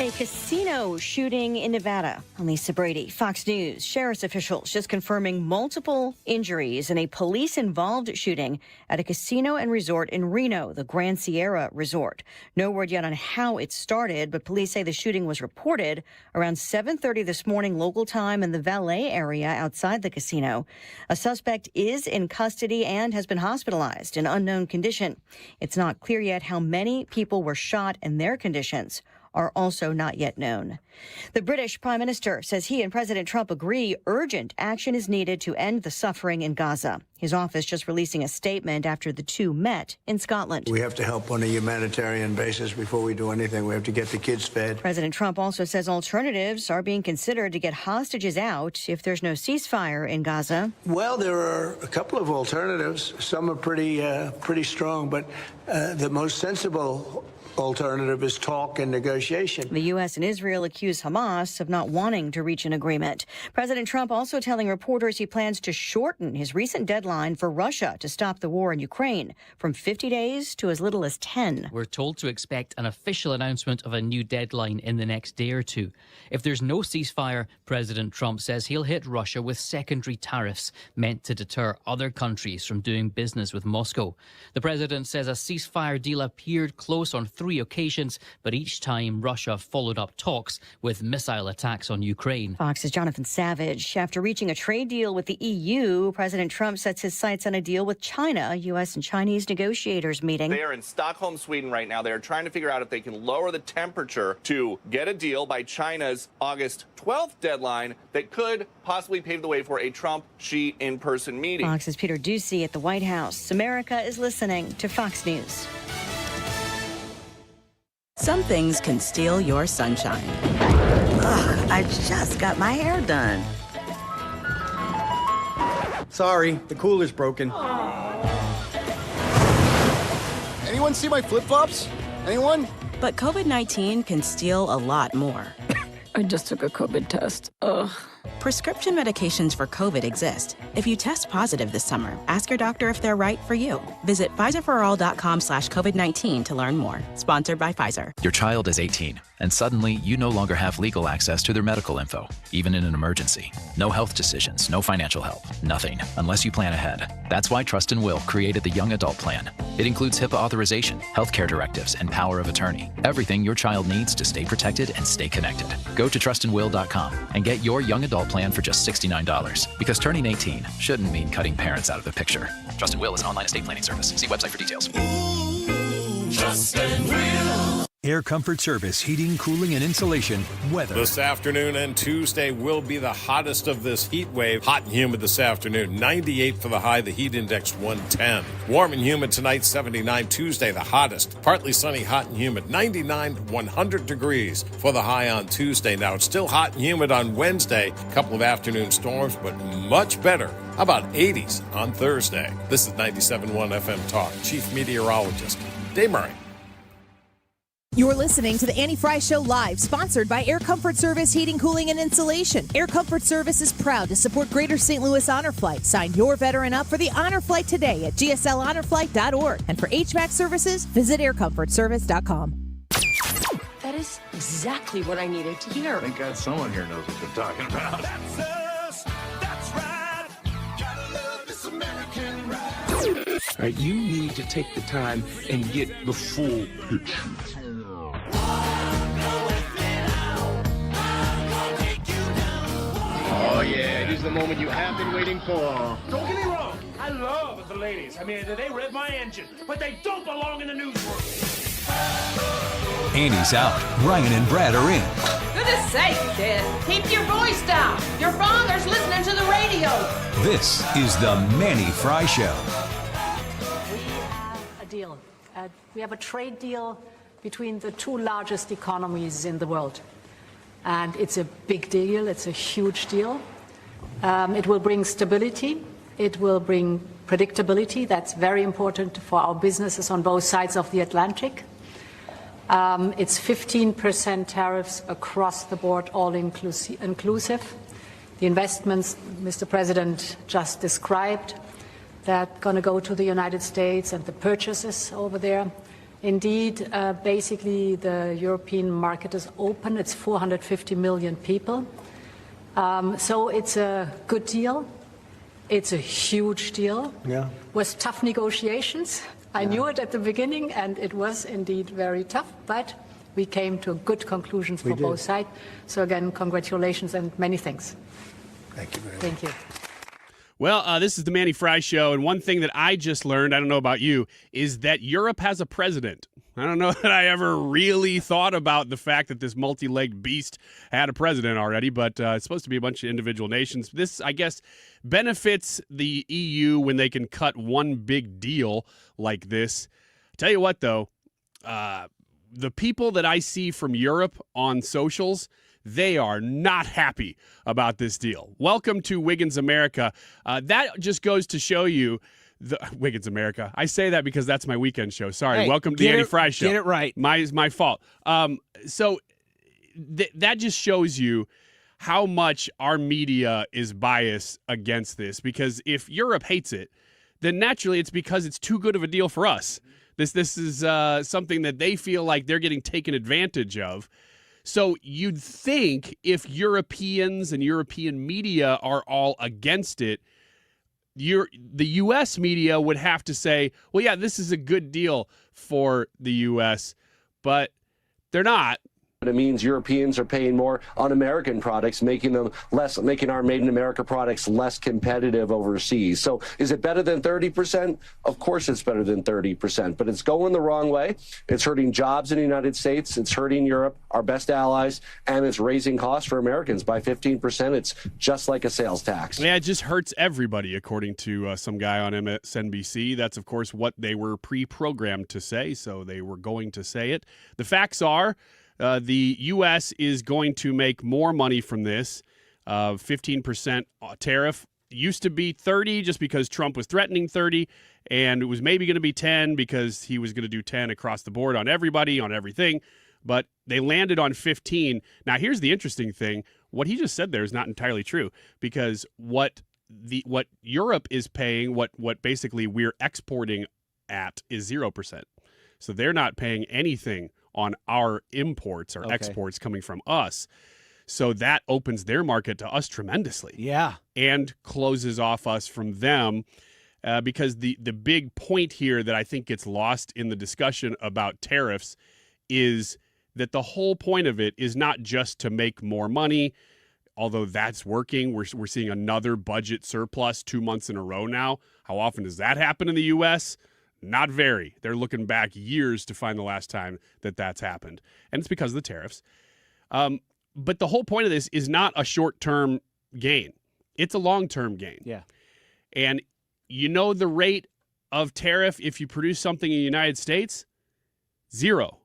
A casino shooting in Nevada. I'm Lisa Brady, Fox News. Sheriff's officials just confirming multiple injuries in a police-involved shooting at a casino and resort in Reno, the Grand Sierra Resort. No word yet on how it started, but police say the shooting was reported around 7:30 this morning local time in the valet area outside the casino. A suspect is in custody and has been hospitalized in unknown condition. It's not clear yet how many people were shot and their conditions are also not yet known. The British Prime Minister says he and President Trump agree urgent action is needed to end the suffering in Gaza. His office just releasing a statement after the two met in Scotland. We have to help on a humanitarian basis before we do anything. We have to get the kids fed. President Trump also says alternatives are being considered to get hostages out if there's no ceasefire in Gaza. Well, there are a couple of alternatives. Some are pretty strong, but the most sensible alternative is talk and negotiation. The U.S. and Israel accuse Hamas of not wanting to reach an agreement. President Trump also telling reporters he plans to shorten his recent deadline for Russia to stop the war in Ukraine from 50 days to as little as 10. We're told to expect an official announcement of a new deadline in the next day or two. If there's no ceasefire, President Trump says he'll hit Russia with secondary tariffs meant to deter other countries from doing business with Moscow. The president says a ceasefire deal appeared close on 3 occasions, but each time Russia followed up talks with missile attacks on Ukraine. Fox's Jonathan Savage. After reaching a trade deal with the EU, President Trump sets his sights on a deal with China. U.S. and Chinese negotiators meeting. They are in Stockholm, Sweden right now. They are trying to figure out if they can lower the temperature to get a deal by China's August 12th deadline that could possibly pave the way for a Trump-Xi in-person meeting. Fox's Peter Ducey at the White House. America is listening to Fox News. Some things can steal your sunshine. Ugh, I just got my hair done. Sorry, the cooler's broken. Anyone see my flip-flops? Anyone? But COVID-19 can steal a lot more. I just took a COVID test. Ugh. Prescription medications for COVID exist. If you test positive this summer, ask your doctor if they're right for you. Visit PfizerForAll.com/COVID-19 to learn more. Sponsored by Pfizer. Your child is 18, and suddenly you no longer have legal access to their medical info, even in an emergency. No health decisions, no financial help, nothing, unless you plan ahead. That's why Trust and Will created the Young Adult Plan. It includes HIPAA authorization, healthcare directives, and power of attorney. Everything your child needs to stay protected and stay connected. Go to trustandwill.com and get your Young Adult Plan for just $69. Because turning 18 shouldn't mean cutting parents out of the picture. Trust and Will is an online estate planning service. See website for details. Trust and Will. Air Comfort Service, heating, cooling, and insulation. Weather. This afternoon and Tuesday will be the hottest of this heat wave. Hot and humid this afternoon. 98 for the high, the heat index 110. Warm and humid tonight, 79. Tuesday, the hottest. Partly sunny, hot and humid. 99, 100 degrees for the high on Tuesday. Now, it's still hot and humid on Wednesday. A couple of afternoon storms, but much better. How about 80s on Thursday? This is 97.1 FM Talk. Chief Meteorologist Dave Murray. You're listening to the Annie Frey Show live, sponsored by Air Comfort Service Heating, Cooling, and Insulation. Air Comfort Service is proud to support Greater St. Louis Honor Flight. Sign your veteran up for the Honor Flight today at gslhonorflight.org. And for HVAC services, visit aircomfortservice.com. That is exactly what I needed to hear. Thank God someone here knows what they're talking about. That's us. That's right. Gotta love this American ride. All right, you need to take the time and get the full picture. Oh, yeah, it is the moment you have been waiting for. Don't get me wrong. I love the ladies. I mean, they rev my engine, but they don't belong in the newsroom. Annie's out. Ryan and Brad are in. Goodness sake, kid. Keep your voice down. Your father's listening to the radio. This is the Mannie Frey Show. We have a deal. We have a trade deal between the two largest economies in the world. And it's a big deal. It's a huge deal. It will bring stability. It will bring predictability. That's very important for our businesses on both sides of the Atlantic. It's 15% tariffs across the board, all inclusive. The investments Mr. President just described that are going to go to the United States and the purchases over there Indeed, basically, the European market is open. It's 450 million people. So it's a good deal. It's a huge deal. Yeah. With tough negotiations. I knew it at the beginning, and it was indeed very tough, but we came to good conclusions for both sides. So again, congratulations and many thanks. Thank you very much. Thank you. Well, this is the Mannie Frey Show, and one thing that I just learned, I don't know about you, is that Europe has a president. I don't know that I ever really thought about the fact that this multi-legged beast had a president already, but it's supposed to be a bunch of individual nations. This, I guess, benefits the EU when they can cut one big deal like this. Tell you what, though, the people that I see from Europe on socials, they are not happy about this deal. Welcome to Wiggins America. That just goes to show you Wiggins America. I say that because that's my weekend show. Sorry. Hey, welcome to the Annie Frey Show. Get it right. My fault. So that just shows you how much our media is biased against this, because if Europe hates it, then naturally it's because it's too good of a deal for us. This is something that they feel like they're getting taken advantage of. So you'd think if Europeans and European media are all against it, the U.S. media would have to say, well, yeah, this is a good deal for the U.S., but they're not. It means Europeans are paying more on American products, making our Made in America products less competitive overseas. So is it better than 30%? Of course it's better than 30%, but it's going the wrong way. It's hurting jobs in the United States. It's hurting Europe, our best allies, and it's raising costs for Americans by 15%. It's just like a sales tax. Yeah, it just hurts everybody, according to some guy on MSNBC. That's, of course, what they were pre-programmed to say, so they were going to say it. The facts are, the U.S. is going to make more money from this. 15% tariff used to be 30 just because Trump was threatening 30, and it was maybe going to be 10 because he was going to do 10 across the board on everybody, on everything. But they landed on 15. Now, here's the interesting thing. What he just said there is not entirely true, because what Europe is paying, what basically we're exporting at, is 0%. So they're not paying anything on our imports or exports coming from us. So that opens their market to us tremendously. Yeah. And closes off us from them, because the big point here that I think gets lost in the discussion about tariffs is that the whole point of it is not just to make more money, although that's working. We're seeing another budget surplus 2 months in a row now. How often does that happen in the U.S.? Not very. They're looking back years to find the last time that that's happened. And it's because of the tariffs. But the whole point of this is not a short-term gain. It's a long-term gain. Yeah. And you know the rate of tariff if you produce something in the United States? 0.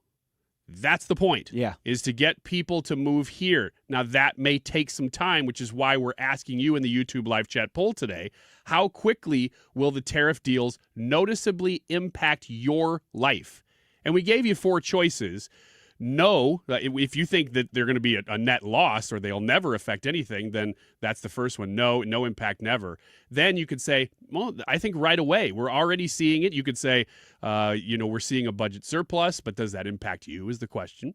That's the point. Yeah. Is to get people to move here. Now, that may take some time, which is why we're asking you in the YouTube live chat poll today, how quickly will the tariff deals noticeably impact your life? And we gave you 4 choices. No, if you think that they're going to be a net loss or they'll never affect anything, then that's the first one. No impact, never. Then you could say, well, I think right away, we're already seeing it. You could say, we're seeing a budget surplus, but does that impact you is the question.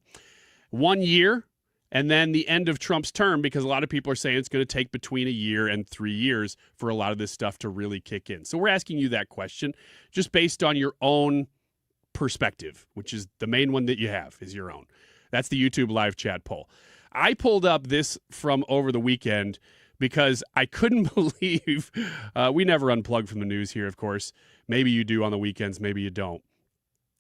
1 year, and then the end of Trump's term, because a lot of people are saying it's going to take between 1 year and 3 years for a lot of this stuff to really kick in. So we're asking you that question just based on your own perspective, which is the main one that you have is your own. That's the YouTube live chat poll. I pulled up this from over the weekend because I couldn't believe we never unplug from the news here, of course. Maybe you do on the weekends, maybe you don't.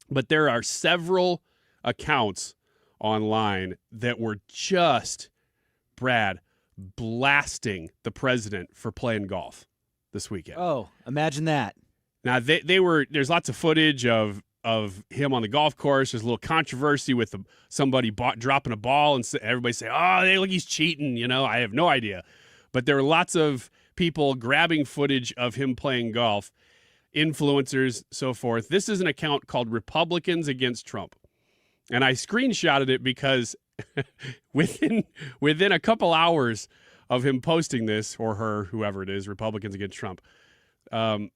But there are several accounts online that were just, Brad, blasting the president for playing golf this weekend. Oh, imagine that. Now, there's lots of footage of him on the golf course. There's a little controversy with somebody dropping a ball, and everybody say, oh, look, he's cheating. I have no idea. But there were lots of people grabbing footage of him playing golf, influencers, so forth. This is an account called Republicans Against Trump. And I screenshotted it because within a couple hours of him posting this, or her, whoever it is, Republicans Against Trump, the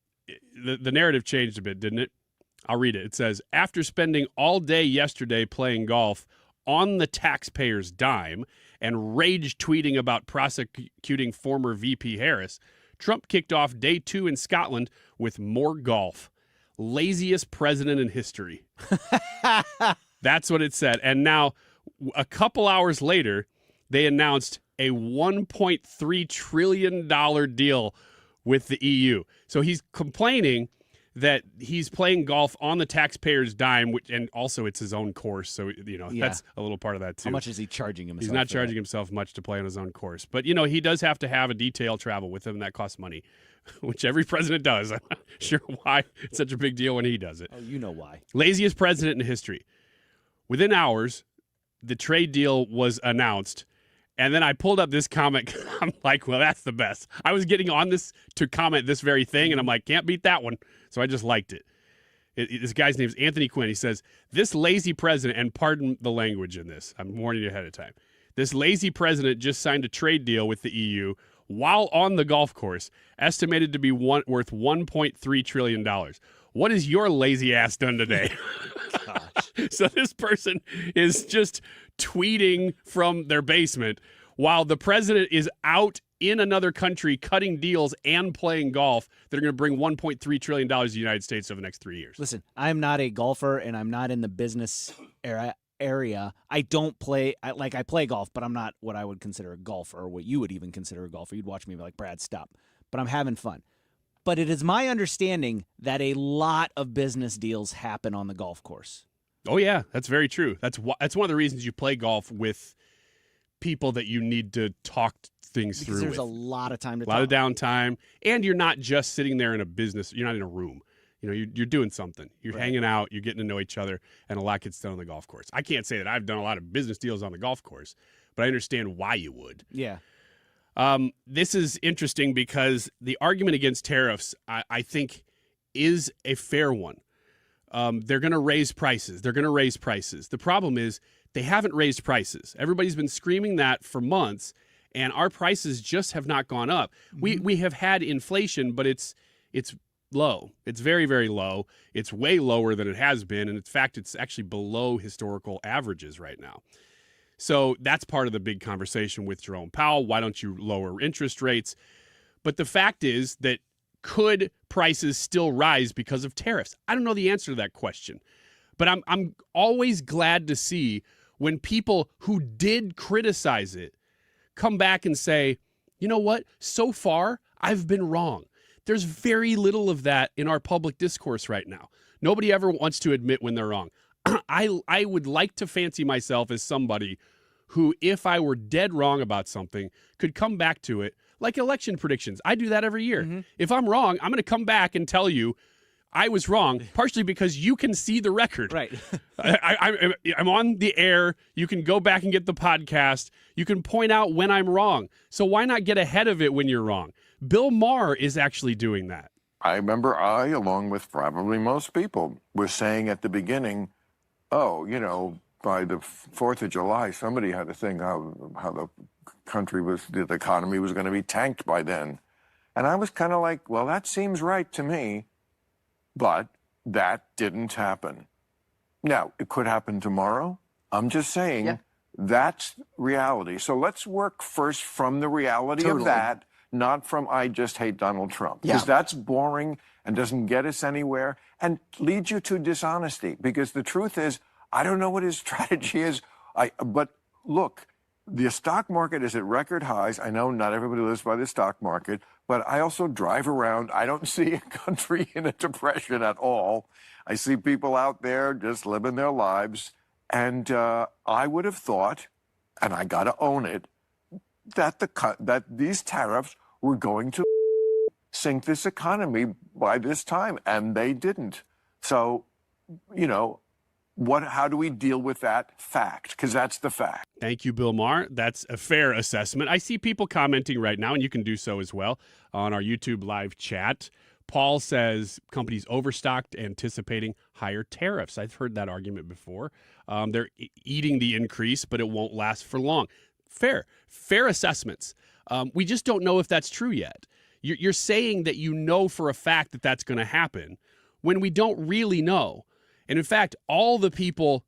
narrative changed a bit, didn't it? I'll read it. It says, after spending all day yesterday playing golf on the taxpayer's dime and rage tweeting about prosecuting former VP Harris, Trump kicked off day 2 in Scotland with more golf. Laziest president in history. That's what it said. And now, a couple hours later, they announced a $1.3 trillion deal with the EU. So he's complaining that he's playing golf on the taxpayer's dime, and also it's his own course. So, that's a little part of that, too. How much is he charging himself? He's not charging himself much to play on his own course. But, he does have to have a detail travel with him, and that costs money, which every president does. I'm not sure why it's such a big deal when he does it. Oh, you know why. Laziest president in history. Within hours, the trade deal was announced. And then I pulled up this comment. I'm like, well, that's the best. I was getting on this to comment this very thing, and I'm like, can't beat that one. So I just liked it. This guy's name is Anthony Quinn. He says, this lazy president, and pardon the language in this, I'm warning you ahead of time. This lazy president just signed a trade deal with the EU while on the golf course, estimated to be worth $1.3 trillion. What has your lazy ass done today? Gosh. So this person is just tweeting from their basement while the president is out in another country cutting deals and playing golf that are going to bring $1.3 trillion to the United States over the next 3 years. Listen, I'm not a golfer, and I'm not in the business area. I don't play – I play golf, but I'm not what I would consider a golfer or what you would even consider a golfer. You'd watch me be like, Brad, stop. But I'm having fun. But it is my understanding that a lot of business deals happen on the golf course. Oh, yeah, that's very true. That's one of the reasons you play golf with people that you need to talk things through with. Because there's a lot of time to talk. A lot of downtime, and you're not just sitting there in a business. You're not in a room. You're doing something. You're hanging out. You're getting to know each other, and a lot gets done on the golf course. I can't say that I've done a lot of business deals on the golf course, but I understand why you would. Yeah. This is interesting because the argument against tariffs, I think, is a fair one. They're going to raise prices. The problem is they haven't raised prices. Everybody's been screaming that for months, and our prices just have not gone up. Mm-hmm. We have had inflation, but it's low. It's very, very low. It's way lower than it has been, and in fact, it's actually below historical averages right now. So that's part of the big conversation with Jerome Powell. Why don't you lower interest rates? But the fact is that could prices still rise because of tariffs? I don't know the answer to that question. But I'm always glad to see when people who did criticize it come back and say, you know what? So far, I've been wrong. There's very little of that in our public discourse right now. Nobody ever wants to admit when they're wrong. I would like to fancy myself as somebody who, if I were dead wrong about something, could come back to it like election predictions. I do that every year. Mm-hmm. If I'm wrong, I'm going to come back and tell you I was wrong, partially because you can see the record. Right. I'm on the air. You can go back and get the podcast. You can point out when I'm wrong. So why not get ahead of it when you're wrong? Bill Maher is actually doing that. I remember along with probably most people, was saying at the beginning, by the 4th of July, somebody had to think how the the economy was going to be tanked by then. And I was kind of like, well, that seems right to me. But that didn't happen. Now, it could happen tomorrow. I'm just saying that's reality. So let's work first from the reality of that, not from I just hate Donald Trump. Because that's boring and doesn't get us anywhere and leads you to dishonesty. Because the truth is, I don't know what his strategy is. But look, the stock market is at record highs. I know not everybody lives by the stock market, but I also drive around. I don't see a country in a depression at all. I see people out there just living their lives. And I would have thought, and I got to own it, that these tariffs were going to sink this economy by this time, and they didn't. So, how do we deal with that fact? Because that's the fact. Thank you, Bill Maher. That's a fair assessment. I see people commenting right now, and you can do so as well on our YouTube live chat. Paul says companies overstocked, anticipating higher tariffs. I've heard that argument before. They're eating the increase, but it won't last for long. Fair assessments. We just don't know if that's true yet. You're saying that you know for a fact that that's going to happen when we don't really know. And in fact, all the people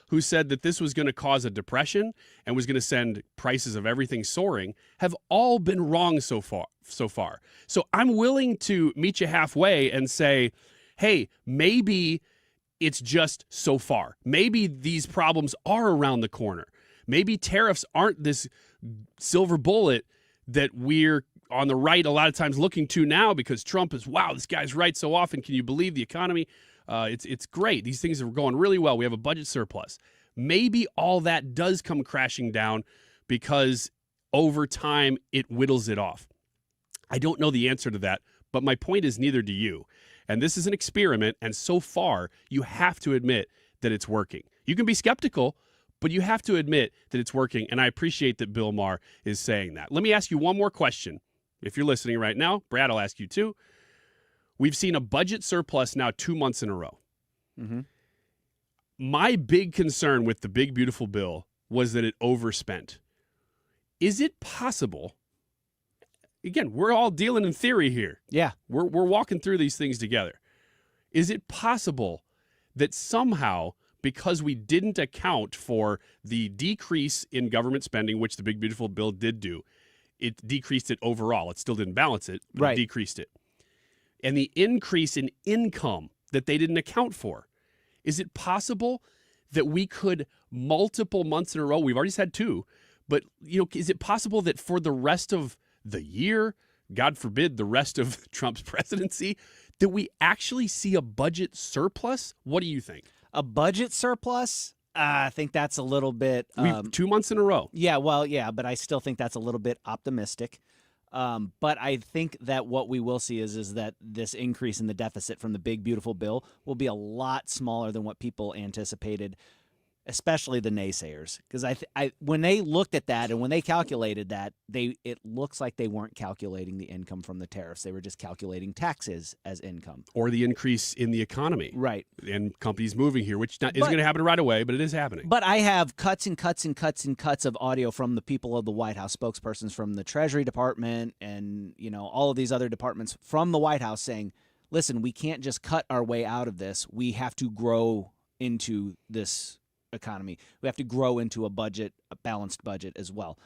who said that this was going to cause a depression and was going to send prices of everything soaring have all been wrong so far. So I'm willing to meet you halfway and say, hey, maybe it's just so far. Maybe these problems are around the corner. Maybe tariffs aren't this silver bullet that we're on the right a lot of times looking to now because Trump is, wow, this guy's right so often. Can you believe the economy? It's great. These things are going really well. We have a budget surplus. Maybe all that does come crashing down because over time it whittles it off. I don't know the answer to that, but my point is neither do you. And this is an experiment, and so far you have to admit that it's working. You can be skeptical, but you have to admit that it's working, and I appreciate that Bill Maher is saying that. Let me ask you one more question. If you're listening right now, Brad, I'll ask you too. We've seen a budget surplus now 2 months in a row. Mm-hmm. My big concern with the big, beautiful bill was that it overspent. Is it possible? Again, we're all dealing in theory here. Yeah. We're walking through these things together. Is it possible that somehow, because we didn't account for the decrease in government spending, which the big, beautiful bill did do, it decreased it overall. It still didn't balance it, but right. It decreased it. And the increase in income that they didn't account for. Is it possible that we could multiple months in a row, we've already had 2, but is it possible that for the rest of the year, God forbid the rest of Trump's presidency, that we actually see a budget surplus? What do you think? A budget surplus? I think that's a little bit... 2 months in a row. Yeah, well, yeah, but I still think that's a little bit optimistic. But I think that what we will see is that this increase in the deficit from the big, beautiful bill will be a lot smaller than what people anticipated, especially the naysayers. Because when they looked at that and when they calculated that, it looks like they weren't calculating the income from the tariffs. They were just calculating taxes as income. Or the increase in the economy. Right. And companies moving here, which isn't going to happen right away, but it is happening. But I have cuts and cuts and cuts and cuts of audio from the people of the White House, spokespersons from the Treasury Department and all of these other departments from the White House saying, listen, we can't just cut our way out of this. We have to grow into this economy. We have to grow into a balanced budget as well.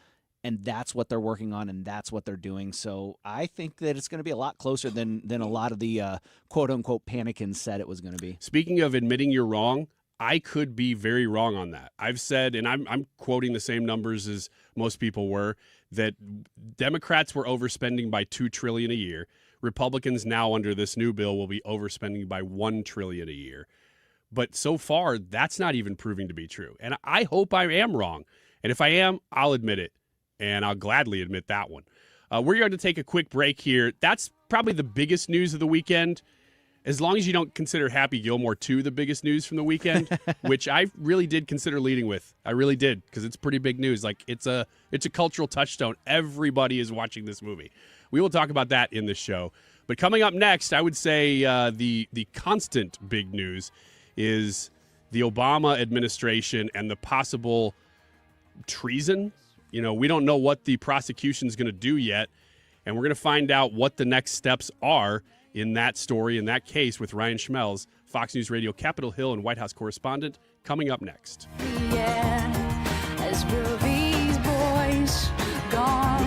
And that's what they're working on, and that's what they're doing. So I think that it's going to be a lot closer than a lot of the quote-unquote panicans said it was going to be. Speaking of admitting you're wrong, I could be very wrong on that. I've said, and I'm quoting the same numbers as most people were, that Democrats were overspending by $2 trillion a year. Republicans now under this new bill will be overspending by $1 trillion a year. But so far, that's not even proving to be true. And I hope I am wrong. And if I am, I'll admit it. And I'll gladly admit that one. We're going to take a quick break here. That's probably the biggest news of the weekend. As long as you don't consider Happy Gilmore 2 the biggest news from the weekend, which I really did consider leading with. I really did, because it's pretty big news. Like it's a cultural touchstone. Everybody is watching this movie. We will talk about that in this show. But coming up next, I would say the constant big news is the Obama administration and the possible treason. We don't know what the prosecution is going to do yet, and we're going to find out what the next steps are in that story, in that case, with Ryan Schmelz, Fox News Radio Capitol Hill and White House correspondent, coming up next. With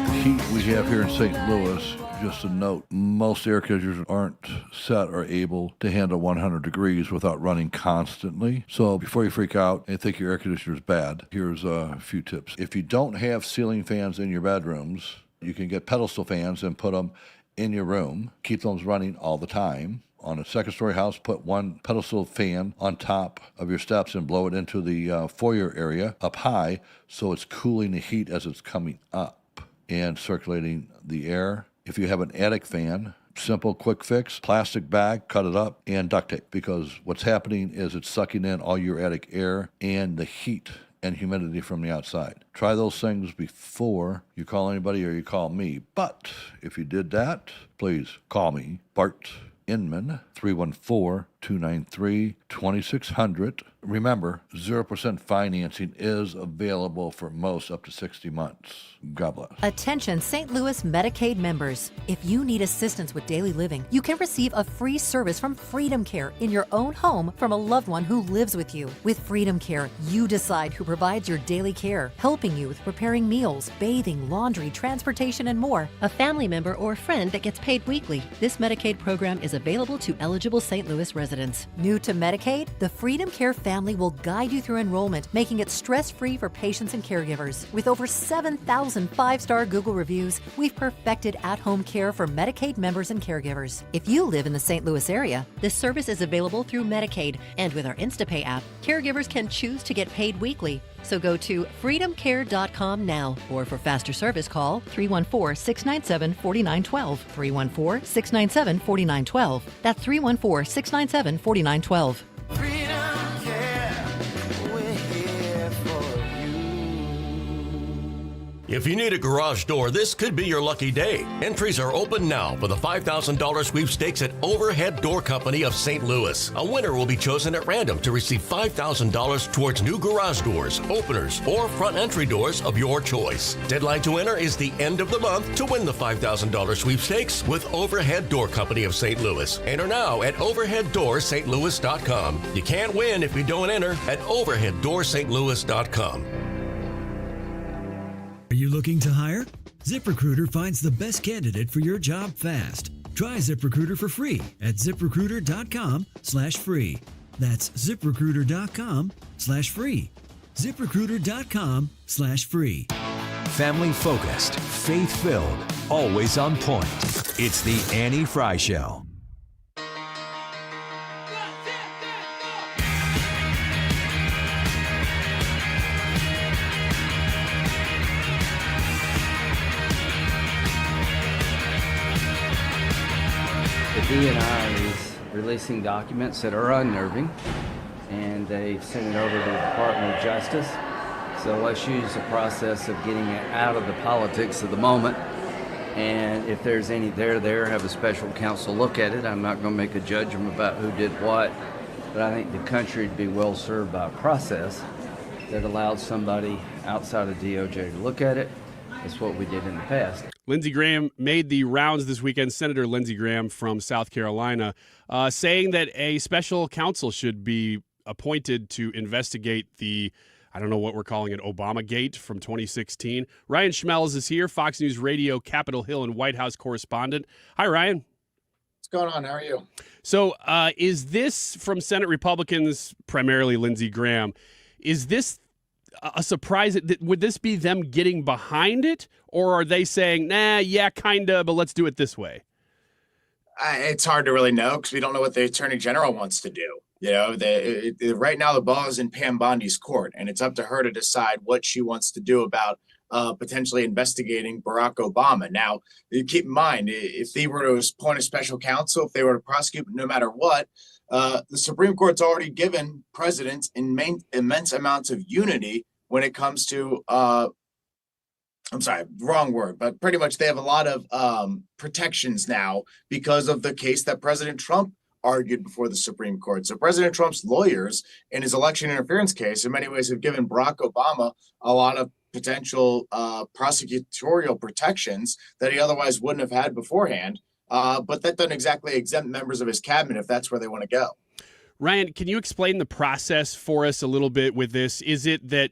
the heat we have here in St. Louis, just a note, most air conditioners aren't set or able to handle 100 degrees without running constantly. So before you freak out and think your air conditioner is bad, here's a few tips. If you don't have ceiling fans in your bedrooms, you can get pedestal fans and put them in your room. Keep those running all the time. On a second-story house, put one pedestal fan on top of your steps and blow it into the foyer area up high so it's cooling the heat as it's coming up and circulating the air. If you have an attic fan, simple, quick fix, plastic bag, cut it up, and duct tape, because what's happening is it's sucking in all your attic air and the heat and humidity from the outside. Try those things before you call anybody or you call me. But if you did that, please call me, Bart Inman, 1-800-293-2600. Remember, 0% financing is available for most up to 60 months. God bless. Attention St. Louis Medicaid members. If you need assistance with daily living, you can receive a free service from Freedom Care in your own home from a loved one who lives with you. With Freedom Care, you decide who provides your daily care, helping you with preparing meals, bathing, laundry, transportation, and more. A family member or friend that gets paid weekly. This Medicaid program is available to eligible St. Louis residents. New to Medicaid? The Freedom Care family will guide you through enrollment, making it stress-free for patients and caregivers. With over 7,000 five-star Google reviews, we've perfected at-home care for Medicaid members and caregivers. If you live in the St. Louis area, this service is available through Medicaid, and with our InstaPay app, caregivers can choose to get paid weekly. So go to freedomcare.com now, or for faster service, call 314-697-4912. 314-697-4912. That's 314-697-4912. If you need a garage door, this could be your lucky day. Entries are open now for the $5,000 sweepstakes at Overhead Door Company of St. Louis. A winner will be chosen at random to receive $5,000 towards new garage doors, openers, or front entry doors of your choice. Deadline to enter is the end of the month to win the $5,000 sweepstakes with Overhead Door Company of St. Louis. Enter now at overheaddoorstlouis.com. You can't win if you don't enter at overheaddoorstlouis.com. Are you looking to hire? ZipRecruiter finds the best candidate for your job fast. Try ZipRecruiter for free at ZipRecruiter.com/free. That's ZipRecruiter.com/free. ZipRecruiter.com/free. Family focused, faith filled, always on point. It's the Annie Frey Show. DNI is releasing documents that are unnerving, and they sent it over to the Department of Justice. So let's use the process of getting it out of the politics of the moment. And if there's any there, have a special counsel look at it. I'm not going to make a judgment about who did what, but I think the country would be well served by a process that allowed somebody outside of DOJ to look at it. That's what we did in the past. Lindsey Graham made the rounds this weekend, Senator Lindsey Graham from South Carolina, saying that a special counsel should be appointed to investigate the, I don't know what we're calling it, Obamagate from 2016. Ryan Schmelz is here, Fox News Radio, Capitol Hill, and White House correspondent. Hi, Ryan. What's going on? How are you? So is this from Senate Republicans, primarily Lindsey Graham, is this a surprise? Would this be them getting behind it, or are they saying, nah, yeah, kind of, but let's do it this way? It's hard to really know because we don't know what the Attorney General wants to do. You know, right now the ball is in Pam Bondi's court, and it's up to her to decide what she wants to do about potentially investigating Barack Obama. Now, keep in mind, if they were to appoint a special counsel, if they were to prosecute no matter what, the Supreme Court's already given presidents immense amounts of unity when it comes to, I'm sorry, wrong word, but pretty much they have a lot of protections now because of the case that President Trump argued before the Supreme Court. So President Trump's lawyers in his election interference case in many ways have given Barack Obama a lot of potential prosecutorial protections that he otherwise wouldn't have had beforehand. But that doesn't exactly exempt members of his cabinet if that's where they want to go. Ryan, can you explain the process for us a little bit with this? Is it that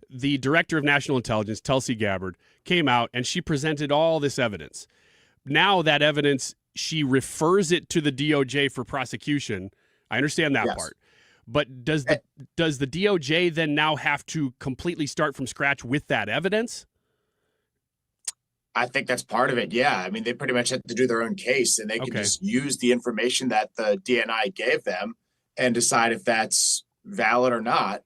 the Director of National Intelligence, Tulsi Gabbard, came out and she presented all this evidence? Now that evidence, she refers it to the DOJ for prosecution. I understand that part. But does the DOJ then now have to completely start from scratch with that evidence? I think that's part of it. Yeah. I mean, they pretty much have to do their own case, and they can just use the information that the DNI gave them and decide if that's valid or not.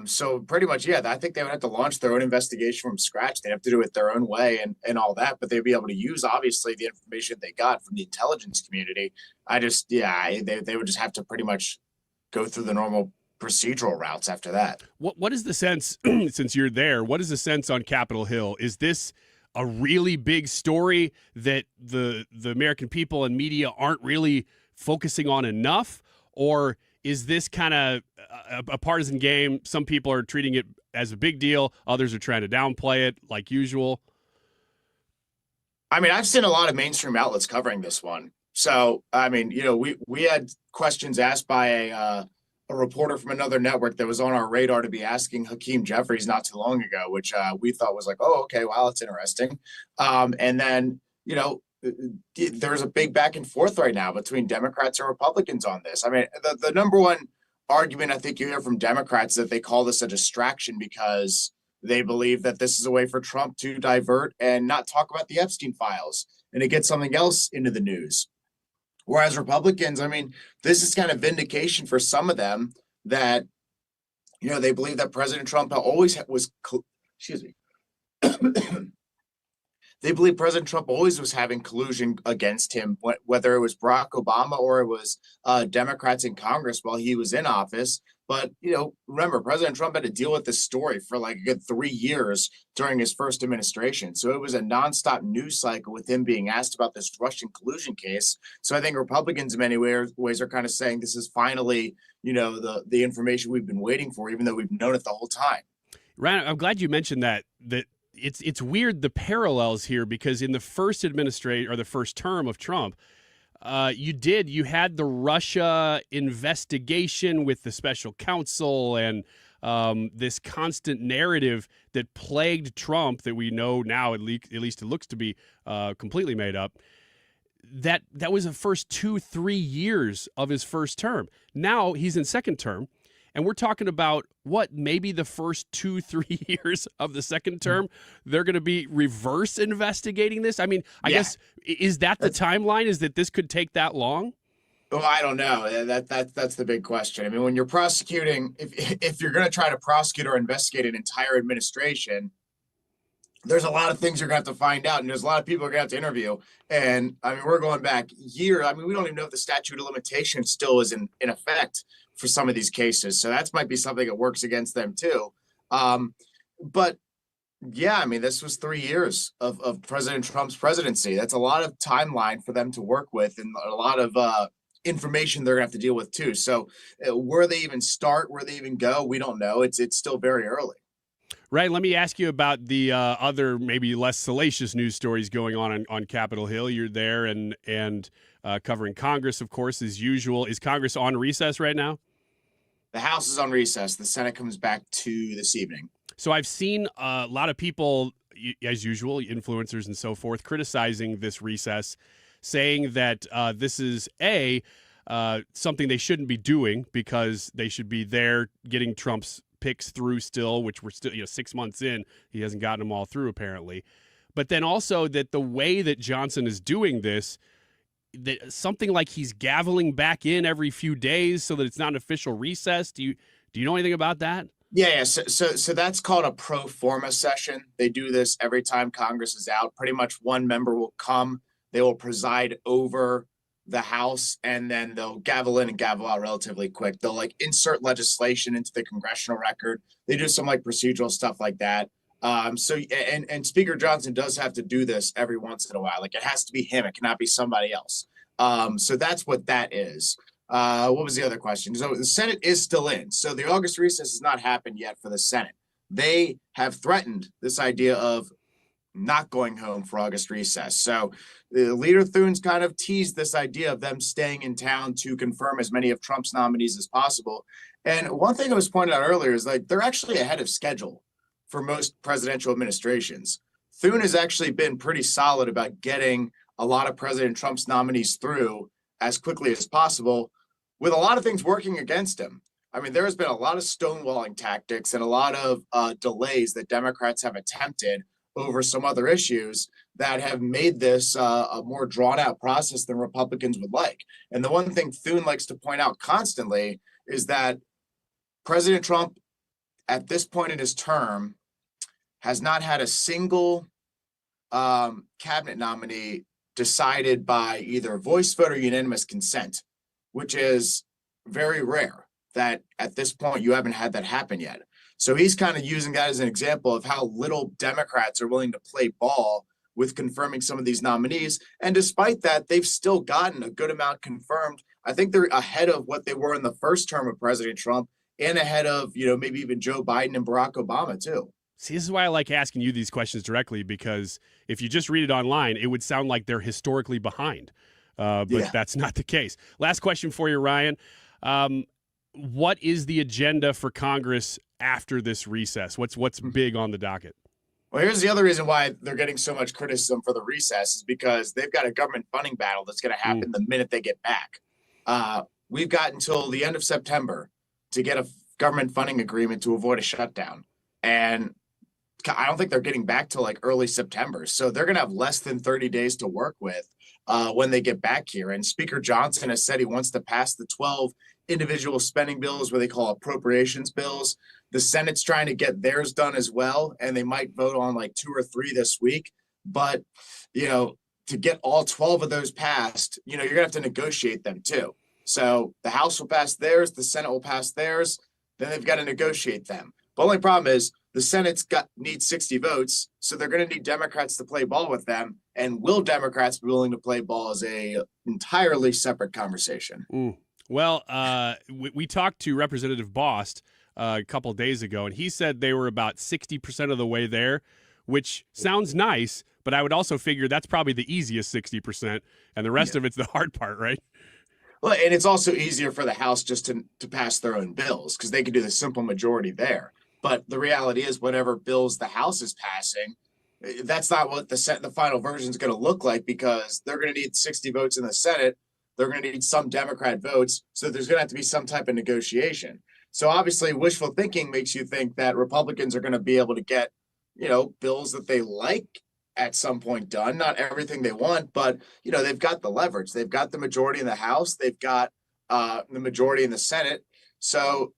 So pretty much, yeah, I think they would have to launch their own investigation from scratch. They have to do it their own way and all that, but they'd be able to use, obviously, the information they got from the intelligence community. They would just have to pretty much go through the normal procedural routes after that. What is the sense, since you're there, what is the sense on Capitol Hill? Is this a really big story that the American people and media aren't really focusing on enough? Or is this kind of a partisan game? Some people are treating it as a big deal. Others are trying to downplay it like usual. I mean, I've seen a lot of mainstream outlets covering this one. So, I mean, we had questions asked by a reporter from another network that was on our radar to be asking Hakeem Jeffries not too long ago, which we thought was like, oh, okay, wow, that's interesting. And then, there's a big back and forth right now between Democrats and Republicans on this. I mean, the number one argument I think you hear from Democrats is that they call this a distraction because they believe that this is a way for Trump to divert and not talk about the Epstein files and to get something else into the news. Whereas Republicans, I mean, this is kind of vindication for some of them that, they believe that President Trump always was, they believe President Trump always was having collusion against him, whether it was Barack Obama or it was Democrats in Congress while he was in office. But, remember, President Trump had to deal with this story for like a good 3 years during his first administration. So it was a nonstop news cycle with him being asked about this Russian collusion case. So I think Republicans in many ways are kind of saying this is finally, the information we've been waiting for, even though we've known it the whole time. Ryan, I'm glad you mentioned that it's weird, the parallels here, because in the first administration or the first term of Trump, you had the Russia investigation with the special counsel and this constant narrative that plagued Trump that we know now, at least it looks to be completely made up. That was the first 2-3 years of his first term. Now he's in second term. And we're talking about maybe the first 2-3 years of the second term, they're going to be reverse investigating this. I mean, I guess, is that the timeline? Is that this could take that long? Well, I don't know. That's the big question. I mean, when you're prosecuting, if you're going to try to prosecute or investigate an entire administration, there's a lot of things you're going to have to find out, and there's a lot of people you're going to have to interview. And I mean, we're going back years. I mean, we don't even know if the statute of limitations still is in effect for some of these cases. So that might be something that works against them too. But yeah, I mean, this was 3 years of President Trump's presidency. That's a lot of timeline for them to work with and a lot of information they're gonna have to deal with too. So where they even start, where they even go, we don't know. It's still very early. Right. Let me ask you about the other maybe less salacious news stories going on Capitol Hill. You're there and covering Congress, of course, as usual. Is Congress on recess right now? The House is on recess. The Senate comes back to this evening. So I've seen a lot of people, as usual, influencers and so forth, criticizing this recess, saying that this is something they shouldn't be doing because they should be there getting Trump's picks through still, which we're still 6 months in. He hasn't gotten them all through, apparently. But then also that the way that Johnson is doing this, that something like he's gaveling back in every few days so that it's not an official recess. Do you know anything about that? Yeah. So that's called a pro forma session. They do this every time Congress is out. Pretty much one member will come. They will preside over the House, and then they'll gavel in and gavel out relatively quick. They'll insert legislation into the congressional record. They do some procedural stuff like that. So Speaker Johnson does have to do this every once in a while. It has to be him. It cannot be somebody else. So that's what that is. What was the other question? So the Senate is still in. So the August recess has not happened yet for the Senate. They have threatened this idea of not going home for August recess. So Leader Thune's kind of teased this idea of them staying in town to confirm as many of Trump's nominees as possible. And one thing that was pointed out earlier is they're actually ahead of schedule for most presidential administrations. Thune has actually been pretty solid about getting a lot of President Trump's nominees through as quickly as possible, with a lot of things working against him. I mean, there has been a lot of stonewalling tactics and a lot of delays that Democrats have attempted over some other issues that have made this a more drawn out process than Republicans would like. And the one thing Thune likes to point out constantly is that President Trump, at this point in his term, has not had a single cabinet nominee decided by either voice vote or unanimous consent, which is very rare that at this point you haven't had that happen yet. So he's kind of using that as an example of how little Democrats are willing to play ball with confirming some of these nominees. And despite that, they've still gotten a good amount confirmed. I think they're ahead of what they were in the first term of President Trump and ahead of, maybe even Joe Biden and Barack Obama too. See, this is why I like asking you these questions directly, because if you just read it online, it would sound like they're historically behind. But that's not the case. Last question for you, Ryan. What is the agenda for Congress after this recess? What's big on the docket? Well, here's the other reason why they're getting so much criticism for the recess is because they've got a government funding battle that's going to happen the minute they get back. We've got until the end of September to get a government funding agreement to avoid a shutdown. And I don't think they're getting back till like early September. So they're going to have less than 30 days to work with when they get back here. And Speaker Johnson has said he wants to pass the 12 individual spending bills, what they call appropriations bills. The Senate's trying to get theirs done as well, and they might vote on like 2 or 3 this week. But, to get all 12 of those passed, you're going to have to negotiate them too. So the House will pass theirs, the Senate will pass theirs, then they've got to negotiate them. The only problem is the Senate's needs 60 votes, so they're going to need Democrats to play ball with them. And will Democrats be willing to play ball is a entirely separate conversation. Well, we talked to Representative Bost a couple of days ago, and he said they were about 60% of the way there, which sounds nice, but I would also figure that's probably the easiest 60%, and the rest of it's the hard part, right? Well, and it's also easier for the House just to pass their own bills because they can do the simple majority there. But the reality is whatever bills the House is passing, that's not what the final version is going to look like because they're going to need 60 votes in the Senate. They're going to need some Democrat votes. So there's going to have to be some type of negotiation. So obviously wishful thinking makes you think that Republicans are going to be able to get, bills that they like at some point done. Not everything they want, but, they've got the leverage. They've got the majority in the House. They've got the majority in the Senate. So,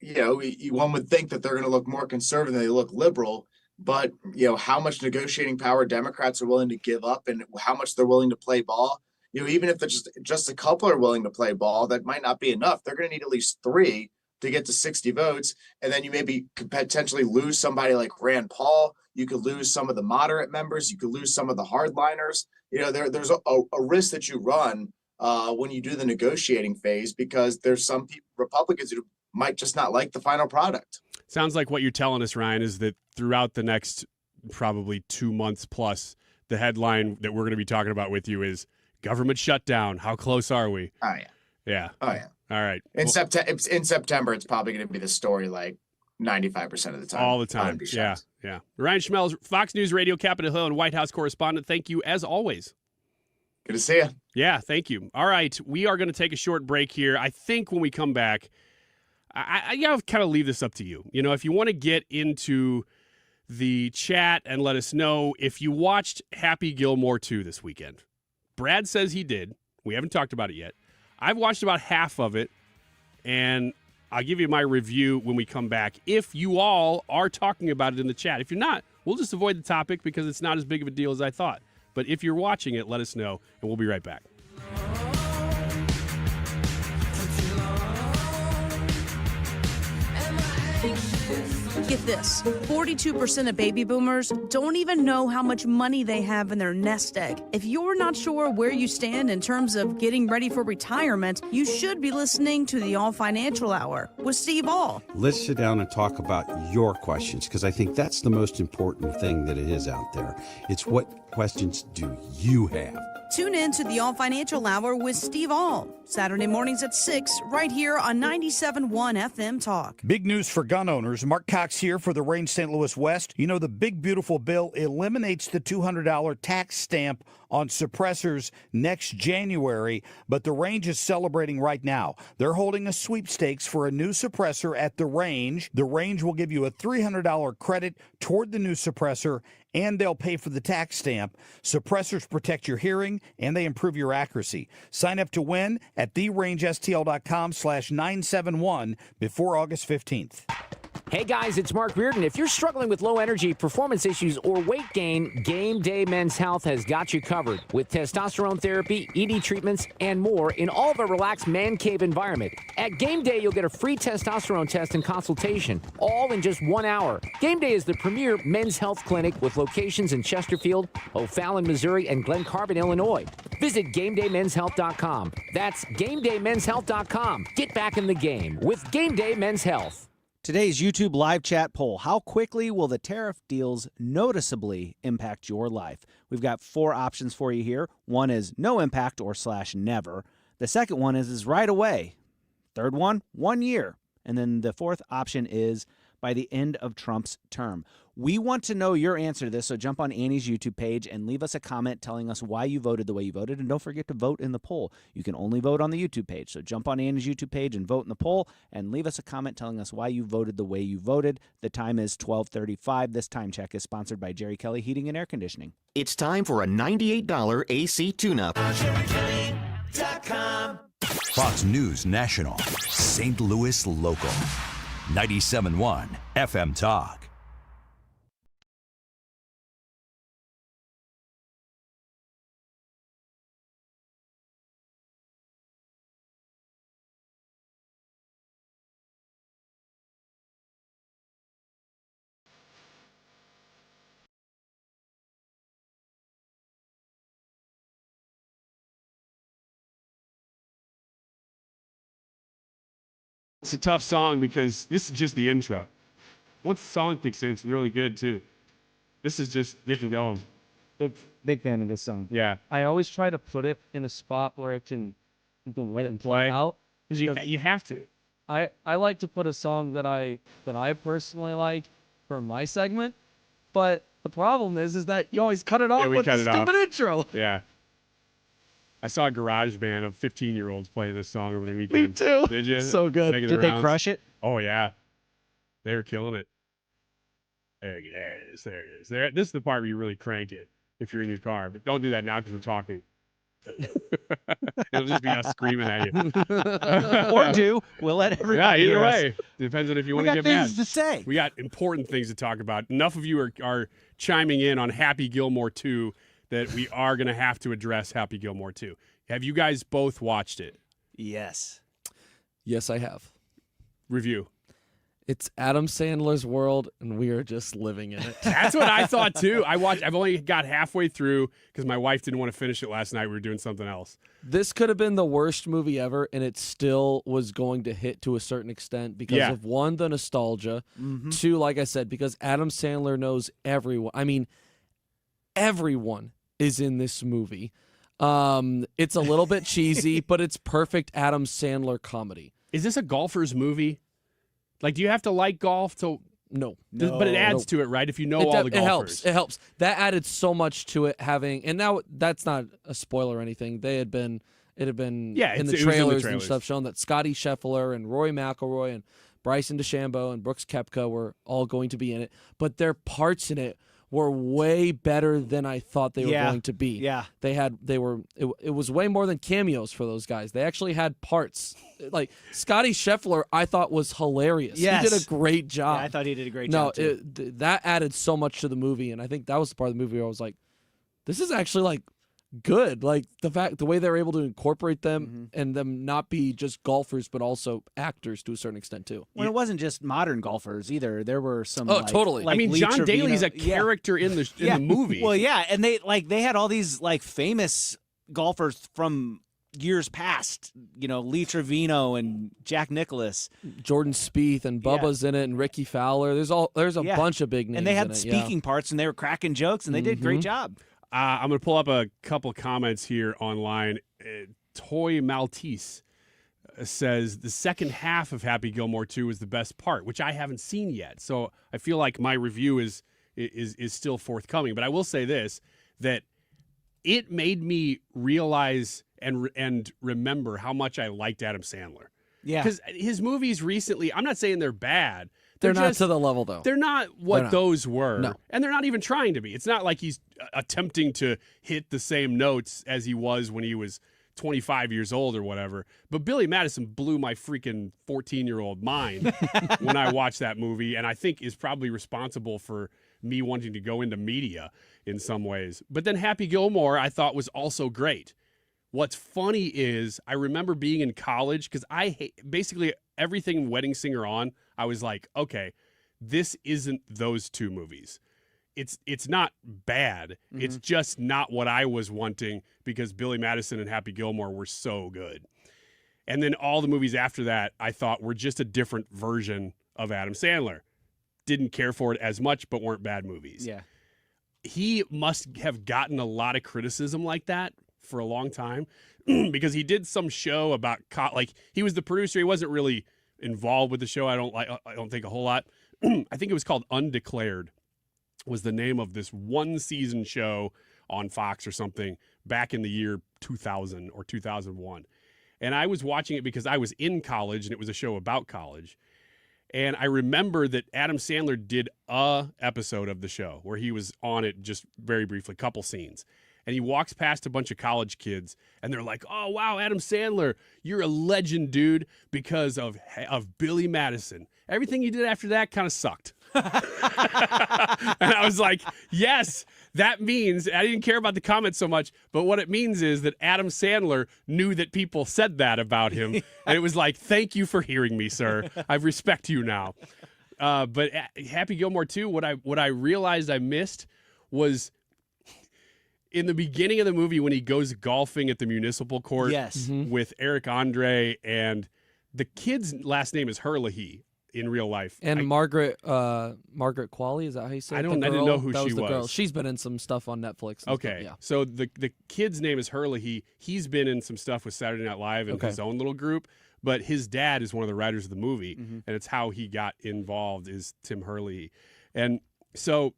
one would think that they're going to look more conservative than they look liberal. But, how much negotiating power Democrats are willing to give up and how much they're willing to play ball. Even if they're just a couple are willing to play ball, that might not be enough. They're going to need at least 3 to get to 60 votes. And then you maybe could potentially lose somebody like Rand Paul. You could lose some of the moderate members. You could lose some of the hardliners. There's a risk that you run when you do the negotiating phase because there's some Republicans who might just not like the final product. Sounds like what you're telling us, Ryan, is that throughout the next probably 2 months plus, the headline that we're going to be talking about with you is government shutdown. How close are we? Oh, yeah. Yeah. Oh, yeah. All right. In September, it's probably going to be the story like 95% of the time. All the time. Yeah. Yeah. Ryan Schmelz, Fox News Radio, Capitol Hill, and White House correspondent. Thank you as always. Good to see you. Yeah, thank you. All right. We are going to take a short break here. I think when we come back, I'll kind of leave this up to you. If you want to get into the chat and let us know if you watched Happy Gilmore 2 this weekend. Brad says he did. We haven't talked about it yet. I've watched about half of it, and I'll give you my review when we come back. If you all are talking about it in the chat. If you're not, we'll just avoid the topic because it's not as big of a deal as I thought. But if you're watching it, let us know, and we'll be right back. Get this, 42% of baby boomers don't even know how much money they have in their nest egg. If you're not sure where you stand in terms of getting ready for retirement, you should be listening to the All Financial Hour with Steve All. Let's sit down and talk about your questions, because I think that's the most important thing that it is out there. It's what questions do you have? Tune in to the All Financial Hour with Steve All, Saturday mornings at 6, right here on 97.1 FM Talk. Big news for gun owners. Mark Cox here for the Range St. Louis West. The big beautiful bill eliminates the $200 tax stamp on suppressors next January, but the Range is celebrating right now. They're holding a sweepstakes for a new suppressor at the Range. The Range will give you a $300 credit toward the new suppressor, and they'll pay for the tax stamp. Suppressors protect your hearing, and they improve your accuracy. Sign up to win at therangestl.com/971 before August 15th. Hey guys, it's Mark Reardon. If you're struggling with low energy, performance issues, or weight gain, Game Day Men's Health has got you covered with testosterone therapy, ED treatments, and more in all of a relaxed man cave environment. At Game Day, you'll get a free testosterone test and consultation, all in just 1 hour. Game Day is the premier men's health clinic with locations in Chesterfield, O'Fallon, Missouri, and Glen Carbon, Illinois. Visit GameDayMen'sHealth.com. That's GameDayMen'sHealth.com. Get back in the game with Game Day Men's Health. Today's YouTube live chat poll: how quickly will the tariff deals noticeably impact your life? We've got 4 options for you here. One is no impact or /never. The second one is right away. Third one, 1 year. And then the fourth option is by the end of Trump's term. We want to know your answer to this, so jump on Annie's YouTube page and leave us a comment telling us why you voted the way you voted, and don't forget to vote in the poll. You can only vote on the YouTube page, so jump on Annie's YouTube page and vote in the poll, and leave us a comment telling us why you voted the way you voted. The time is 12:35. This time check is sponsored by Jerry Kelly Heating and Air Conditioning. It's time for a $98 AC tune-up. Fox News National, St. Louis Local, 97.1 FM Talk. It's a tough song because this is just the intro. Once the song kicks in, it's really good too. This is just getting going. Big fan of this song. Yeah. I always try to put it in a spot where it can let it play out. Because you have to. I like to put a song that I personally like for my segment, but the problem is that you always cut it off with the stupid intro. Yeah. I saw a garage band of 15-year-olds play this song over the weekend. Me too. Did you? So good. Did they crush it? Oh, yeah. They were killing it. There it is. There it is. This is the part where you really crank it if you're in your car. But don't do that now because we're talking. It'll just be us screaming at you. Or do. We'll let everybody Yeah, either hear us. way. Depends on if you want to get We got mad. things to say. We got important things to talk about. Enough of you are chiming in on Happy Gilmore 2 that we are going to have to address Happy Gilmore 2. Have you guys both watched it? Yes. Yes, I have. Review. It's Adam Sandler's world, and we are just living in it. That's what I thought too. I've only got halfway through because my wife didn't want to finish it last night. We were doing something else. This could have been the worst movie ever, and it still was going to hit to a certain extent because of, one, the nostalgia. Two, like I said, because Adam Sandler knows everyone. I mean, everyone is in this movie. It's a little bit cheesy, but it's perfect Adam Sandler comedy. Is this a golfer's movie? Like, do you have to like golf to? No. But it adds to it, right? If you know all the golfers. It helps. That added so much to it having, and now that's not a spoiler or anything. It had been in the trailers and stuff shown that Scotty Scheffler and Rory McIlroy and Bryson DeChambeau and Brooks Koepka were all going to be in it, but their parts in it were way better than I thought they were going to be. Yeah. It was way more than cameos for those guys. They actually had parts. Like Scotty Scheffler, I thought was hilarious. Yes. He did a great job. Yeah, I thought he did a great job too. That added so much to the movie, and I think that was the part of the movie where I was like, this is actually like good. Like the way they're able to incorporate them and them not be just golfers but also actors to a certain extent too. Well, it wasn't just modern golfers either. There were some. Totally. Like I mean, Lee John Trevino. Daly's a character in the movie. Well, yeah, and they had all these like famous golfers from years past. You know, Lee Trevino and Jack Nicklaus, Jordan Spieth and Bubba's in it, and Ricky Fowler. There's a bunch of big names, and they had in it, speaking parts, and they were cracking jokes, and they did a great job. I'm going to pull up a couple comments here online. Toy Maltese says the second half of Happy Gilmore 2 is the best part, which I haven't seen yet. So I feel like my review is still forthcoming. But I will say this, that it made me realize and remember how much I liked Adam Sandler. Yeah. Because his movies recently, I'm not saying they're bad. They're not to the level, though. They're not what those were. No. And they're not even trying to be. It's not like he's attempting to hit the same notes as he was when he was 25 years old or whatever. But Billy Madison blew my freaking 14-year-old mind when I watched that movie, and I think is probably responsible for me wanting to go into media in some ways. But then Happy Gilmore I thought was also great. What's funny is I remember being in college because I hate basically everything Wedding Singer on. I was like, okay, this isn't those two movies. it's not bad. It's just not what I was wanting because Billy Madison and Happy Gilmore were so good. And then all the movies after that I thought were just a different version of Adam Sandler. Didn't care for it as much, but weren't bad movies. Yeah. He must have gotten a lot of criticism like that for a long time because he did some show about like he was the producer. He wasn't really involved with the show. I don't think a whole lot. I think it was called Undeclared was the name of this one season show on Fox or something back in the year 2000 or 2001. And I was watching it because I was in college and it was a show about college. And I remember that Adam Sandler did a episode of the show where he was on it just very briefly, couple scenes. And he walks past a bunch of college kids and they're like, "Oh, wow, Adam Sandler, you're a legend, dude, because of Billy Madison. Everything you did after that kind of sucked." And I was like, yes, that means I didn't care about the comments so much, but what it means is that Adam Sandler knew that people said that about him. And it was like, thank you for hearing me, sir. I respect you now. But Happy Gilmore 2, what I realized I missed was in the beginning of the movie when he goes golfing at the municipal court with Eric Andre, and the kid's last name is Herlihy in real life. And Margaret Qualley, is that how you say it? I didn't know who that she was. The girl. was. She's been in some stuff on Netflix. Okay, yeah. So the kid's name is Herlihy. He's been in some stuff with Saturday Night Live and his own little group, but his dad is one of the writers of the movie, and it's how he got involved is Tim Herlihy. And so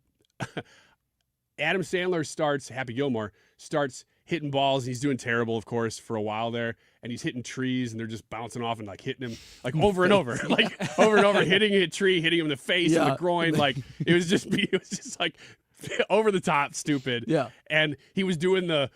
Adam Sandler Happy Gilmore starts hitting balls, and he's doing terrible, of course, for a while there. And he's hitting trees, and they're just bouncing off and like hitting him like over and over, like over and over, hitting a tree, hitting him in the face and the groin. Like it was just like over the top, stupid. Yeah. And he was doing the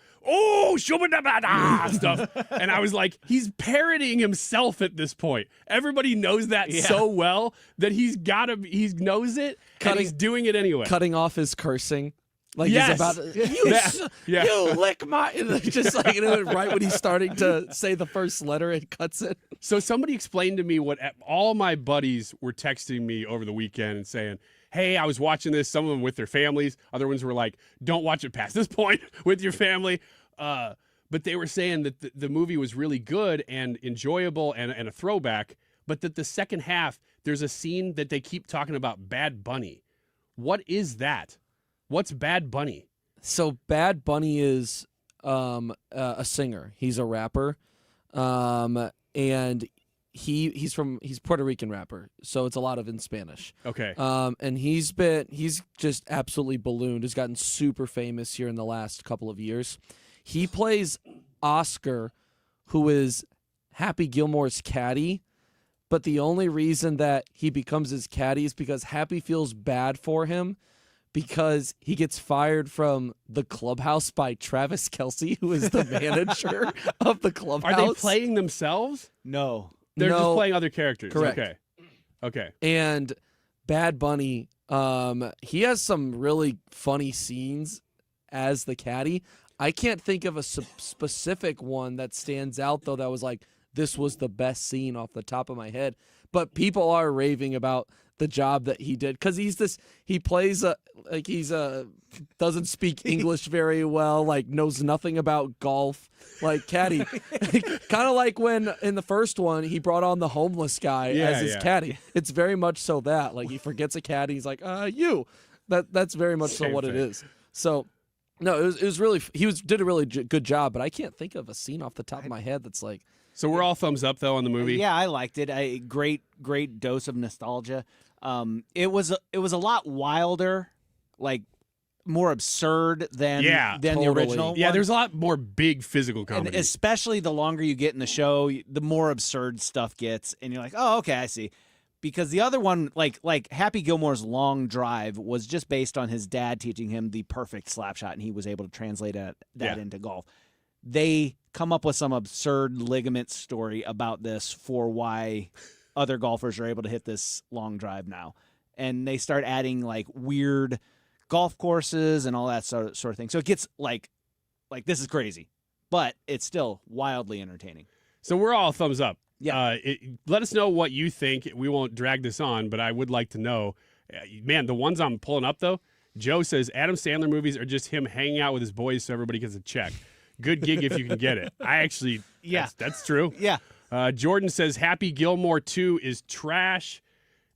stuff, and I was like, he's parodying himself at this point. Everybody knows that so well that he knows it, and he's doing it anyway. Cutting off his cursing. Like he's about to, you lick my, just like right when he's starting to say the first letter, it cuts it. So somebody explained to me what all my buddies were texting me over the weekend and saying, "Hey, I was watching this." Some of them with their families. Other ones were like, "Don't watch it past this point with your family." But they were saying that the movie was really good and enjoyable and a throwback. But that the second half, there's a scene that they keep talking about Bad Bunny. What is that? What's Bad Bunny? So Bad Bunny is a singer. He's a rapper, and he's Puerto Rican rapper. So it's a lot of in Spanish. Okay. And he's just absolutely ballooned. He's gotten super famous here in the last couple of years. He plays Oscar, who is Happy Gilmore's caddy. But the only reason that he becomes his caddy is because Happy feels bad for him, because he gets fired from the clubhouse by Travis Kelce, who is the manager of the clubhouse. Are they playing themselves? No. They're just playing other characters. Correct. Okay. And Bad Bunny, he has some really funny scenes as the caddy. I can't think of a specific one that stands out, though, that was like, this was the best scene off the top of my head. But people are raving about the job that he did, because he plays doesn't speak English very well, like knows nothing about golf, like caddy, kind of like when in the first one he brought on the homeless guy as his caddy. It's very much so that like he forgets a caddy, he's like that's very much so what it is. So no, it was really did a really good job, but I can't think of a scene off the top of my head that's like. So we're all thumbs up though on the movie. Yeah, I liked it. A great dose of nostalgia. It was a lot wilder, like more absurd than the original. Yeah, one. there's a lot more big physical comedy. And especially the longer you get in the show, the more absurd stuff gets, and you're like, oh, okay, I see. Because the other one, like Happy Gilmore's Long Drive, was just based on his dad teaching him the perfect slap shot, and he was able to translate that into golf. They come up with some absurd ligament story about this for why other golfers are able to hit this long drive now. And they start adding like weird golf courses and all that sort of thing. So it gets like this is crazy, but it's still wildly entertaining. So we're all thumbs up. Yeah. Let us know what you think. We won't drag this on, but I would like to know. Man, the ones I'm pulling up though, Joe says Adam Sandler movies are just him hanging out with his boys so everybody gets a check. Good gig if you can get it. I actually, that's true. Yeah. Jordan says Happy Gilmore 2 is trash.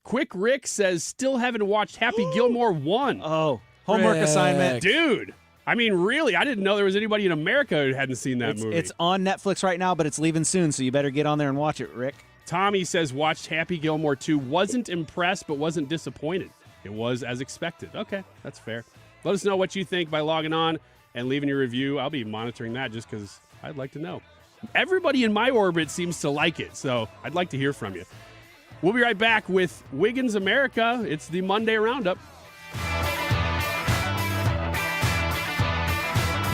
Quick Rick says still haven't watched Happy Gilmore 1. Oh, homework assignment. Dude. I mean, really, I didn't know there was anybody in America who hadn't seen that movie. It's on Netflix right now, but it's leaving soon, so you better get on there and watch it, Rick. Tommy says watched Happy Gilmore 2, wasn't impressed but wasn't disappointed. It was as expected. Okay, that's fair. Let us know what you think by logging on and leaving your review. I'll be monitoring that just because I'd like to know. Everybody in my orbit seems to like it, so I'd like to hear from you. We'll be right back with Wiggins America. It's the Monday Roundup.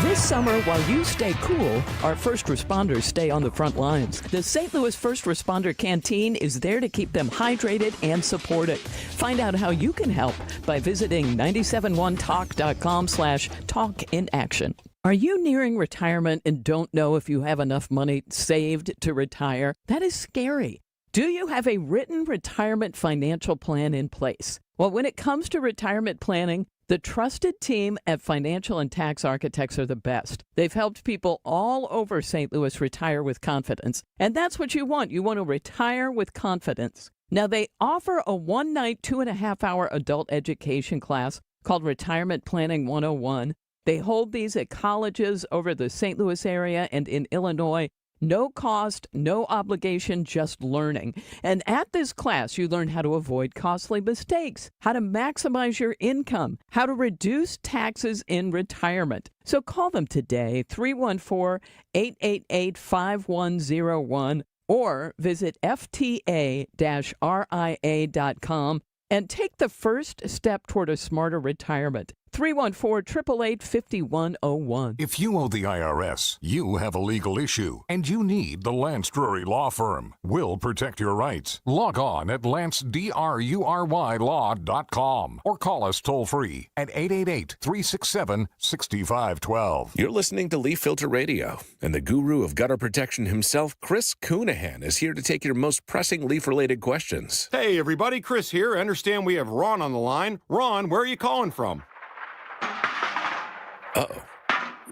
This summer, while you stay cool, our first responders stay on the front lines. The St. Louis First Responder Canteen is there to keep them hydrated and supported. Find out how you can help by visiting 971talk.com/talkinaction. Are you nearing retirement and don't know if you have enough money saved to retire? That is scary. Do you have a written retirement financial plan in place? Well, when it comes to retirement planning, the trusted team at Financial and Tax Architects are the best. They've helped people all over St. Louis retire with confidence. And that's what you want. You want to retire with confidence. Now, they offer a one-night, 2.5-hour adult education class called Retirement Planning 101. They hold these at colleges over the St. Louis area and in Illinois. No cost, no obligation, just learning. And at this class, you learn how to avoid costly mistakes, how to maximize your income, how to reduce taxes in retirement. So call them today, 314-888-5101, or visit fta-ria.com and take the first step toward a smarter retirement. 314-888-5101. If you owe the IRS, you have a legal issue, and you need the Lance Drury Law Firm. We'll protect your rights. Log on at lancedrurylaw.com or call us toll-free at 888-367-6512. You're listening to Leaf Filter Radio, and the guru of gutter protection himself, Chris Coonahan, is here to take your most pressing leaf-related questions. Hey, everybody, Chris here. I understand we have Ron on the line. Ron, where are you calling from? Uh-oh.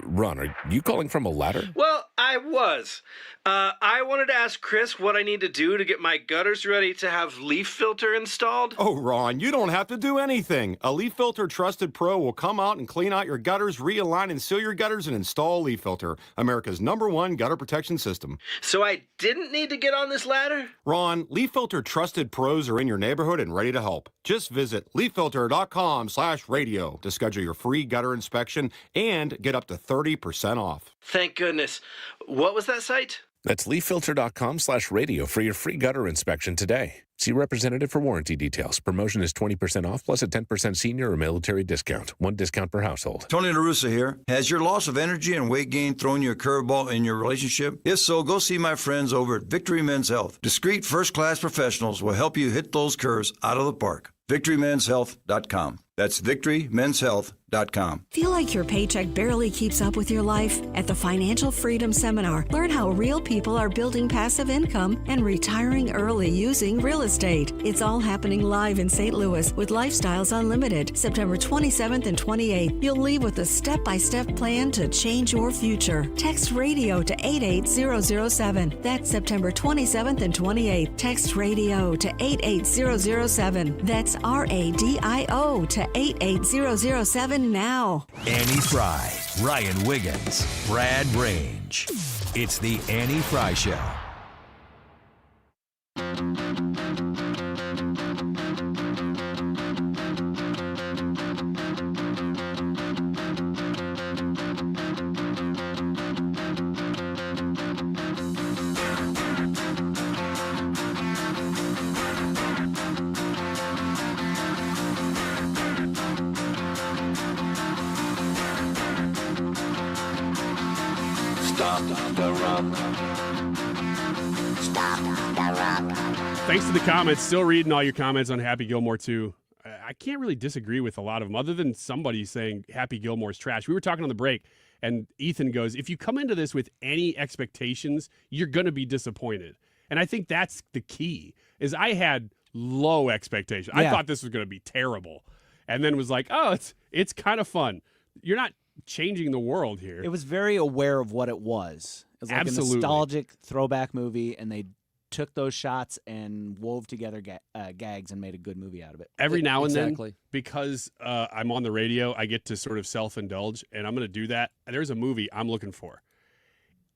Ron, are you calling from a ladder? Well, I was. I wanted to ask Chris what I need to do to get my gutters ready to have Leaf Filter installed. Oh, Ron, you don't have to do anything. A Leaf Filter Trusted Pro will come out and clean out your gutters, realign and seal your gutters, and install Leaf Filter, America's #1 gutter protection system. So I didn't need to get on this ladder? Ron, Leaf Filter Trusted Pros are in your neighborhood and ready to help. Just visit leaffilter.com/radio to schedule your free gutter inspection and get up to 30% off. Thank goodness. What was that site? That's leaffilter.com/radio for your free gutter inspection today. See representative for warranty details. Promotion is 20% off plus a 10% senior or military discount. One discount per household. Tony LaRussa here. Has your loss of energy and weight gain thrown you a curveball in your relationship? If so, go see my friends over at Victory Men's Health. Discreet first-class professionals will help you hit those curves out of the park. VictoryMen'sHealth.com. That's VictoryMen'sHealth.com. Feel like your paycheck barely keeps up with your life? At the Financial Freedom Seminar, learn how real people are building passive income and retiring early using real estate. It's all happening live in St. Louis with Lifestyles Unlimited, September 27th and 28th. You'll leave with a step-by-step plan to change your future. Text radio to 88007. That's September 27th and 28th. Text radio to 88007. That's RADIO to 88007 now. Annie Frey, Ryan Wiggins, Brad Range. It's the Annie Frey Show. Thanks to the comments. Still reading all your comments on Happy Gilmore 2. I can't really disagree with a lot of them, other than somebody saying Happy Gilmore's trash. We were talking on the break, and Ethan goes, if you come into this with any expectations, you're going to be disappointed. And I think that's the key, is I had low expectations. Yeah. I thought this was going to be terrible. and then was like, oh, it's kind of fun. You're not changing the world here. It was very aware of what it was. It was like Absolutely. a nostalgic throwback movie, and they took those shots and wove together gags and made a good movie out of it. Every now and Exactly. then, because I'm on the radio, I get to sort of self-indulge, and I'm going to do that. There's a movie I'm looking for.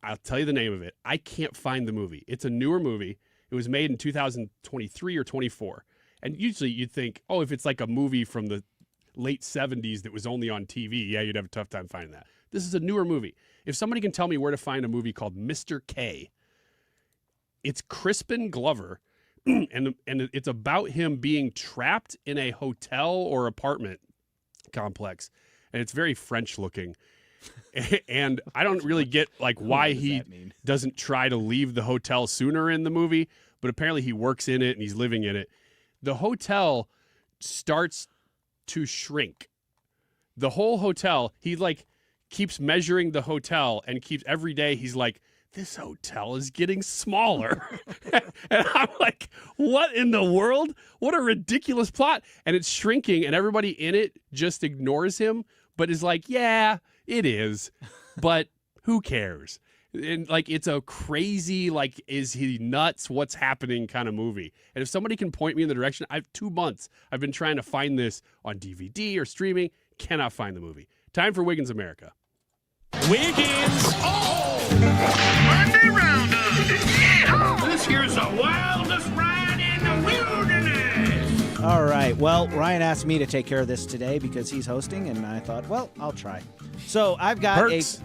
I'll tell you the name of it. I can't find the movie. It's a newer movie. It was made in 2023 or 24. And usually you'd think, oh, if it's like a movie from the late 70s that was only on TV, yeah, you'd have a tough time finding that. This is a newer movie. If somebody can tell me where to find a movie called Mr. K, it's Crispin Glover, and it's about him being trapped in a hotel or apartment complex, and it's very French looking. And I don't really get like why he doesn't try to leave the hotel sooner in the movie, but apparently he works in it and he's living in it. The hotel starts to shrink. The whole hotel, he like keeps measuring the hotel and keeps every day he's like, this hotel is getting smaller. And I'm like, what in the world? What a ridiculous plot. And it's shrinking and everybody in it just ignores him, but is like, yeah, it is. But who cares? And like, it's a crazy, like, is he nuts? What's happening kind of movie. And if somebody can point me in the direction, I've 2 months. I've been trying to find this on DVD or streaming. Cannot find the movie. Time for Wiggins America. Wiggins! Oh! Monday Roundup! Yeah! This here's the wildest ride in the wilderness! All right. Well, Ryan asked me to take care of this today because he's hosting, and I thought, well, I'll try. So I've got Perks.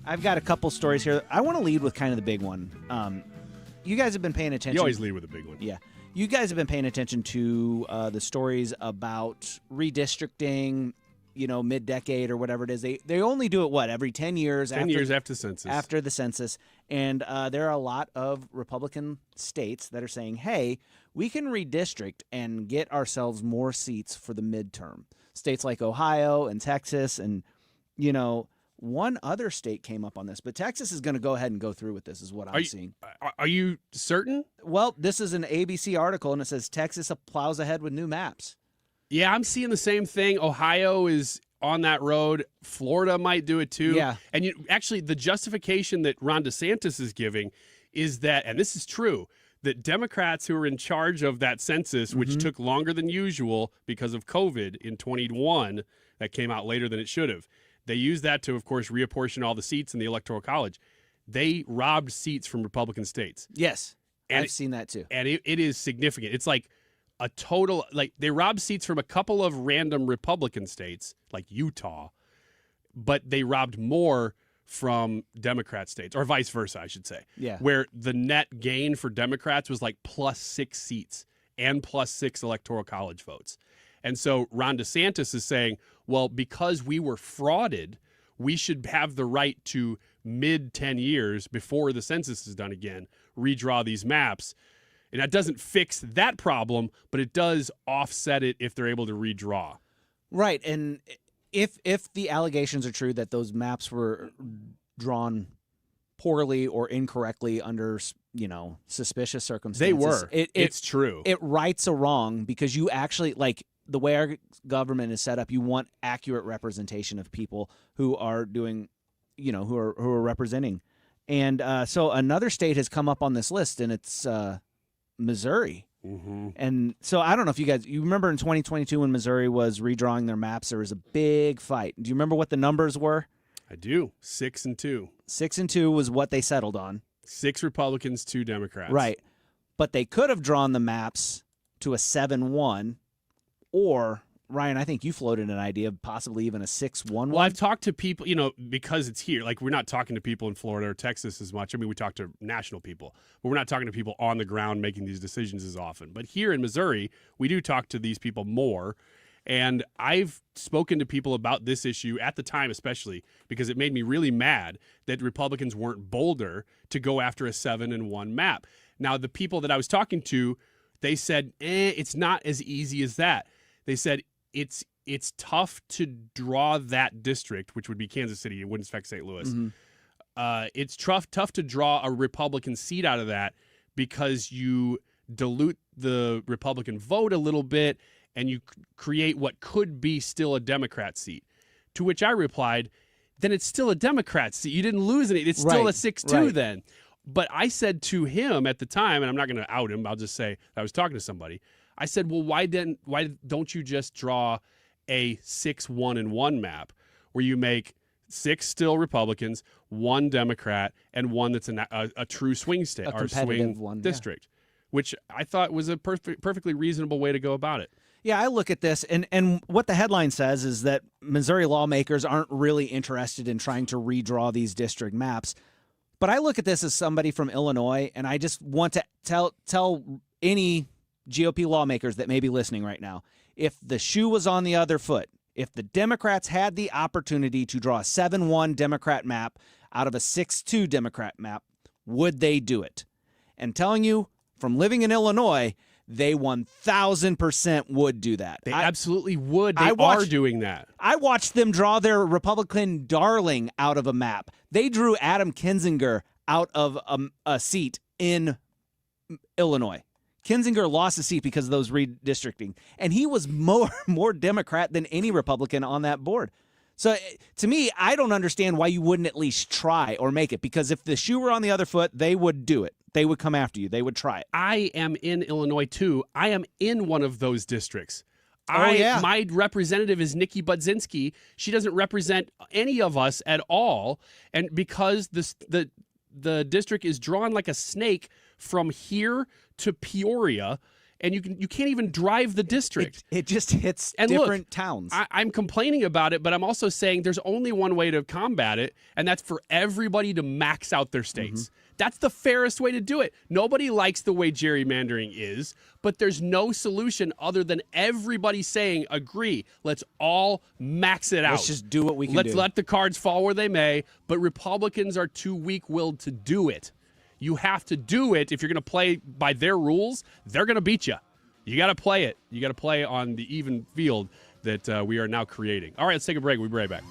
I've got a couple stories here. I want to lead with kind of the big one. You guys have been paying attention. You always lead with a big one. Yeah. You guys have been paying attention to the stories about redistricting, mid-decade or whatever it is. They only do it, every 10 years? 10 years after the census. After the census. And there are a lot of Republican states that are saying, hey, we can redistrict and get ourselves more seats for the midterm. States like Ohio and Texas and, one other state came up on this, but Texas is going to go ahead and go through with this is what I'm seeing. Are you certain? Well, this is an ABC article, and it says Texas plows ahead with new maps. Yeah, I'm seeing the same thing. Ohio is on that road. Florida might do it too. Yeah. And actually, the justification that Ron DeSantis is giving is that, and this is true, that Democrats who are in charge of that census, which took longer than usual because of COVID in 2021, that came out later than it should have. They used that to, of course, reapportion all the seats in the Electoral College. They robbed seats from Republican states. Yes, and I've seen that too. And it is significant. It's like a total, like they robbed seats from a couple of random Republican states, like Utah, but they robbed more from Democrat states, or vice versa, I should say. Yeah. Where the net gain for Democrats was like +6 seats and +6 Electoral College votes. And so Ron DeSantis is saying, well, because we were frauded, we should have the right to mid-10 years before the census is done again, redraw these maps. And that doesn't fix that problem, but it does offset it if they're able to redraw. Right. And if the allegations are true that those maps were drawn poorly or incorrectly under, suspicious circumstances. They were. It's true. It rights a wrong because you actually, like, the way our government is set up, you want accurate representation of people who are doing, who are representing. And so another state has come up on this list, and it's Missouri. Mm-hmm. And so I don't know if you remember in 2022 when Missouri was redrawing their maps, there was a big fight. Do you remember what the numbers were? I do. 6-2. 6-2 was what they settled on. 6 Republicans, 2 Democrats. Right. But they could have drawn the maps to a 7-1, or, Ryan, I think you floated an idea of possibly even a 6-1. Well, I've talked to people, because it's here. Like, we're not talking to people in Florida or Texas as much. I mean, we talk to national people, but we're not talking to people on the ground making these decisions as often. But here in Missouri, we do talk to these people more. And I've spoken to people about this issue at the time, especially because it made me really mad that Republicans weren't bolder to go after a 7-1 map. Now, the people that I was talking to, they said, it's not as easy as that. They said it's tough to draw that district, which would be Kansas City. It wouldn't affect St. Louis. Mm-hmm. It's tough to draw a Republican seat out of that because you dilute the Republican vote a little bit, and you create what could be still a Democrat seat. To which I replied, then it's still a Democrat seat. You didn't lose any. It's still a 6-2 then. But I said to him at the time, and I'm not going to out him, I'll just say I was talking to somebody. I said, well, why don't you just draw a 6-1-1 map where you make 6 still Republicans, 1 Democrat, and 1 that's a true swing state or swing district, which I thought was a perfectly reasonable way to go about it. Yeah, I look at this, and what the headline says is that Missouri lawmakers aren't really interested in trying to redraw these district maps. But I look at this as somebody from Illinois, and I just want to tell any GOP lawmakers that may be listening right now, if the shoe was on the other foot, if the Democrats had the opportunity to draw a 7-1 Democrat map out of a 6-2 Democrat map, would they do it? And telling you, from living in Illinois, they 1,000% would do that. They absolutely would. They are doing that. I watched them draw their Republican darling out of a map. They drew Adam Kinzinger out of a seat in Illinois. Kinzinger lost a seat because of those redistricting, and he was more Democrat than any Republican on that board. So to me, I don't understand why you wouldn't at least try or make it, because if the shoe were on the other foot, they would do it. They would come after you. They would try it. I am in Illinois, too. I am in one of those districts. My representative is Nikki Budzinski. She doesn't represent any of us at all. And because the district is drawn like a snake from here to Peoria, and you can't even drive the district. It just hits different towns. I'm complaining about it, but I'm also saying there's only one way to combat it, and that's for everybody to max out their states. Mm-hmm. That's the fairest way to do it. Nobody likes the way gerrymandering is, but there's no solution other than everybody saying, agree, let's all max it out. Let's just do what we can do. Let's let the cards fall where they may, but Republicans are too weak-willed to do it. You have to do it. If you're going to play by their rules, they're going to beat you. You got to play it. You got to play on the even field that we are now creating. All right, let's take a break. We'll be right back.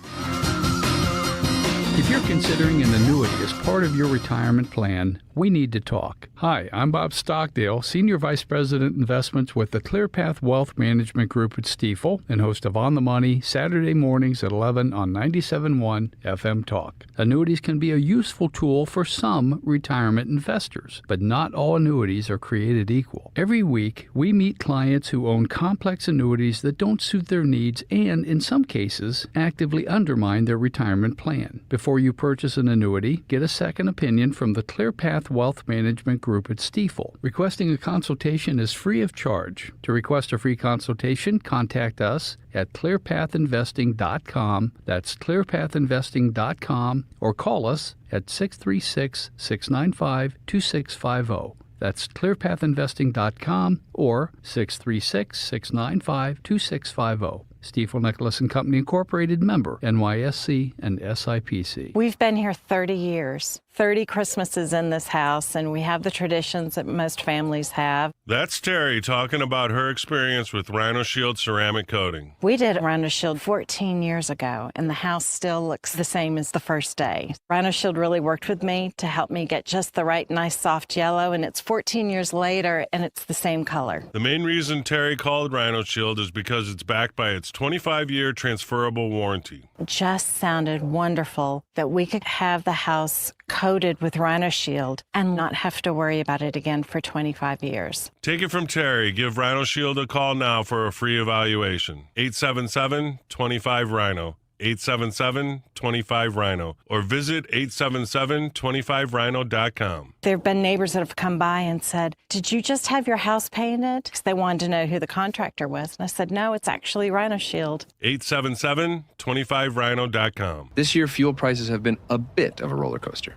If you're considering an annuity as part of your retirement plan, we need to talk. Hi, I'm Bob Stockdale, Senior Vice President Investments with the ClearPath Wealth Management Group at Stifel and host of On the Money, Saturday mornings at 11 on 97.1 FM Talk. Annuities can be a useful tool for some retirement investors, but not all annuities are created equal. Every week, we meet clients who own complex annuities that don't suit their needs and, in some cases, actively undermine their retirement plan. Before you purchase an annuity, get a second opinion from the ClearPath Wealth Management Group at Stifel. Requesting a consultation is free of charge. To request a free consultation, contact us at clearpathinvesting.com. That's clearpathinvesting.com, or call us at 636-695-2650. That's clearpathinvesting.com or 636-695-2650. Stifel Nicholas and Company Incorporated, member NYSE and SIPC. We've been here 30 years, 30 Christmases in this house, and we have the traditions that most families have. That's Terry talking about her experience with Rhino Shield ceramic coating. We did Rhino Shield 14 years ago, and the house still looks the same as the first day. Rhino Shield really worked with me to help me get just the right nice soft yellow, and it's 14 years later, and it's the same color. The main reason Terry called Rhino Shield is because it's backed by its 25-year transferable warranty. It just sounded wonderful that we could have the house coated with Rhino Shield and not have to worry about it again for 25 years. Take it from Terry. Give Rhino Shield a call now for a free evaluation. 877-25-RHINO. 877-25-RHINO. Or visit 877-25rhino.com. There have been neighbors that have come by and said, did you just have your house painted? Because they wanted to know who the contractor was. And I said, no, it's actually Rhino Shield. 877-25rhino.com. This year, fuel prices have been a bit of a roller coaster.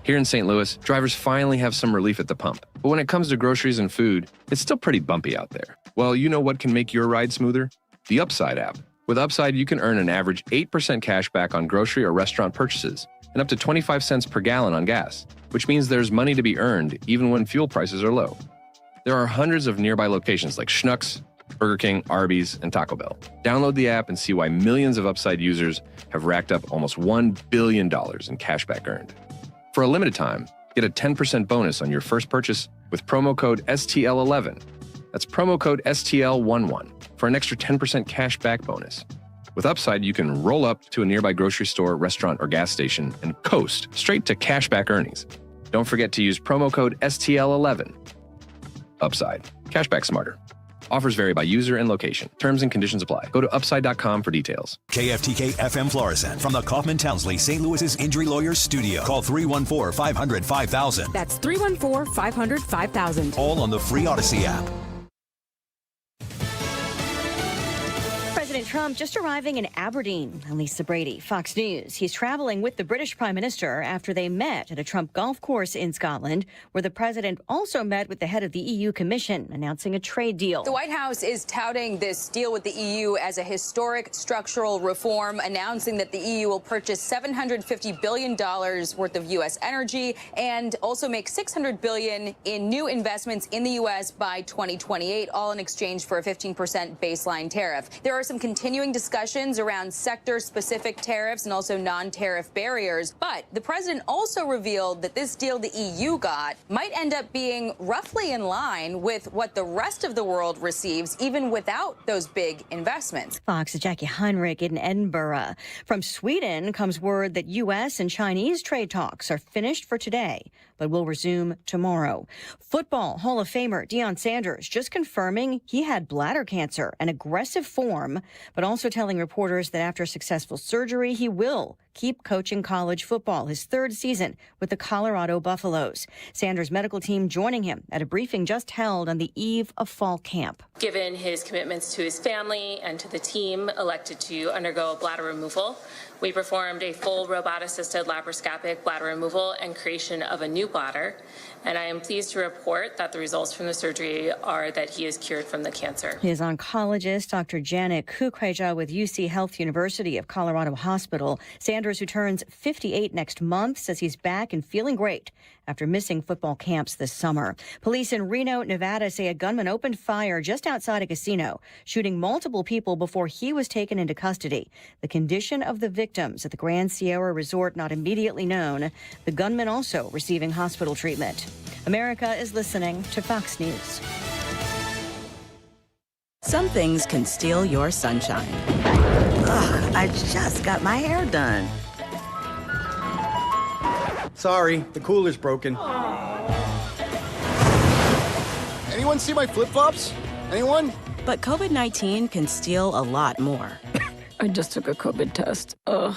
Here in St. Louis, drivers finally have some relief at the pump. But when it comes to groceries and food, it's still pretty bumpy out there. Well, you know what can make your ride smoother? The Upside app. With Upside, you can earn an average 8% cash back on grocery or restaurant purchases and up to 25 cents per gallon on gas, which means there's money to be earned even when fuel prices are low. There are hundreds of nearby locations like Schnucks, Burger King, Arby's, and Taco Bell. Download the app and see why millions of Upside users have racked up almost $1 billion in cash back earned. For a limited time, get a 10% bonus on your first purchase with promo code STL11. That's promo code STL11 for an extra 10% cash back bonus. With Upside, you can roll up to a nearby grocery store, restaurant, or gas station and coast straight to cashback earnings. Don't forget to use promo code STL11. Upside. Cashback smarter. Offers vary by user and location. Terms and conditions apply. Go to upside.com for details. KFTK FM Florissant from the Kaufman Townsley St. Louis's Injury Lawyers Studio. Call 314-500-5000. That's 314-500-5000. All on the free Odyssey app. President Trump just arriving in Aberdeen. Lisa Brady, Fox News. He's traveling with the British Prime Minister after they met at a Trump golf course in Scotland, where the president also met with the head of the EU Commission, announcing a trade deal. The White House is touting this deal with the EU as a historic structural reform, announcing that the EU will purchase $750 billion worth of U.S. energy and also make $600 billion in new investments in the U.S. by 2028, all in exchange for a 15% baseline tariff. There are some continuing discussions around sector-specific tariffs and also non-tariff barriers. But the president also revealed that this deal the EU got might end up being roughly in line with what the rest of the world receives, even without those big investments. Fox's Jackie Heinrich in Edinburgh. From Sweden comes word that U.S. and Chinese trade talks are finished for today, but will resume tomorrow. Football Hall of Famer Deion Sanders just confirming he had bladder cancer, an aggressive form, but also telling reporters that after a successful surgery, he will keep coaching college football, his third season with the Colorado Buffaloes. Sanders' medical team joining him at a briefing just held on the eve of fall camp. Given his commitments to his family and to the team, elected to undergo a bladder removal. We performed a full robot-assisted laparoscopic bladder removal and creation of a new bladder, and I am pleased to report that the results from the surgery are that he is cured from the cancer. His oncologist, Dr. Janet Kukreja with UC Health University of Colorado Hospital. Sanders, who turns 58 next month, says he's back and feeling great after missing football camps this summer. Police in Reno, Nevada say a gunman opened fire just outside a casino, shooting multiple people before he was taken into custody. The condition of the victims at the Grand Sierra Resort not immediately known. The gunman also receiving hospital treatment. America is listening to Fox News. Some things can steal your sunshine. Ugh, I just got my hair done. Sorry, the cooler's broken. Anyone see my flip-flops? Anyone? But COVID-19 can steal a lot more. I just took a COVID test. Ugh.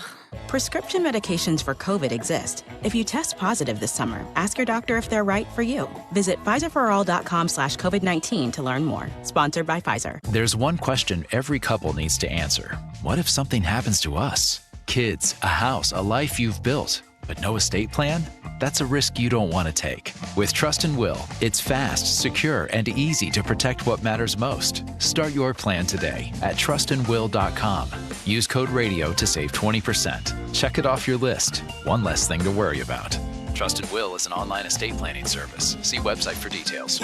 Prescription medications for COVID exist. If you test positive this summer, ask your doctor if they're right for you. Visit PfizerForAll.com/COVID-19 to learn more. Sponsored by Pfizer. There's one question every couple needs to answer. What if something happens to us? Kids, a house, a life you've built. But no estate plan? That's a risk you don't want to take. With Trust and Will, it's fast, secure, and easy to protect what matters most. Start your plan today at trustandwill.com. Use code RADIO to save 20%. Check it off your list. One less thing to worry about. Trust and Will is an online estate planning service. See website for details.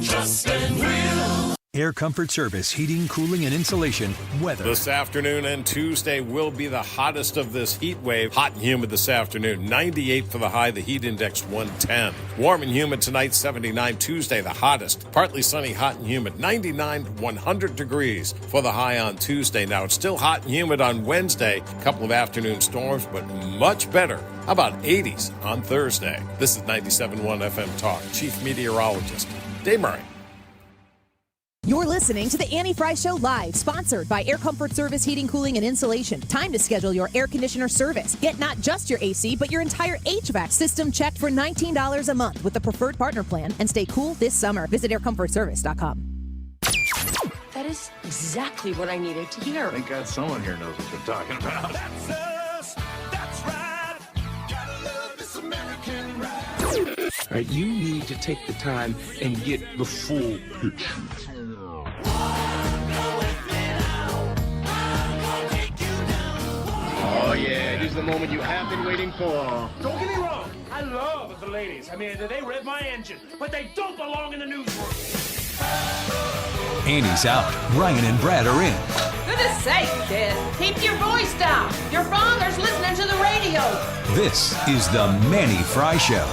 Trust and Will. Air Comfort Service, heating, cooling, and insulation, weather. This afternoon and Tuesday will be the hottest of this heat wave. Hot and humid this afternoon. 98 for the high, the heat index 110. Warm and humid tonight, 79. Tuesday, the hottest. Partly sunny, hot and humid. 99, 100 degrees for the high on Tuesday. Now, it's still hot and humid on Wednesday. A couple of afternoon storms, but much better. How about 80s on Thursday? This is 97.1 FM Talk. Chief Meteorologist Dave Murray. You're listening to the Annie Frey Show live, sponsored by Air Comfort Service Heating, Cooling, and Insulation. Time to schedule your air conditioner service. Get not just your AC, but your entire HVAC system checked for $19 a month with the preferred partner plan, and stay cool this summer. Visit aircomfortservice.com. That is exactly what I needed to hear. Thank God someone here knows what they're talking about. That's us. That's right. Gotta love this American ride. All right, you need to take the time and get the full picture. Oh, yeah, this is the moment you have been waiting for. Don't get me wrong, I love the ladies. I mean, they rev my engine, but they don't belong in the newsroom. Annie's out. Ryan and Brad are in. Goodness sake, kid. Keep your voice down. Your father's listening to the radio. This is the Mannie Frey Show.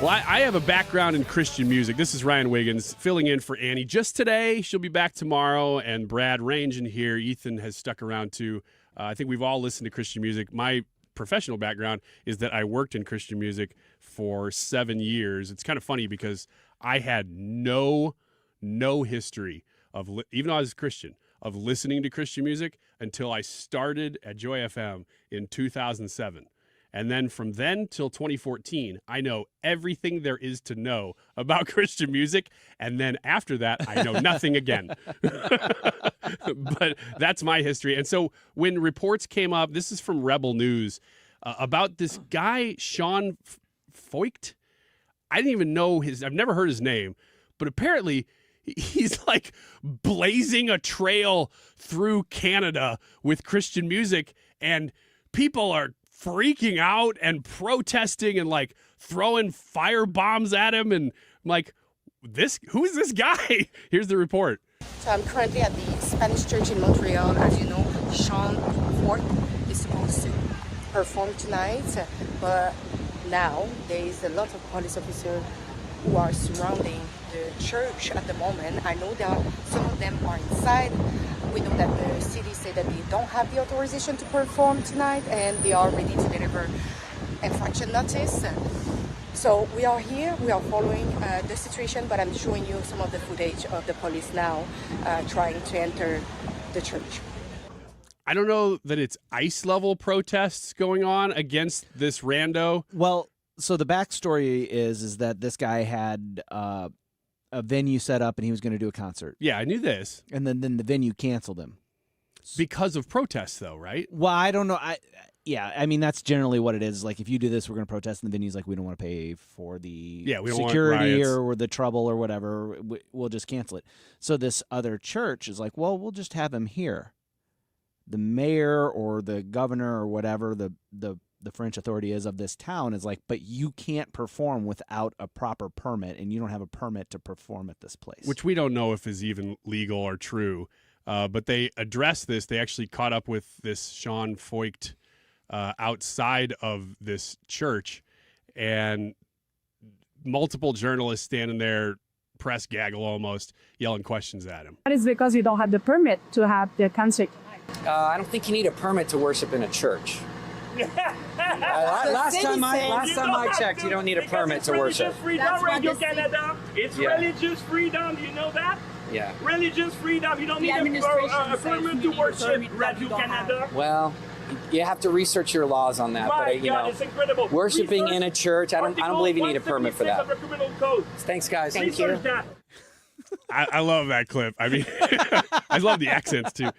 Well, I have a background in Christian music. This is Ryan Wiggins filling in for Annie just today. She'll be back tomorrow, and Brad Rangen here. Ethan has stuck around too. I think we've all listened to Christian music. My professional background is that I worked in Christian music for 7 years. It's kind of funny because I had no history of, even though I was a Christian, of listening to Christian music until I started at Joy FM in 2007. And then from then till 2014, I know everything there is to know about Christian music. And then after that, I know nothing again. But that's my history. And so when reports came up, this is from Rebel News, about this guy, Sean Foykt. I didn't even know I've never heard his name, but apparently he's like blazing a trail through Canada with Christian music, and people are freaking out and protesting and like throwing fire bombs at him. And I'm like, who is this guy? Here's the report. So I'm currently at the Spanish church in Montreal. As you know, Sean Foykt is supposed to perform tonight, but now there is a lot of police officers who are surrounding the church at the moment. I know some of them are inside. We know that the city said that they don't have the authorization to perform tonight, and they are ready to deliver infraction notice. So we are here, we are following the situation, but I'm showing you some of the footage of the police now trying to enter the church. I don't know that it's ice level protests going on against this rando. Well, so the backstory is that this guy had a venue set up and he was going to do a concert. Yeah, I knew this. And then the venue canceled him. Because of protests, though, right? Well, I don't know. I mean, that's generally what it is. Like, if you do this, we're going to protest, and the venue's like, we don't want to pay for the security or the trouble or whatever. We'll just cancel it. So this other church is like, well, we'll just have him here. The mayor or the governor or whatever the French authority is of this town is like, but you can't perform without a proper permit, and you don't have a permit to perform at this place. Which we don't know if is even legal or true. But they addressed this. They actually caught up with this Sean Foykt outside of this church, and multiple journalists standing there, press gaggle almost, yelling questions at him. That is because you don't have the permit to have the concert. I don't think you need a permit to worship in a church. Last time I checked, you don't need a permit to worship. Freedom, Radio Canada. It's religious freedom. Do you know that? Yeah. Religious freedom. You don't need a permit to worship Radio Canada. Well, you have to research your laws on that. My But God, it's incredible. worshiping in a church, I don't believe you need a permit for that. Of the criminal code. Thanks, guys. Thank you. That. I love that clip. I mean, I love the accents too.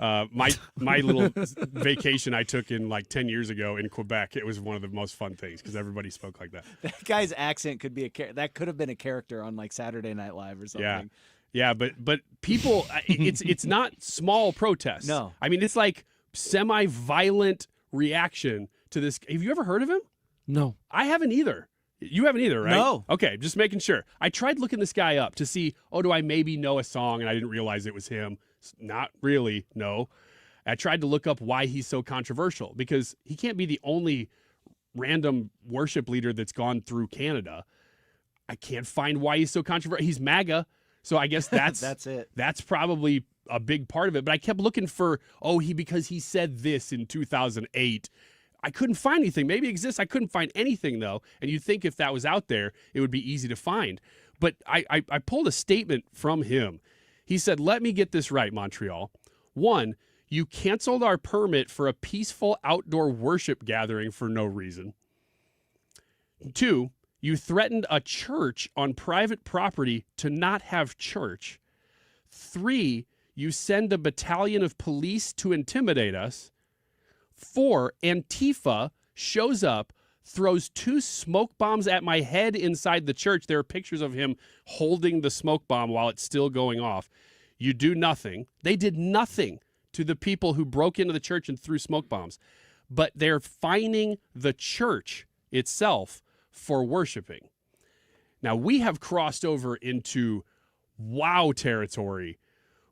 My little vacation I took in like 10 years ago in Quebec, it was one of the most fun things because everybody spoke like that. That guy's accent could be that could have been a character on like Saturday Night Live or something. Yeah, but people, it's not small protests. No, I mean it's like semi-violent reaction to this. Have you ever heard of him? No, I haven't either. You haven't either, right? No. Okay, just making sure. I tried looking this guy up to see, do I maybe know a song, and I didn't realize it was him. Not really, no. I tried to look up why he's so controversial, because he can't be the only random worship leader that's gone through Canada. I can't find why he's so controversial. He's MAGA, so I guess that's that's it. That's probably a big part of it. But I kept looking for, because he said this in 2008. I couldn't find anything. Maybe it exists. I couldn't find anything, though. And you'd think if that was out there, it would be easy to find. But I pulled a statement from him. He said, let me get this right, Montreal. 1, you canceled our permit for a peaceful outdoor worship gathering for no reason. 2, you threatened a church on private property to not have church. 3, you send a battalion of police to intimidate us. 4, Antifa shows up, throws 2 smoke bombs at my head inside the church. There are pictures of him holding the smoke bomb while it's still going off. You do nothing. They did nothing to the people who broke into the church and threw smoke bombs. But they're fining the church itself for worshiping. Now, we have crossed over into wow territory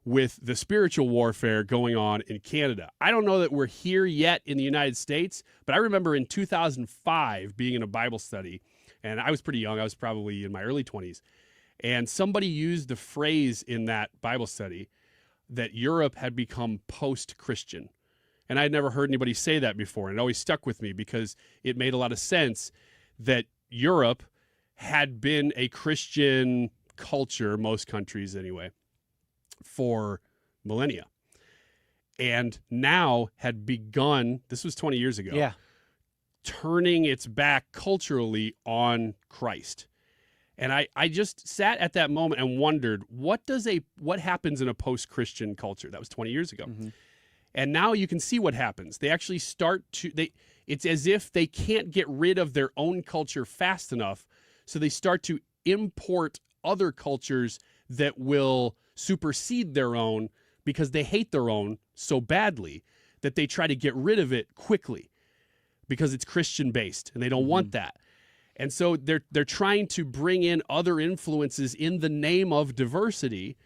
with the spiritual warfare going on in Canada. I don't know that we're here yet in the United States, but I remember in 2005 being in a Bible study, And I was pretty young. I was probably in my early 20s. And somebody used the phrase in that Bible study that Europe had become post-Christian. And I had never heard anybody say that before. And it always stuck with me because it made a lot of sense that Europe had been a Christian culture, most countries anyway, for millennia. And now had begun, this was 20 years ago, turning its back culturally on Christ. And I just sat at that moment and wondered, what happens in a post-Christian culture? That was 20 years ago. Mm-hmm. And now you can see what happens. They actually it's as if they can't get rid of their own culture fast enough, so they start to import other cultures that will supersede their own because they hate their own so badly that they try to get rid of it quickly because it's Christian-based, and they don't want that. And so they're trying to bring in other influences in the name of diversity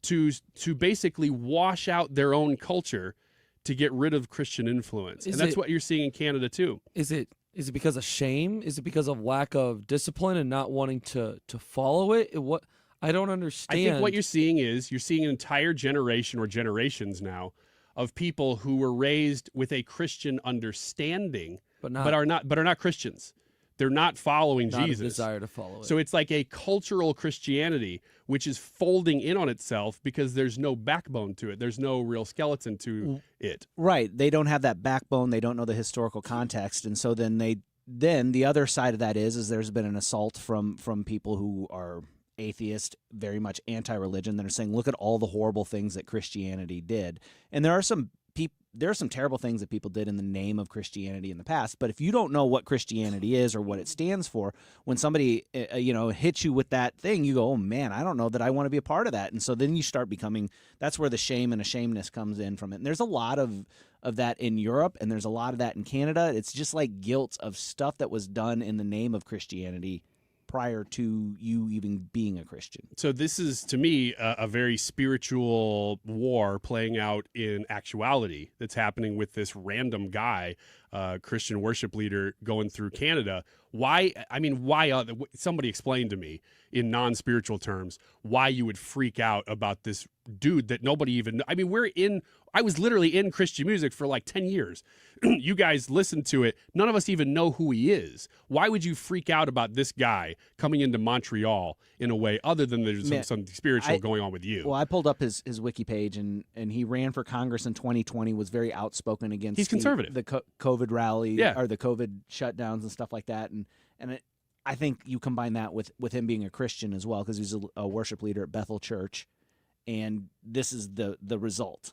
to basically wash out their own culture to get rid of Christian influence. And that's what you're seeing in Canada too. Is it because of shame? Is it because of lack of discipline and not wanting to follow it? What I don't understand. I think what you're seeing is an entire generation or generations now of people who were raised with a Christian understanding, but are not Christians. They're not following Jesus. A desire to follow it. So it's like a cultural Christianity, which is folding in on itself because there's no backbone to it. There's no real skeleton to it. Right. They don't have that backbone. They don't know the historical context. And so then the other side of that is there's been an assault from people who are atheist, very much anti-religion, that are saying, look at all the horrible things that Christianity did. And there are some terrible things that people did in the name of Christianity in the past. But if you don't know what Christianity is or what it stands for, when somebody hits you with that thing, you go, oh man, I don't know that I want to be a part of that. And so then you start becoming, that's where the shame and ashamedness comes in from it. And there's a lot of that in Europe, and there's a lot of that in Canada. It's just like guilt of stuff that was done in the name of Christianity prior to you even being a Christian. So this is, to me, a very spiritual war playing out in actuality that's happening with this random guy, Christian worship leader, going through Canada. Why? Somebody explained to me in non-spiritual terms why you would freak out about this dude that nobody even... I was literally in Christian music for like 10 years. You guys listen to it. None of us even know who he is. Why would you freak out about this guy coming into Montreal in a way other than there's something spiritual going on with you? Well, I pulled up his wiki page, and he ran for Congress in 2020, was very outspoken against He's conservative. the COVID rally or the COVID shutdowns and stuff like that. I think you combine that with him being a Christian as well, because he's a worship leader at Bethel Church, and this is the result.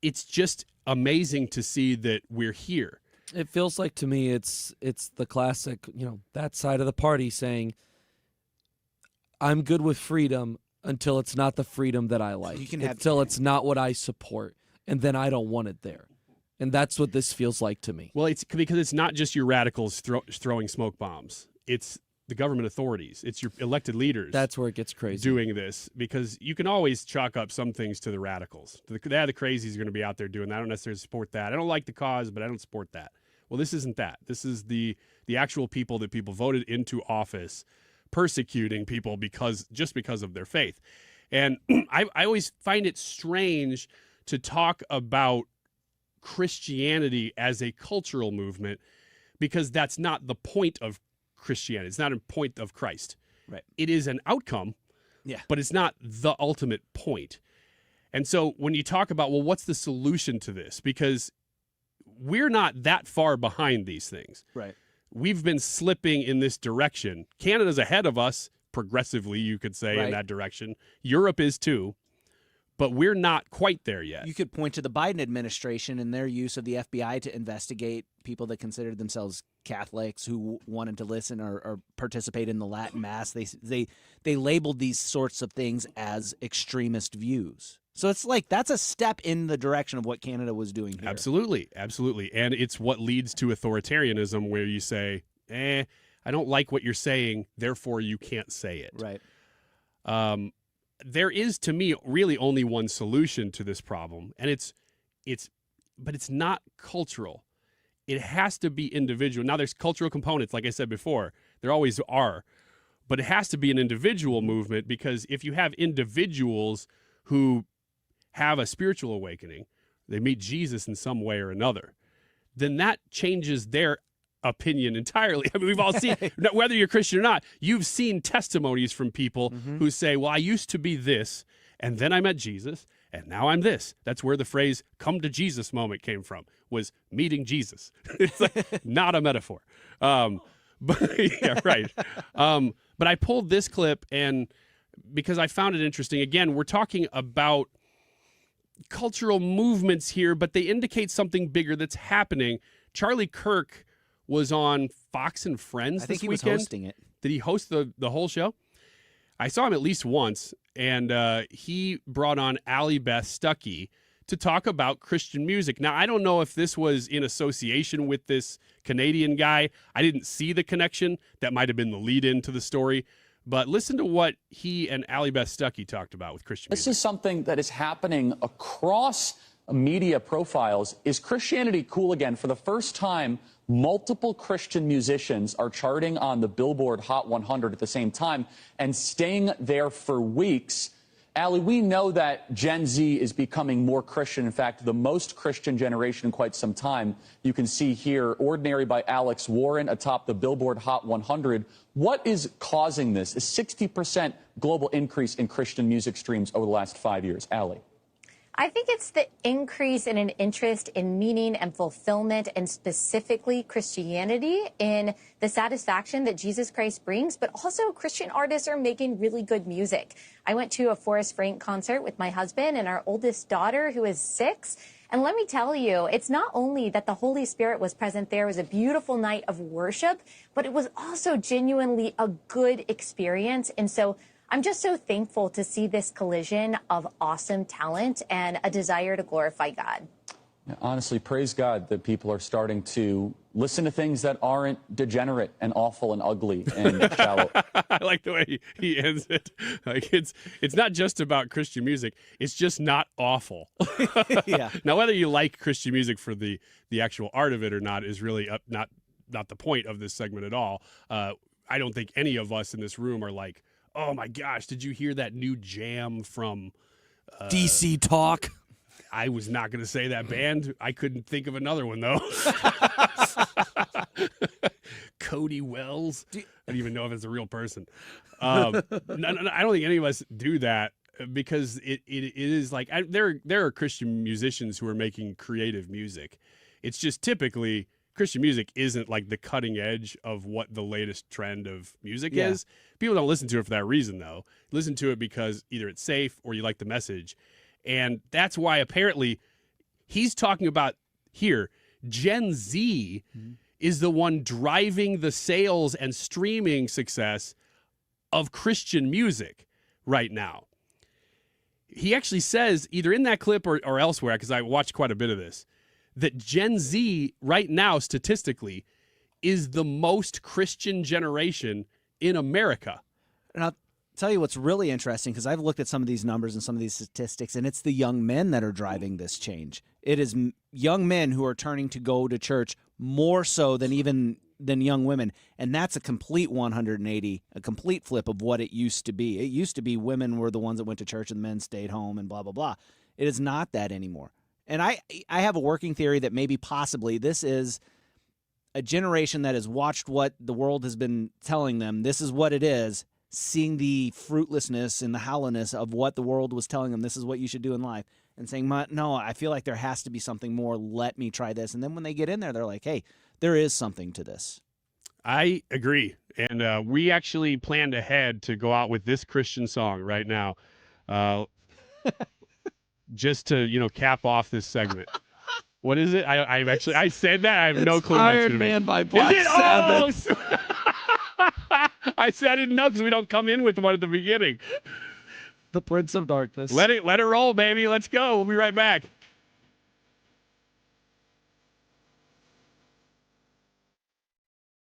It's just amazing to see that we're here. It feels like to me it's the classic, that side of the party saying, I'm good with freedom until it's not the freedom that I like, until it's not what I support, and then I don't want it there. And that's what this feels like to me. Well, it's because it's not just your radicals throwing smoke bombs. It's the government authorities. It's your elected leaders. That's where it gets crazy. Doing this, because you can always chalk up some things to the radicals. The crazies are going to be out there doing that. I don't necessarily support that. I don't like the cause, but I don't support that. Well, this isn't that. This is the actual people that people voted into office persecuting people because of their faith. And I always find it strange to talk about Christianity as a cultural movement, because that's not the point of Christianity. It's not a point of Christ. Right. It is an outcome, but it's not the ultimate point. And so when you talk about, well, what's the solution to this? Because we're not that far behind these things. Right. We've been slipping in this direction. Canada's ahead of us progressively, you could say, in that direction. Europe is too. But we're not quite there yet. You could point to the Biden administration and their use of the FBI to investigate people that considered themselves Catholics who wanted to listen or participate in the Latin Mass. They labeled these sorts of things as extremist views. So it's like that's a step in the direction of what Canada was doing here. Absolutely, absolutely. And it's what leads to authoritarianism, where you say, I don't like what you're saying, therefore you can't say it. Right. There is, to me, really only one solution to this problem, and it's not cultural. It has to be individual. Now, there's cultural components, like I said before, There always are. But it has to be an individual movement, because if you have individuals who have a spiritual awakening, they meet Jesus in some way or another, then that changes their opinion entirely. I mean, we've all seen, whether you're Christian or not, you've seen testimonies from people who say, well, I used to be this, and then I met Jesus, and now I'm this. That's where the phrase "come to Jesus" moment came from, was meeting Jesus. It's like, not a metaphor. But yeah, right. But I pulled this clip and because I found it interesting. Again, we're talking about cultural movements here, but they indicate something bigger that's happening. Charlie Kirk was on Fox and Friends this weekend. I think he was hosting it. Did he host the whole show? I saw him at least once, and he brought on Allie Beth Stuckey to talk about Christian music. Now, I don't know if this was in association with this Canadian guy. I didn't see the connection. That might have been the lead-in to the story. But listen to what he and Allie Beth Stuckey talked about with Christian music. This is something that is happening across media profiles. Is Christianity cool again? For the first time, multiple Christian musicians are charting on the Billboard Hot 100 at the same time and staying there for weeks. Allie, we know that Gen Z is becoming more Christian. In fact, the most Christian generation in quite some time. You can see here, Ordinary by Alex Warren atop the Billboard Hot 100. What is causing this? A 60% global increase in Christian music streams over the last 5 years. Allie. I think it's the increase in an interest in meaning and fulfillment, and specifically Christianity, in the satisfaction that Jesus Christ brings, but also Christian artists are making really good music. I went to a Forrest Frank concert with my husband and our oldest daughter, who is 6. And let me tell you, it's not only that the Holy Spirit was present there, it was a beautiful night of worship, but it was also genuinely a good experience. And so I'm just so thankful to see this collision of awesome talent and a desire to glorify God. Honestly, praise God that people are starting to listen to things that aren't degenerate and awful and ugly and shallow. I like the way he ends it. Like it's not just about Christian music. It's just not awful. Yeah. Now, whether you like Christian music for the actual art of it or not is really not the point of this segment at all. I don't think any of us in this room are like, oh my gosh, did you hear that new jam from DC Talk? I was not going to say that band. I couldn't think of another one, though. Cody Wells. I don't even know if it's a real person. No, I don't think any of us do that because it is like there are Christian musicians who are making creative music. It's just typically Christian music isn't like the cutting edge of what the latest trend of music is. People don't listen to it for that reason, though. Listen to it because either it's safe or you like the message. And that's why apparently he's talking about here, Gen Z is the one driving the sales and streaming success of Christian music right now. He actually says, either in that clip or elsewhere, because I watched quite a bit of this, that Gen Z right now statistically is the most Christian generation in America. And I'll tell you what's really interesting, because I've looked at some of these numbers and some of these statistics, and it's the young men that are driving this change. It is young men who are turning to go to church more so than young women, and that's a complete 180, a complete flip of what it used to be. It used to be women were the ones that went to church and men stayed home and blah, blah, blah. It is not that anymore. And I have a working theory that maybe possibly this is a generation that has watched what the world has been telling them. This is what it is, seeing the fruitlessness and the hollowness of what the world was telling them. This is what you should do in life. And saying, no, I feel like there has to be something more. Let me try this. And then when they get in there, they're like, hey, there is something to this. I agree. And we actually planned ahead to go out with this Christian song right now. Just to, cap off this segment. What is it? I said that. I have no clue. Iron Man by Black Sabbath. I said I didn't know because we don't come in with one at the beginning. The Prince of Darkness. Let it roll, baby. Let's go. We'll be right back.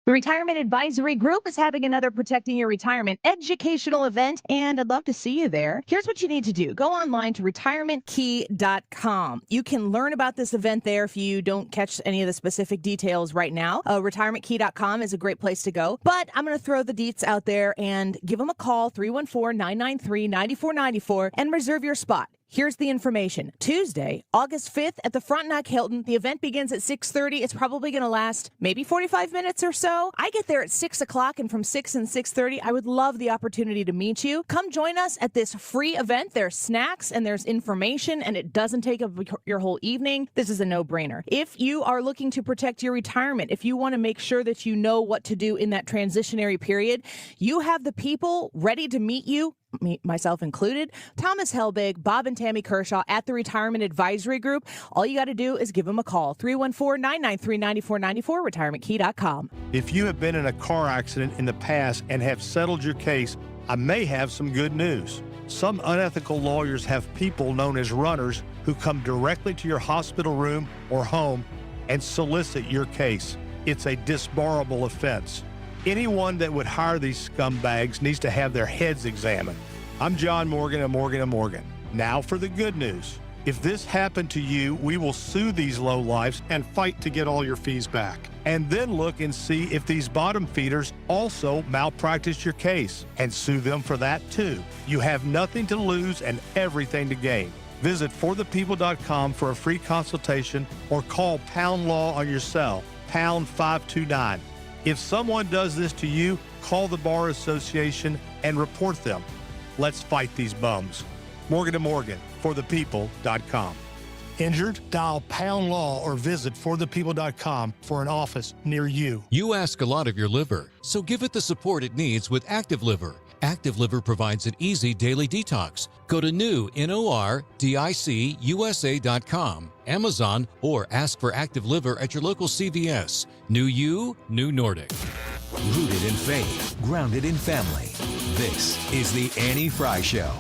The Retirement Advisory Group is having another Protecting Your Retirement educational event, and I'd love to see you there. Here's what you need to do. Go online to retirementkey.com. You can learn about this event there if you don't catch any of the specific details right now. Retirementkey.com is a great place to go, but I'm going to throw the deets out there and give them a call, 314-993-9494, and reserve your spot. Here's the information. Tuesday, August 5th at the Frontenac Hilton. The event begins at 6:30. It's probably going to last maybe 45 minutes or so. I get there at 6 o'clock, and from 6 and 6:30, I would love the opportunity to meet you. Come join us at this free event. There's snacks and there's information, and it doesn't take up your whole evening. This is a no-brainer. If you are looking to protect your retirement, if you want to make sure that you know what to do in that transitionary period, you have the people ready to meet you, myself included, Thomas Helbig, Bob and Tammy Kershaw at the Retirement Advisory Group. All you got to do is give them a call, 314-993-9494, retirementkey.com. If you have been in a car accident in the past and have settled your case, I may have some good news. Some unethical lawyers have people known as runners who come directly to your hospital room or home and solicit your case. It's a disbarable offense. Anyone that would hire these scumbags needs to have their heads examined. I'm John Morgan of Morgan & Morgan. Now for the good news. If this happened to you, we will sue these lowlifes and fight to get all your fees back. And then look and see if these bottom feeders also malpractice your case and sue them for that too. You have nothing to lose and everything to gain. Visit forthepeople.com for a free consultation or call Pound Law on your cell, pound 529. If someone does this to you, call the Bar Association and report them. Let's fight these bums. Morgan & Morgan, forthepeople.com. Injured? Dial Pound Law or visit forthepeople.com for an office near you. You ask a lot of your liver, so give it the support it needs with Active Liver. Active Liver provides an easy daily detox. Go to nordiciusa.com, Amazon, or ask for Active Liver at your local CVS. New you, new Nordic. Rooted in faith, grounded in family. This is the Annie Frey Show.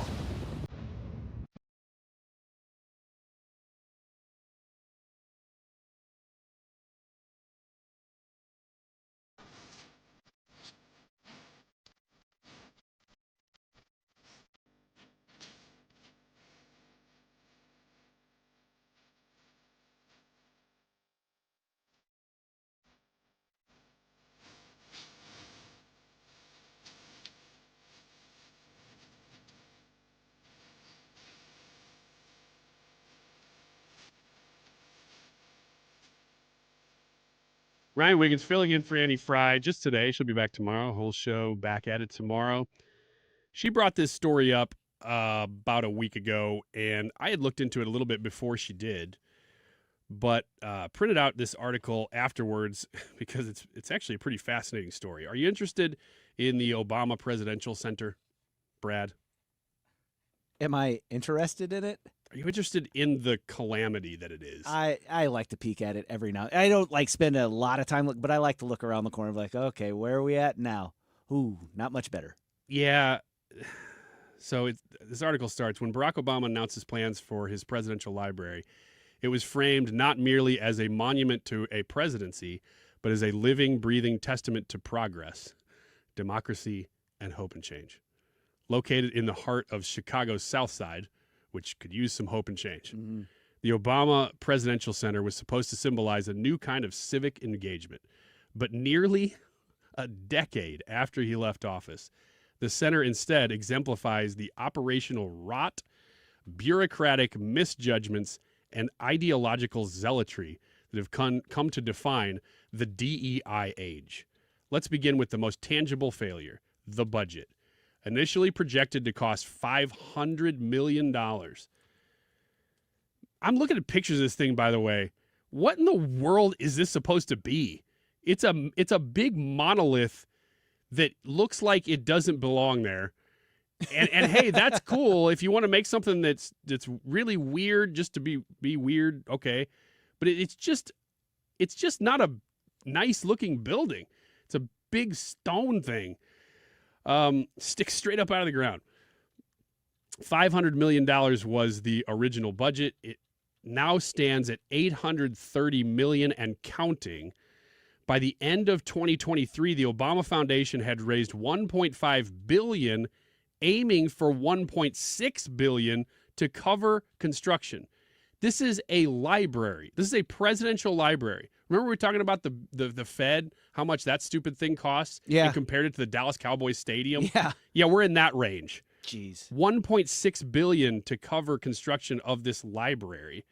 Ryan Wiggins filling in for Annie Frey just today. She'll be back tomorrow. Whole show back at it tomorrow. She brought this story up about a week ago, and I had looked into it a little bit before she did, but printed out this article afterwards because it's actually a pretty fascinating story. Are you interested in the Obama Presidential Center, Brad? Am I interested in it? Are you interested in the calamity that it is? I like to peek at it every now. I don't like spend a lot of time, but I like to look around the corner. Like, okay, where are we at now? Ooh, not much better. Yeah. So this article starts, when Barack Obama announced his plans for his presidential library, it was framed not merely as a monument to a presidency, but as a living, breathing testament to progress, democracy, and hope and change. Located in the heart of Chicago's South Side, which could use some hope and change. Mm-hmm. The Obama Presidential Center was supposed to symbolize a new kind of civic engagement. But nearly a decade after he left office, the center instead exemplifies the operational rot, bureaucratic misjudgments, and ideological zealotry that have come to define the DEI age. Let's begin with the most tangible failure, the budget. Initially projected to cost $500 million. I'm looking at pictures of this thing, by the way. What in the world is this supposed to be? It's a big monolith that looks like it doesn't belong there. And hey, that's cool. If you want to make something that's really weird just to be weird, okay. But it's just not a nice looking building. It's a big stone thing. Sticks straight up out of the ground. $500 million was the original budget. It now stands at $830 million and counting, By the end of 2023, the Obama Foundation had raised $1.5 billion, aiming for $1.6 billion to cover construction. This is a library. This is a presidential library. Remember we were talking about the Fed, how much that stupid thing costs? Yeah. And compared it to the Dallas Cowboys Stadium? Yeah. Yeah, we're in that range. Jeez. $1.6 billion to cover construction of this library.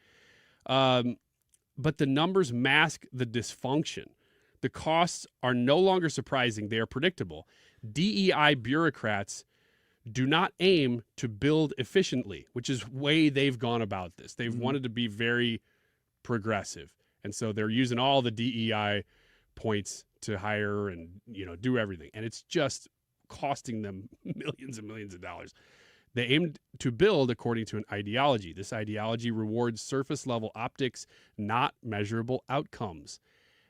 But the numbers mask the dysfunction. The costs are no longer surprising. They are predictable. DEI bureaucrats do not aim to build efficiently, which is way they've gone about this. They've wanted to be very progressive. And so they're using all the DEI points to hire and, do everything. And it's just costing them millions and millions of dollars. They aimed to build according to an ideology. This ideology rewards surface-level optics, not measurable outcomes.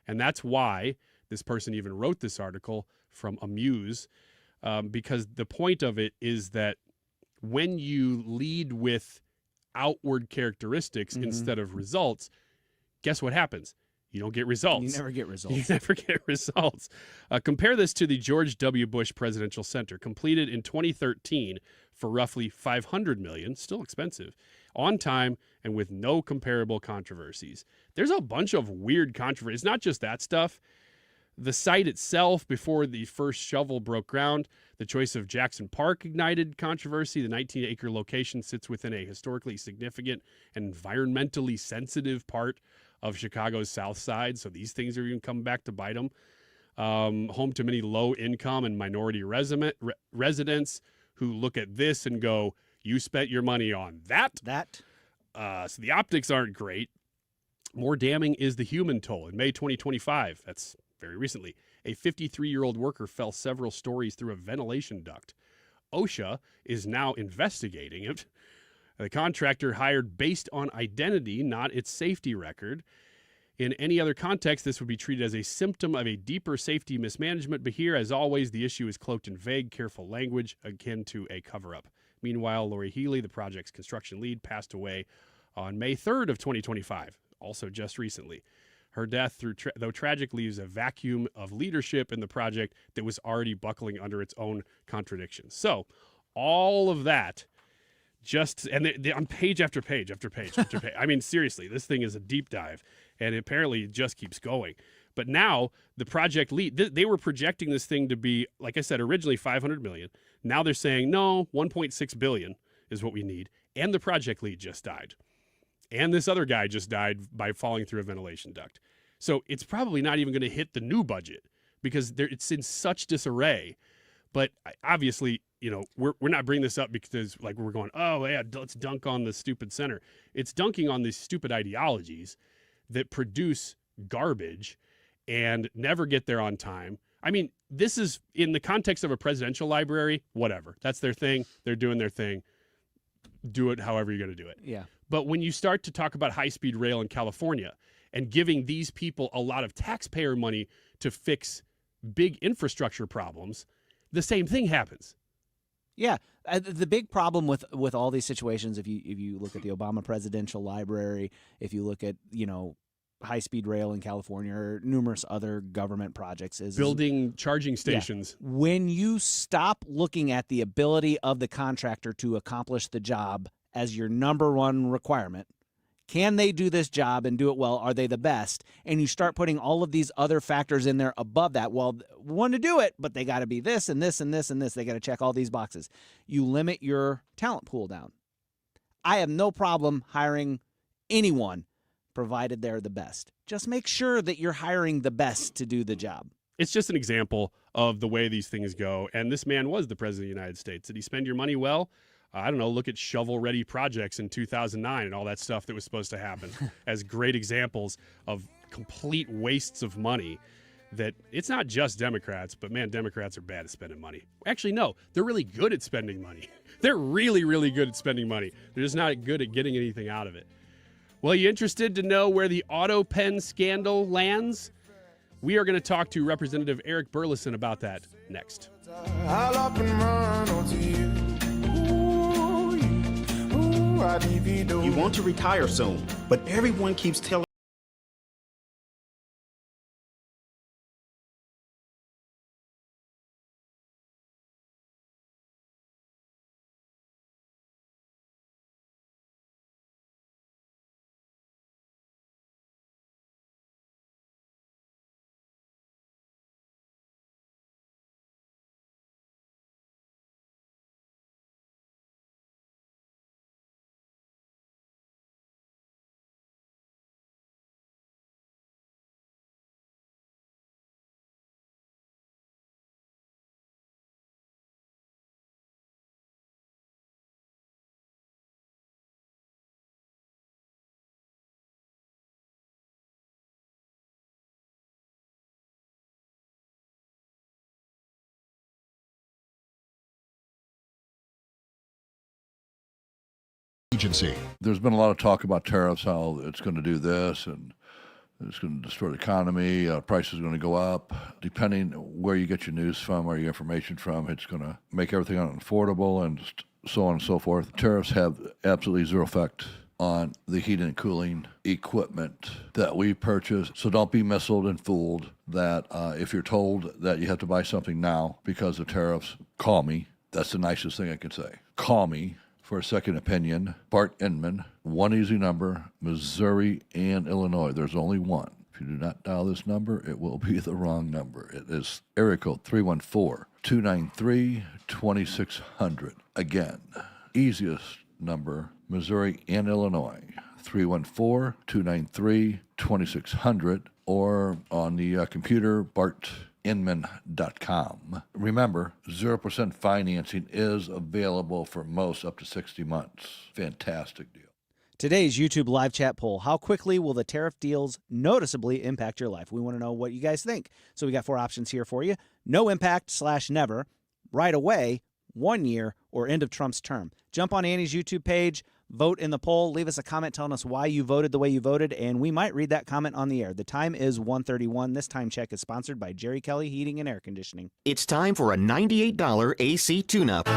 And that's why this person even wrote this article from Amuse, because the point of it is that when you lead with outward characteristics instead of results, guess what happens? You don't get results. You never get results. You never get results. Compare this to the George W. Bush Presidential Center, completed in 2013 for roughly $500 million, still expensive, on time and with no comparable controversies. There's a bunch of weird controversies. It's not just that stuff. The site itself, before the first shovel broke ground, the choice of Jackson Park ignited controversy. The 19-acre location sits within a historically significant and environmentally sensitive part of Chicago's South Side, so these things are even coming back to bite them. Home to many low-income and minority residents who look at this and go, you spent your money on that? So the optics aren't great. More damning is the human toll. In May 2025, that's very recently, a 53-year-old worker fell several stories through a ventilation duct. OSHA is now investigating it. The contractor hired based on identity, not its safety record. In any other context, this would be treated as a symptom of a deeper safety mismanagement, but here, as always, the issue is cloaked in vague, careful language akin to a cover-up. Meanwhile, Lori Healy, the project's construction lead, passed away on May 3rd of 2025, also just recently. Her death, though tragic, leaves a vacuum of leadership in the project that was already buckling under its own contradictions. So, all of that, they're on page after page after page after page. I mean, seriously, this thing is a deep dive, and apparently it just keeps going. But now the project lead, they were projecting this thing to be, like I said, originally $500 million. Now they're saying, no, $1.6 billion is what we need. And the project lead just died. And this other guy just died by falling through a ventilation duct. So it's probably not even going to hit the new budget because it's in such disarray. But obviously, we're not bringing this up because we're going, oh, yeah, let's dunk on the stupid center. It's dunking on these stupid ideologies that produce garbage and never get there on time. I mean, this is in the context of a presidential library, whatever. That's their thing. They're doing their thing. Do it however you're going to do it. Yeah. But when you start to talk about high-speed rail in California and giving these people a lot of taxpayer money to fix big infrastructure problems, the same thing happens. Yeah, the big problem with all these situations, if you look at the Obama Presidential Library, if you look at high-speed rail in California or numerous other government projects, is building charging stations. Yeah, when you stop looking at the ability of the contractor to accomplish the job as your number one requirement, can they do this job and do it well? Are they the best? And you start putting all of these other factors in there above that. Well, we want to do it, but they got to be this and this and this and this. They got to check all these boxes. You limit your talent pool down. I have no problem hiring anyone, provided they're the best. Just make sure that you're hiring the best to do the job. It's just an example of the way these things go. And this man was the president of the United States. Did he spend your money well? I don't know, look at shovel-ready projects in 2009 and all that stuff that was supposed to happen as great examples of complete wastes of money. That it's not just Democrats, but man, Democrats are bad at spending money. Actually, no, they're really good at spending money. They're really, really good at spending money. They're just not good at getting anything out of it. Well, you interested to know where the auto pen scandal lands? We are going to talk to Representative Eric Burlison about that next. I'll up and run onto you. You want to retire soon, but everyone keeps telling Agency. There's been a lot of talk about tariffs, how it's going to do this and it's going to destroy the economy, prices are going to go up. Depending where you get your news from or your information from, it's going to make everything unaffordable and so on and so forth. Tariffs have absolutely zero effect on the heating and cooling equipment that we purchase. So don't be misled and fooled that if you're told that you have to buy something now because of tariffs, call me. That's the nicest thing I can say. Call me for a second opinion. Bart Inman, one easy number, Missouri and Illinois. There's only one. If you do not dial this number, it will be the wrong number. It is area code 314-293-2600. Again, easiest number, Missouri and Illinois, 314-293-2600, or on the computer, bartinman.com. Remember, 0% financing is available for most up to 60 months. Fantastic deal. Today's YouTube live chat poll: how quickly will the tariff deals noticeably impact your life? We want to know what you guys think. So we got 4 options here for you: no impact / never, right away, 1 year, or end of Trump's term. Jump on Annie's YouTube page, vote in the poll, leave us a comment telling us why you voted the way you voted, and we might read that comment on the air. The time is 1:31. This time check is sponsored by Jerry Kelly Heating and Air Conditioning. It's time for a $98 AC tune-up.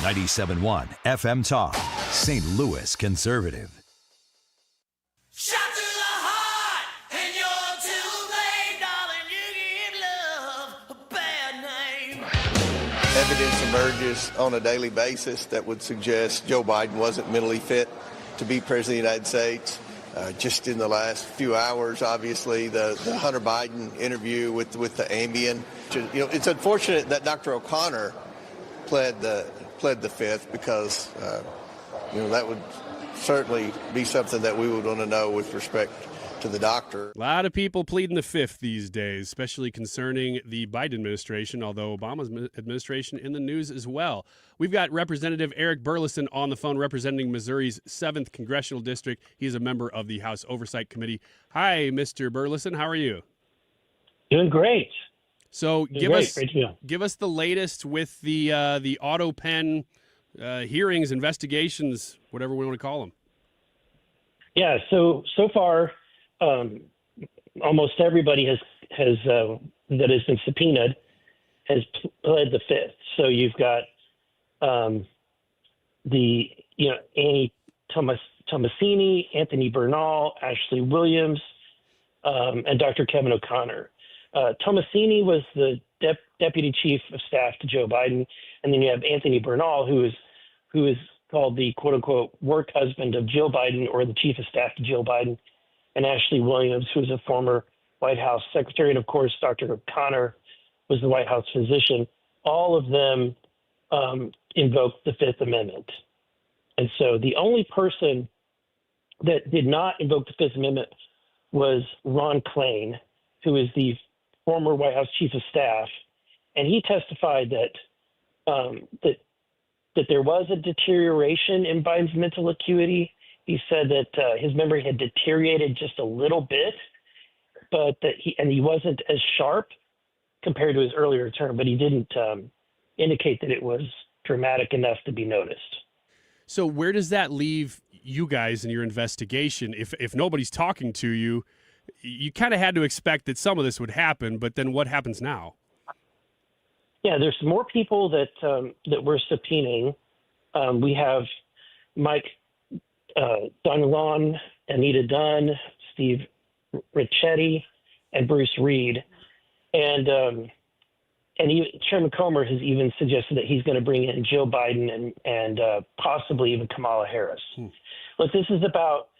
97.1 FM Talk, St. Louis Conservative. Shot to the heart, and you're too late, darling. You give love a bad name. Evidence emerges on a daily basis that would suggest Joe Biden wasn't mentally fit to be president of the United States. Just in the last few hours, obviously, the Hunter Biden interview with the Ambien. It's unfortunate that Dr. O'Connor pled the fifth because that would certainly be something that we would want to know with respect to the doctor. A lot of people pleading the fifth these days, especially concerning the Biden administration, although Obama's administration in the news as well. We've got Representative Eric Burlison on the phone representing Missouri's 7th Congressional District. He's a member of the House Oversight Committee. Hi, Mr. Burlison. How are you? Doing great. So give us the latest with the auto pen hearings, investigations, whatever we want to call them. Yeah. So far, almost everybody has that has been subpoenaed has pled the fifth. So you've got Annie Tomasini, Anthony Bernal, Ashley Williams, and Dr. Kevin O'Connor. Tomasini was the deputy chief of staff to Joe Biden, and then you have Anthony Bernal, who is called the quote unquote work husband of Jill Biden, or the chief of staff to Jill Biden, and Ashley Williams, who is a former White House secretary, and of course Dr. O'Connor was the White House physician. All of them invoked the Fifth Amendment, and so the only person that did not invoke the Fifth Amendment was Ron Klain, who is the former White House chief of staff, and he testified that there was a deterioration in Biden's mental acuity. He said that his memory had deteriorated just a little bit, but that he wasn't as sharp compared to his earlier term, but he didn't indicate that it was dramatic enough to be noticed. So where does that leave you guys in your investigation? If nobody's talking to you, you kind of had to expect that some of this would happen, but then what happens now? Yeah, there's more people that we're subpoenaing. We have Mike Dunlon, Anita Dunn, Steve Ricchetti, and Bruce Reed. And Chairman Comer has even suggested that he's going to bring in Joe Biden and possibly even Kamala Harris. But this is about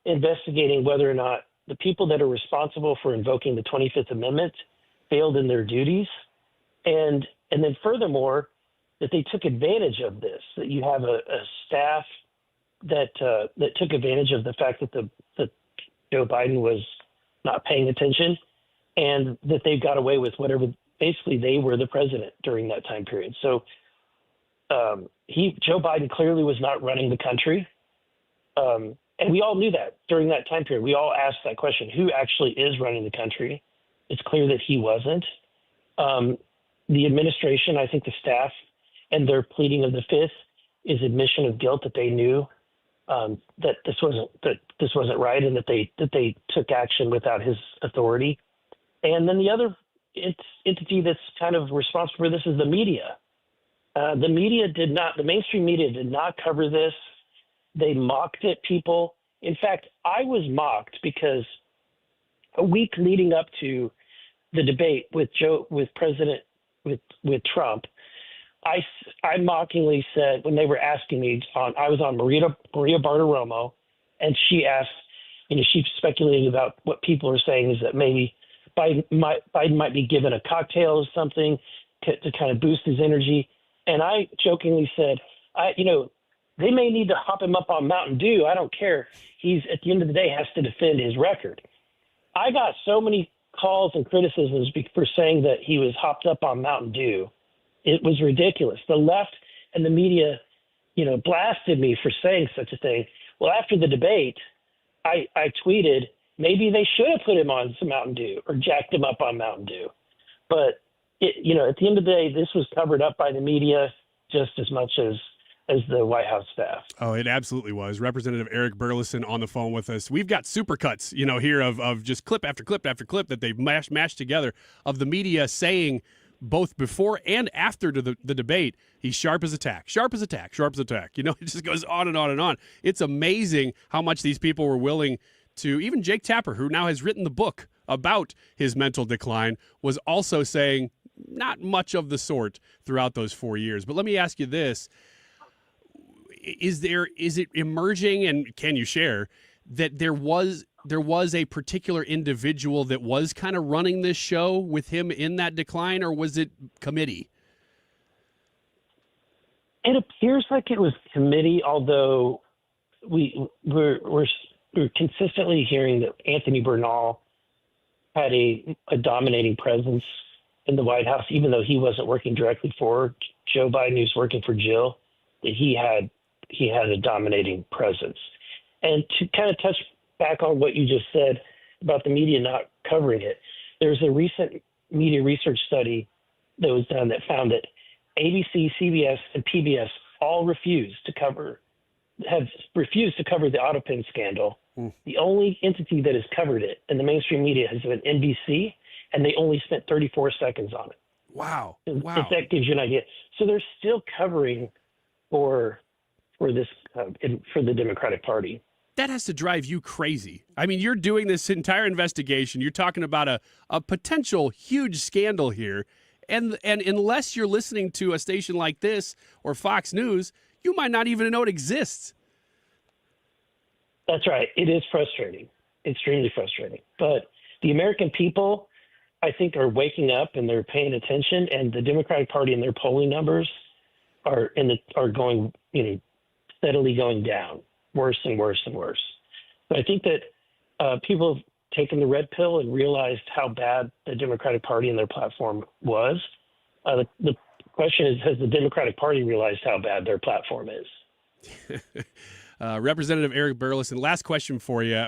investigating whether or not the people that are responsible for invoking the 25th Amendment failed in their duties, and then furthermore, that they took advantage of this, that you have a staff that took advantage of the fact that Joe Biden was not paying attention, and that they got away with whatever. Basically, they were the president during that time period. So Joe Biden clearly was not running the country. And we all knew that during that time period. We all asked that question, who actually is running the country? It's clear that he wasn't. The administration, I think the staff, and their pleading of the fifth is admission of guilt that they knew that this wasn't right, and that they took action without his authority. And then the other entity that's kind of responsible for this is the media. The mainstream media did not cover this. They mocked it, people. In fact, I was mocked because a week leading up to the debate with Trump, I mockingly said, when they were asking me I was on Maria Bartiromo, and she asked, she speculated about what people are saying is that maybe Biden might be given a cocktail or something to kind of boost his energy. And I jokingly said, they may need to hop him up on Mountain Dew. I don't care. He's, at the end of the day, has to defend his record. I got so many calls and criticisms for saying that he was hopped up on Mountain Dew. It was ridiculous. The left and the media, blasted me for saying such a thing. Well, after the debate, I tweeted, maybe they should have put him on some Mountain Dew or jacked him up on Mountain Dew. But, at the end of the day, this was covered up by the media just as much as the White House staff. Oh, it absolutely was. Representative Eric Burlison on the phone with us. We've got supercuts, here of just clip after clip after clip that they've mashed together of the media saying both before and after the debate, he's sharp as a tack, sharp as a tack, sharp as a tack. It just goes on and on and on. It's amazing how much these people were willing to, even Jake Tapper, who now has written the book about his mental decline, was also saying not much of the sort throughout those 4 years. But let me ask you this. Is it emerging, and can you share that there was a particular individual that was kind of running this show with him in that decline, or was it committee? It appears like it was committee, although we're consistently hearing that Anthony Bernal had a dominating presence in the White House, even though he wasn't working directly for Joe Biden, he was working for Jill, that he had a dominating presence. And to kind of touch back on what you just said about the media not covering it, there's a recent media research study that was done that found that ABC, CBS, and PBS all have refused to cover the Autopin scandal. The only entity that has covered it in the mainstream media has been NBC, and they only spent 34 seconds on it. Wow. If that gives you an idea. So they're still covering for this for the Democratic Party. That has to drive you crazy. I mean, you're doing this entire investigation. You're talking about a potential huge scandal here. And unless you're listening to a station like this or Fox News, you might not even know it exists. That's right. It is frustrating, extremely frustrating. But the American people, I think, are waking up and they're paying attention. And the Democratic Party and their polling numbers are going, steadily going down, worse and worse and worse. So I think that people have taken the red pill and realized how bad the Democratic Party and their platform was. The question is, has the Democratic Party realized how bad their platform is? Representative Eric Burlison, last question for you.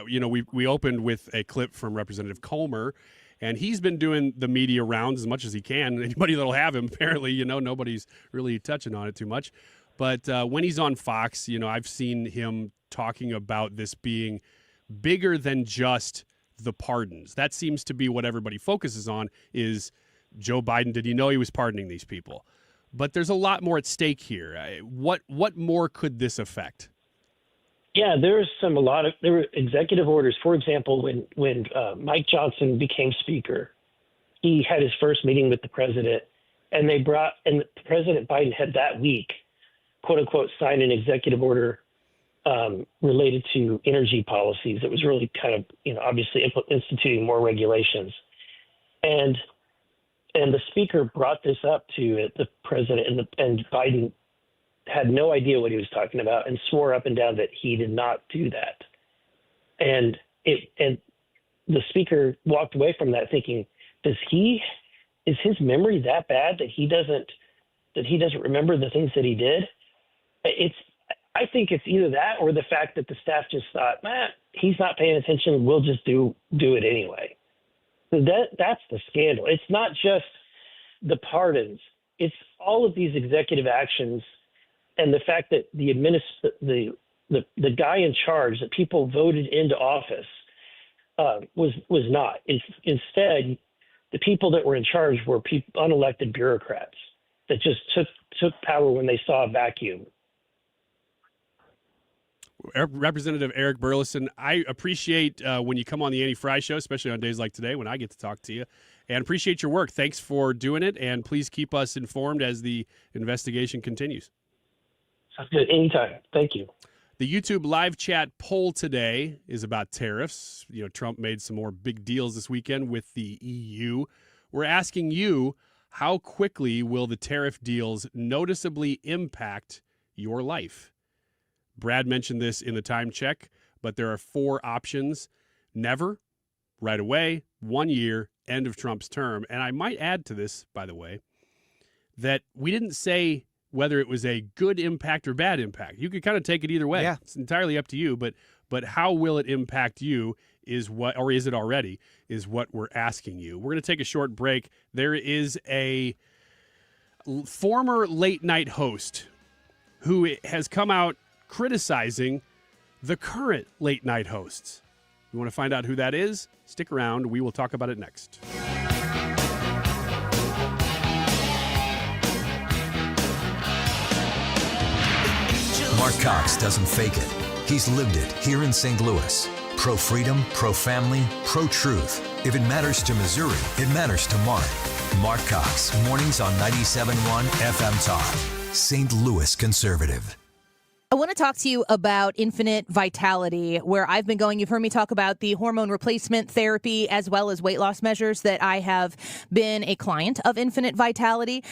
We opened with a clip from Representative Comer, and he's been doing the media rounds as much as he can. Anybody that'll have him, apparently, nobody's really touching on it too much. But when he's on Fox, I've seen him talking about this being bigger than just the pardons. That seems to be what everybody focuses on is Joe Biden. Did he know he was pardoning these people? But there's a lot more at stake here. What more could this affect? Yeah, there were executive orders. For example, when Mike Johnson became Speaker, he had his first meeting with the president, and President Biden had that week, quote unquote, signed an executive order related to energy policies. It was really kind of, obviously instituting more regulations. And the speaker brought this up to the president, and Biden had no idea what he was talking about and swore up and down that he did not do that. And the speaker walked away from that thinking, is his memory that bad that he doesn't remember the things that he did? I think it's either that or the fact that the staff just thought, he's not paying attention. We'll just do it anyway. So that's the scandal. It's not just the pardons. It's all of these executive actions and the fact that the guy in charge that people voted into office was not. Instead, the people that were in charge were unelected bureaucrats that just took power when they saw a vacuum. Representative Eric Burlison, I appreciate when you come on the Annie Frey Show, especially on days like today when I get to talk to you, and appreciate your work. Thanks for doing it, and please keep us informed as the investigation continues. Sounds good. Anytime. Thank you. The YouTube live chat poll today is about tariffs. You know, Trump made some more big deals this weekend with the EU. We're asking you, how quickly will the tariff deals noticeably impact your life? Brad mentioned this in the time check, but there are 4 options: never, right away, 1 year, end of Trump's term. And I might add to this, by the way, that we didn't say whether it was a good impact or bad impact. You could kind of take it either way. Yeah. It's entirely up to you, but how will it impact you is what, or is it already, is what we're asking you. We're going to take a short break. There is a former late night host who has come out criticizing the current late night hosts. You want to find out who that is? Stick around. We will talk about it next. Mark Cox doesn't fake it. He's lived it here in St. Louis. Pro-freedom, pro-family, pro-truth. If it matters to Missouri, it matters to Mark. Mark Cox, mornings on 97.1 FM Talk. St. Louis conservative. I want to talk to you about Infinite Vitality, where I've been going. You've heard me talk about the hormone replacement therapy as well as weight loss measures that I have been a client of Infinite Vitality.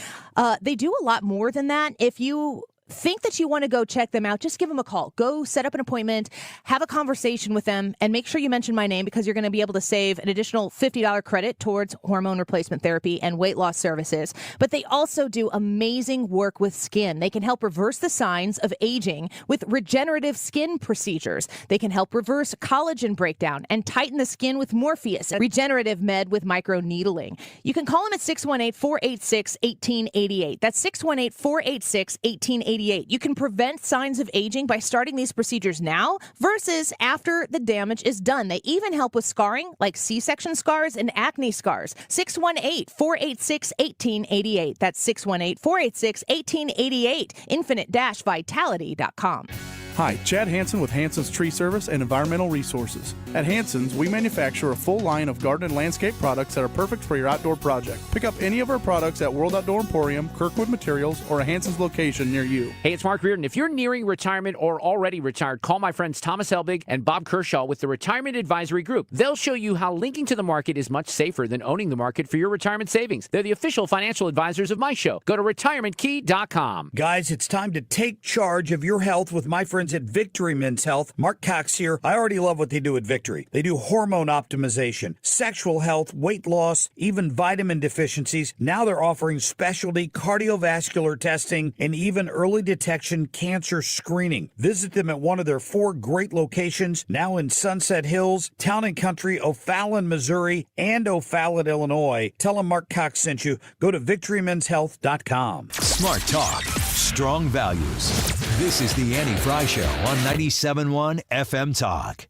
They do a lot more than that. If you think that you want to go check them out, just give them a call. Go set up an appointment, have a conversation with them, and make sure you mention my name because you're going to be able to save an additional $50 credit towards hormone replacement therapy and weight loss services. But they also do amazing work with skin. They can help reverse the signs of aging with regenerative skin procedures. They can help reverse collagen breakdown and tighten the skin with Morpheus, regenerative med with microneedling. You can call them at 618-486-1888. That's 618-486-1888. You can prevent signs of aging by starting these procedures now versus after the damage is done. They even help with scarring, like C-section scars and acne scars. 618-486-1888. That's 618-486-1888. Infinite-vitality.com. Hi, Chad Hansen with Hansen's Tree Service and Environmental Resources. At Hansen's, we manufacture a full line of garden and landscape products that are perfect for your outdoor project. Pick up any of our products at World Outdoor Emporium, Kirkwood Materials, or a Hansen's location near you. Hey, it's Mark Reardon. If you're nearing retirement or already retired, call my friends Thomas Helbig and Bob Kershaw with the Retirement Advisory Group. They'll show you how linking to the market is much safer than owning the market for your retirement savings. They're the official financial advisors of my show. Go to retirementkey.com. Guys, it's time to take charge of your health with my friends at Victory Men's Health. Mark Cox here. I already love what they do at Victory. They do hormone optimization, sexual health, weight loss, even vitamin deficiencies. Now they're offering specialty cardiovascular testing and even early detection cancer screening. Visit them at one of their 4 great locations, now in Sunset Hills, Town and Country, O'Fallon, Missouri, and O'Fallon, Illinois. Tell them Mark Cox sent you. Go to victorymenshealth.com. Smart talk, strong values. This is the Annie Frey Show on 97.1 FM Talk.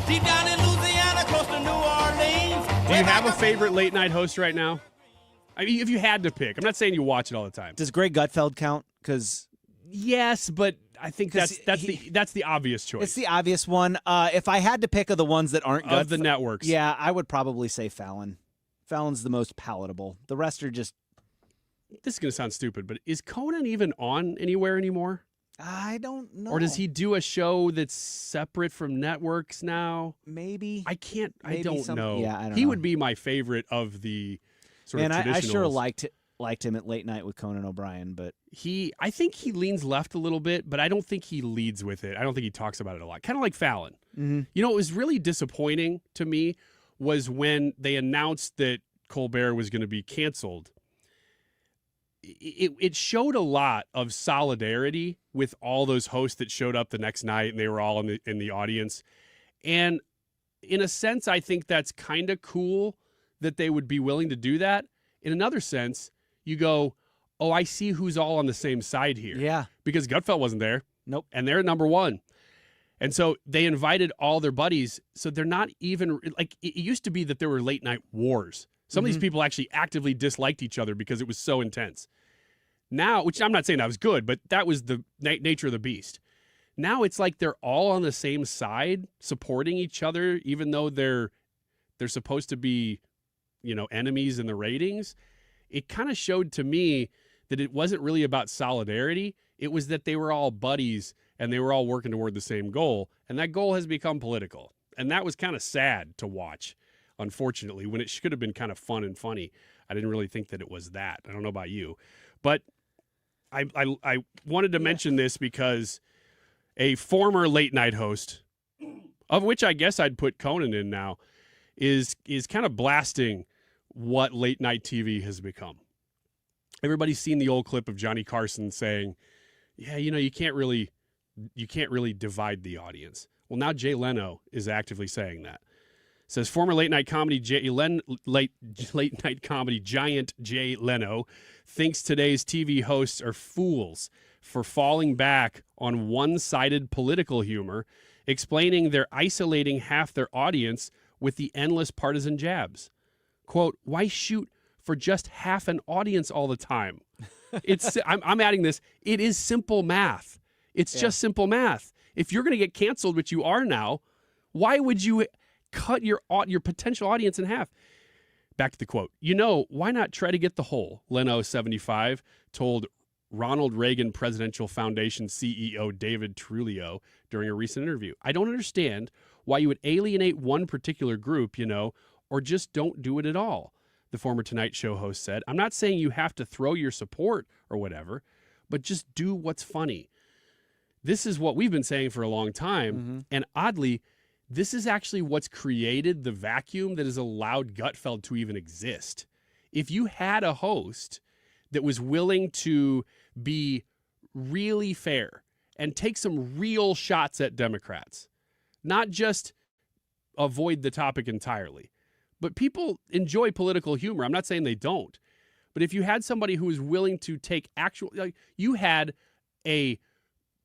Deep down in Louisiana, close to New Orleans. Do you have a favorite late night host right now? I mean, if you had to pick, I'm not saying you watch it all the time. Does Greg Gutfeld count? Because yes, but I think that's the obvious choice. It's the obvious one. If I had to pick of the ones that aren't of the networks, yeah, I would probably say Fallon. Fallon's the most palatable. The rest are just. This is gonna sound stupid, but is Conan even on anywhere anymore? I don't know. Or does he do a show that's separate from networks now? Maybe. I don't know. Yeah, I don't know. He would be my favorite of the sort of traditionals. I sure liked him at Late Night with Conan O'Brien, but I think he leans left a little bit, but I don't think he leads with it. I don't think he talks about it a lot. Kind of like Fallon. Mm-hmm. You know, what was really disappointing to me was when they announced that Colbert was going to be canceled. it showed a lot of solidarity with all those hosts that showed up the next night, and they were all in the audience. And in a sense, I think that's kind of cool that they would be willing to do that. In another sense, you go, oh, I see who's all on the same side here. Yeah. Because Gutfeld wasn't there. Nope. And they're number one. And so they invited all their buddies. So they're not even, like, it used to be that there were late night wars. Some of these people actually actively disliked each other because it was so intense. Now, which I'm not saying that was good, but that was the nature of the beast. Now it's like they're all on the same side, supporting each other, even though they're supposed to be, enemies in the ratings. It kind of showed to me that it wasn't really about solidarity. It was that they were all buddies and they were all working toward the same goal. And that goal has become political. And that was kind of sad to watch, unfortunately, when it should have been kind of fun and funny. I didn't really think that it was that. I don't know about you. But I wanted to mention this because a former late night host, of which I guess I'd put Conan in now, is kind of blasting what late night TV has become. Everybody's seen the old clip of Johnny Carson saying, yeah, you can't really divide the audience. Well, now Jay Leno is actively saying that. Says former late night comedy late night comedy giant Jay Leno thinks today's TV hosts are fools for falling back on one-sided political humor, explaining they're isolating half their audience with the endless partisan jabs. Quote, why shoot for just half an audience all the time? I'm adding this. It is simple math. It's just simple math. If you're going to get canceled, which you are now, why would you cut your potential audience in half? Back to the quote. Why not try to get the whole? Leno, 75, told Ronald Reagan Presidential Foundation CEO David Trujillo during a recent interview. I don't understand why you would alienate one particular group, or just don't do it at all. The former Tonight Show host said, I'm not saying you have to throw your support or whatever, but just do what's funny. This is what we've been saying for a long time. And oddly, this is actually what's created the vacuum that has allowed Gutfeld to even exist. If you had a host that was willing to be really fair and take some real shots at Democrats, not just avoid the topic entirely, but people enjoy political humor. I'm not saying they don't, but if you had somebody who was willing to take you had a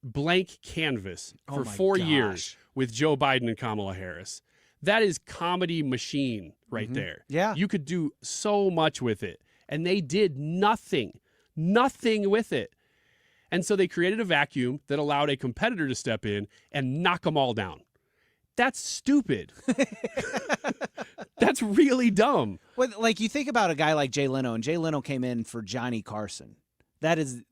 blank canvas for 4 years with Joe Biden and Kamala Harris. That is comedy machine right there. Yeah. You could do so much with it. And they did nothing with it. And so they created a vacuum that allowed a competitor to step in and knock them all down. That's stupid. That's really dumb. Well, like you think about a guy like Jay Leno, and Jay Leno came in for Johnny Carson. That is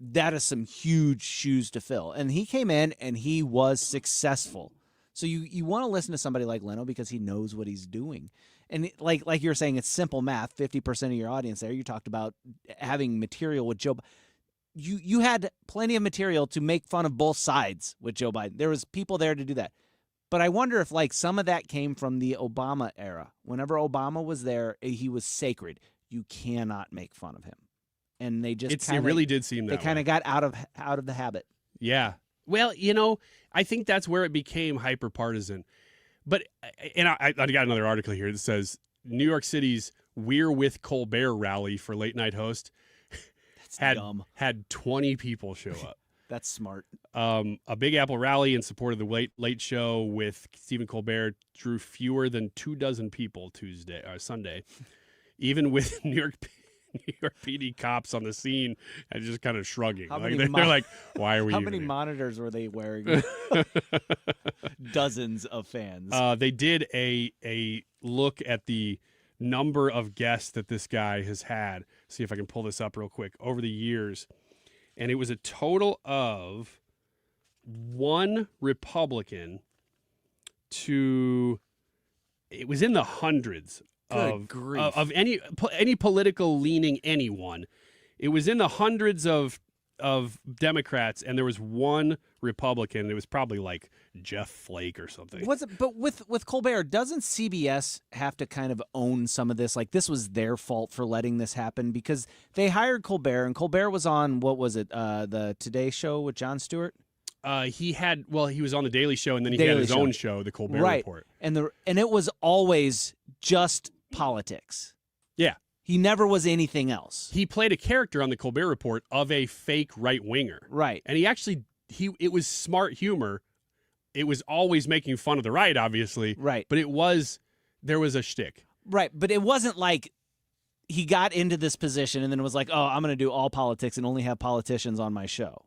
some huge shoes to fill. And he came in and he was successful. So you want to listen to somebody like Leno because he knows what he's doing. And like you're saying, it's simple math. 50% of your audience there. You talked about having material with Joe. You had plenty of material to make fun of both sides with Joe Biden. There was people there to do that. But I wonder if some of that came from the Obama era. Whenever Obama was there, he was sacred. You cannot make fun of him. And they just it really did seem that they kind of got out of the habit. Yeah. Well, I think that's where it became hyper partisan. But I got another article here that says New York City's We're With Colbert rally for late night host had 20 people show up. That's smart. A Big Apple rally in support of the Late Show with Stephen Colbert drew fewer than 24 people Sunday, even with New York PD cops on the scene and just kind of shrugging. They're like, why are we How even many here? monitors were they wearing? Dozens of fans. They did a look at the number of guests that this guy has had. See if I can pull this up real quick over the years. And it was a total of one Republican it was in the hundreds of any political leaning anyone. It was in the hundreds of of Democrats, and there was one Republican. It was probably like Jeff Flake or something. But with Colbert, doesn't CBS have to kind of own some of this? Like, this was their fault for letting this happen because they hired Colbert, and Colbert was on, what was it, the Today Show with Jon Stewart? He was on the Daily Show, and then he had his own show, the Colbert Report. And it was always just politics. Yeah. He never was anything else. He played a character on the Colbert Report of a fake right-winger. Right. And it was smart humor. It was always making fun of the right, obviously. Right. But there was a shtick. Right. But it wasn't like he got into this position and then was like, oh, I'm going to do all politics and only have politicians on my show.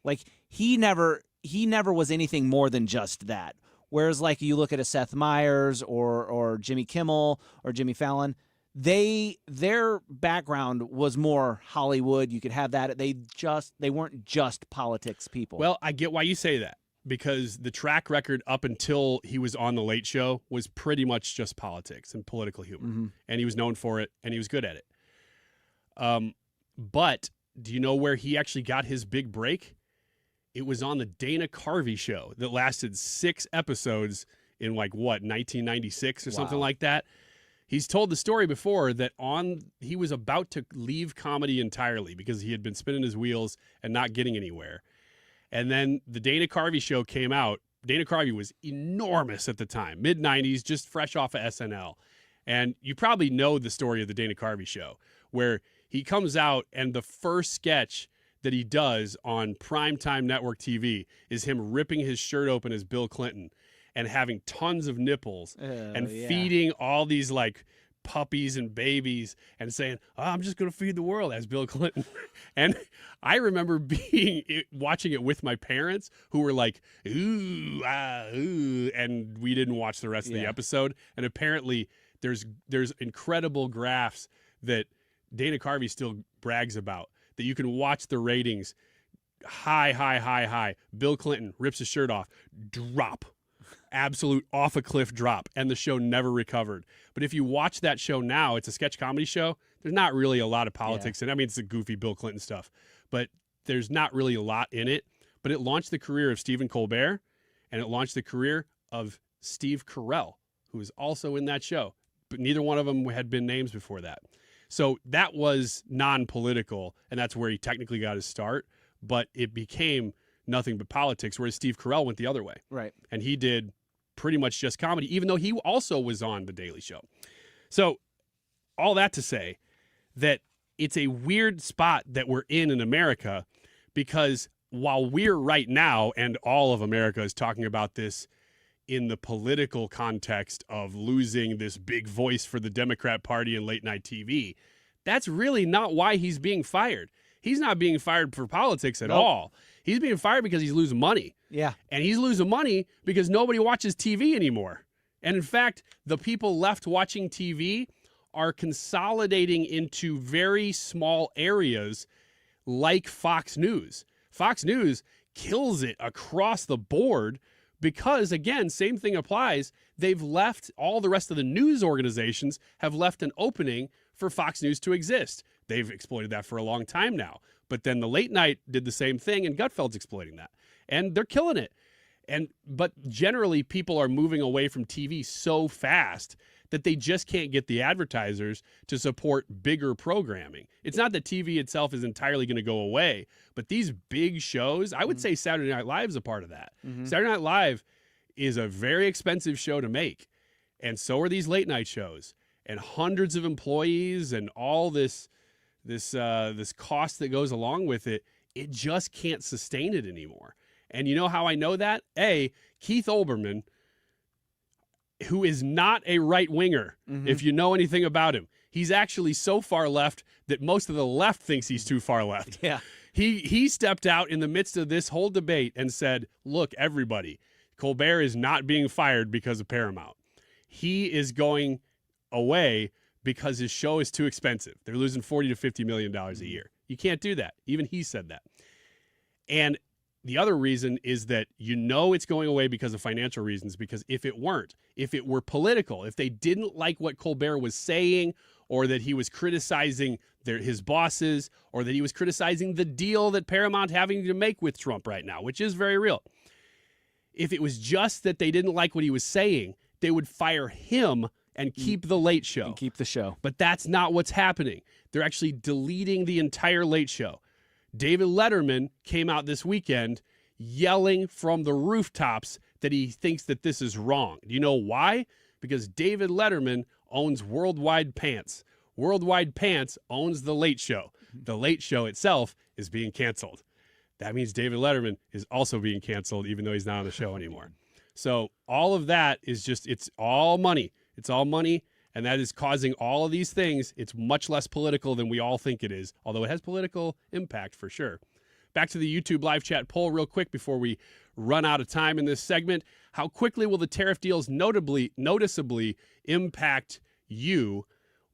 Like, he never was anything more than just that. Whereas, like, you look at a Seth Meyers or Jimmy Kimmel or Jimmy Fallon, their background was more Hollywood. You could have that. They weren't just politics people. Well, I get why you say that, because the track record up until he was on The Late Show was pretty much just politics and political humor. And he was known for it, and he was good at it. But do you know where he actually got his big break? It was on the Dana Carvey show that lasted 6 episodes in 1996 or something like that. He's told the story before that he was about to leave comedy entirely because he had been spinning his wheels and not getting anywhere. And then the Dana Carvey show came out. Dana Carvey was enormous at the time, mid-90s, just fresh off of SNL. And you probably know the story of the Dana Carvey show, where he comes out and the first sketch that he does on primetime network TV is him ripping his shirt open as Bill Clinton and having tons of nipples and feeding all these puppies and babies and saying, oh, I'm just going to feed the world as Bill Clinton. And I remember watching it with my parents who were like, ooh, ooh, and we didn't watch the rest of the episode. And apparently there's incredible graphs that Dana Carvey still brags about, that you can watch the ratings high. Bill Clinton rips his shirt off, drop. Absolute off a cliff drop, and the show never recovered. But if you watch that show now, it's a sketch comedy show. There's not really a lot of politics, and I mean, it's the goofy Bill Clinton stuff, but there's not really a lot in it. But it launched the career of Stephen Colbert, and it launched the career of Steve Carell, who was also in that show. But neither one of them had been names before that. So that was non-political, and that's where he technically got his start. But it became nothing but politics, whereas Steve Carell went the other way. Right. And he did pretty much just comedy, even though he also was on The Daily Show. So all that to say that it's a weird spot that we're in America, because while we're right now, and all of America is talking about this in the political context of losing this big voice for the Democrat Party and late night TV, that's really not why he's being fired. He's not being fired for politics at all. He's being fired because he's losing money. Yeah. And he's losing money because nobody watches TV anymore. And in fact, the people left watching TV are consolidating into very small areas like Fox News. Fox News kills it across the board because, again, same thing applies. They've left, all the rest of the news organizations have left an opening for Fox News to exist. They've exploited that for a long time now. But then the late night did the same thing, and Gutfeld's exploiting that. And they're killing it. But generally, people are moving away from TV so fast that they just can't get the advertisers to support bigger programming. It's not that TV itself is entirely going to go away, but these big shows, I would say Saturday Night Live is a part of that. Saturday Night Live is a very expensive show to make, and so are these late night shows. And hundreds of employees and all this cost that goes along with it, it just can't sustain it anymore. And you know how I know that? Keith Olbermann, who is not a right-winger, if you know anything about him, he's actually so far left that most of the left thinks he's too far left. Yeah. He stepped out in the midst of this whole debate and said, look, everybody, Colbert is not being fired because of Paramount. He is going away because his show is too expensive. They're losing $40 to $50 million a year. You can't do that. Even he said that. And the other reason is that it's going away because of financial reasons, because if it were political, if they didn't like what Colbert was saying or that he was criticizing his bosses, or that he was criticizing the deal that Paramount having to make with Trump right now, which is very real. If it was just that they didn't like what he was saying, they would fire him and keep the Late Show. And keep the show. But that's not what's happening. They're actually deleting the entire Late Show. David Letterman came out this weekend yelling from the rooftops that he thinks that this is wrong. Do you know why? Because David Letterman owns Worldwide Pants. Worldwide Pants owns The Late Show. The Late Show itself is being canceled. That means David Letterman is also being canceled, even though he's not on the show anymore. So all of that is just, it's all money. It's all money, and that is causing all of these things. It's much less political than we all think it is, although it has political impact for sure. Back to the YouTube live chat poll real quick before we run out of time in this segment. How quickly will the tariff deals noticeably impact you?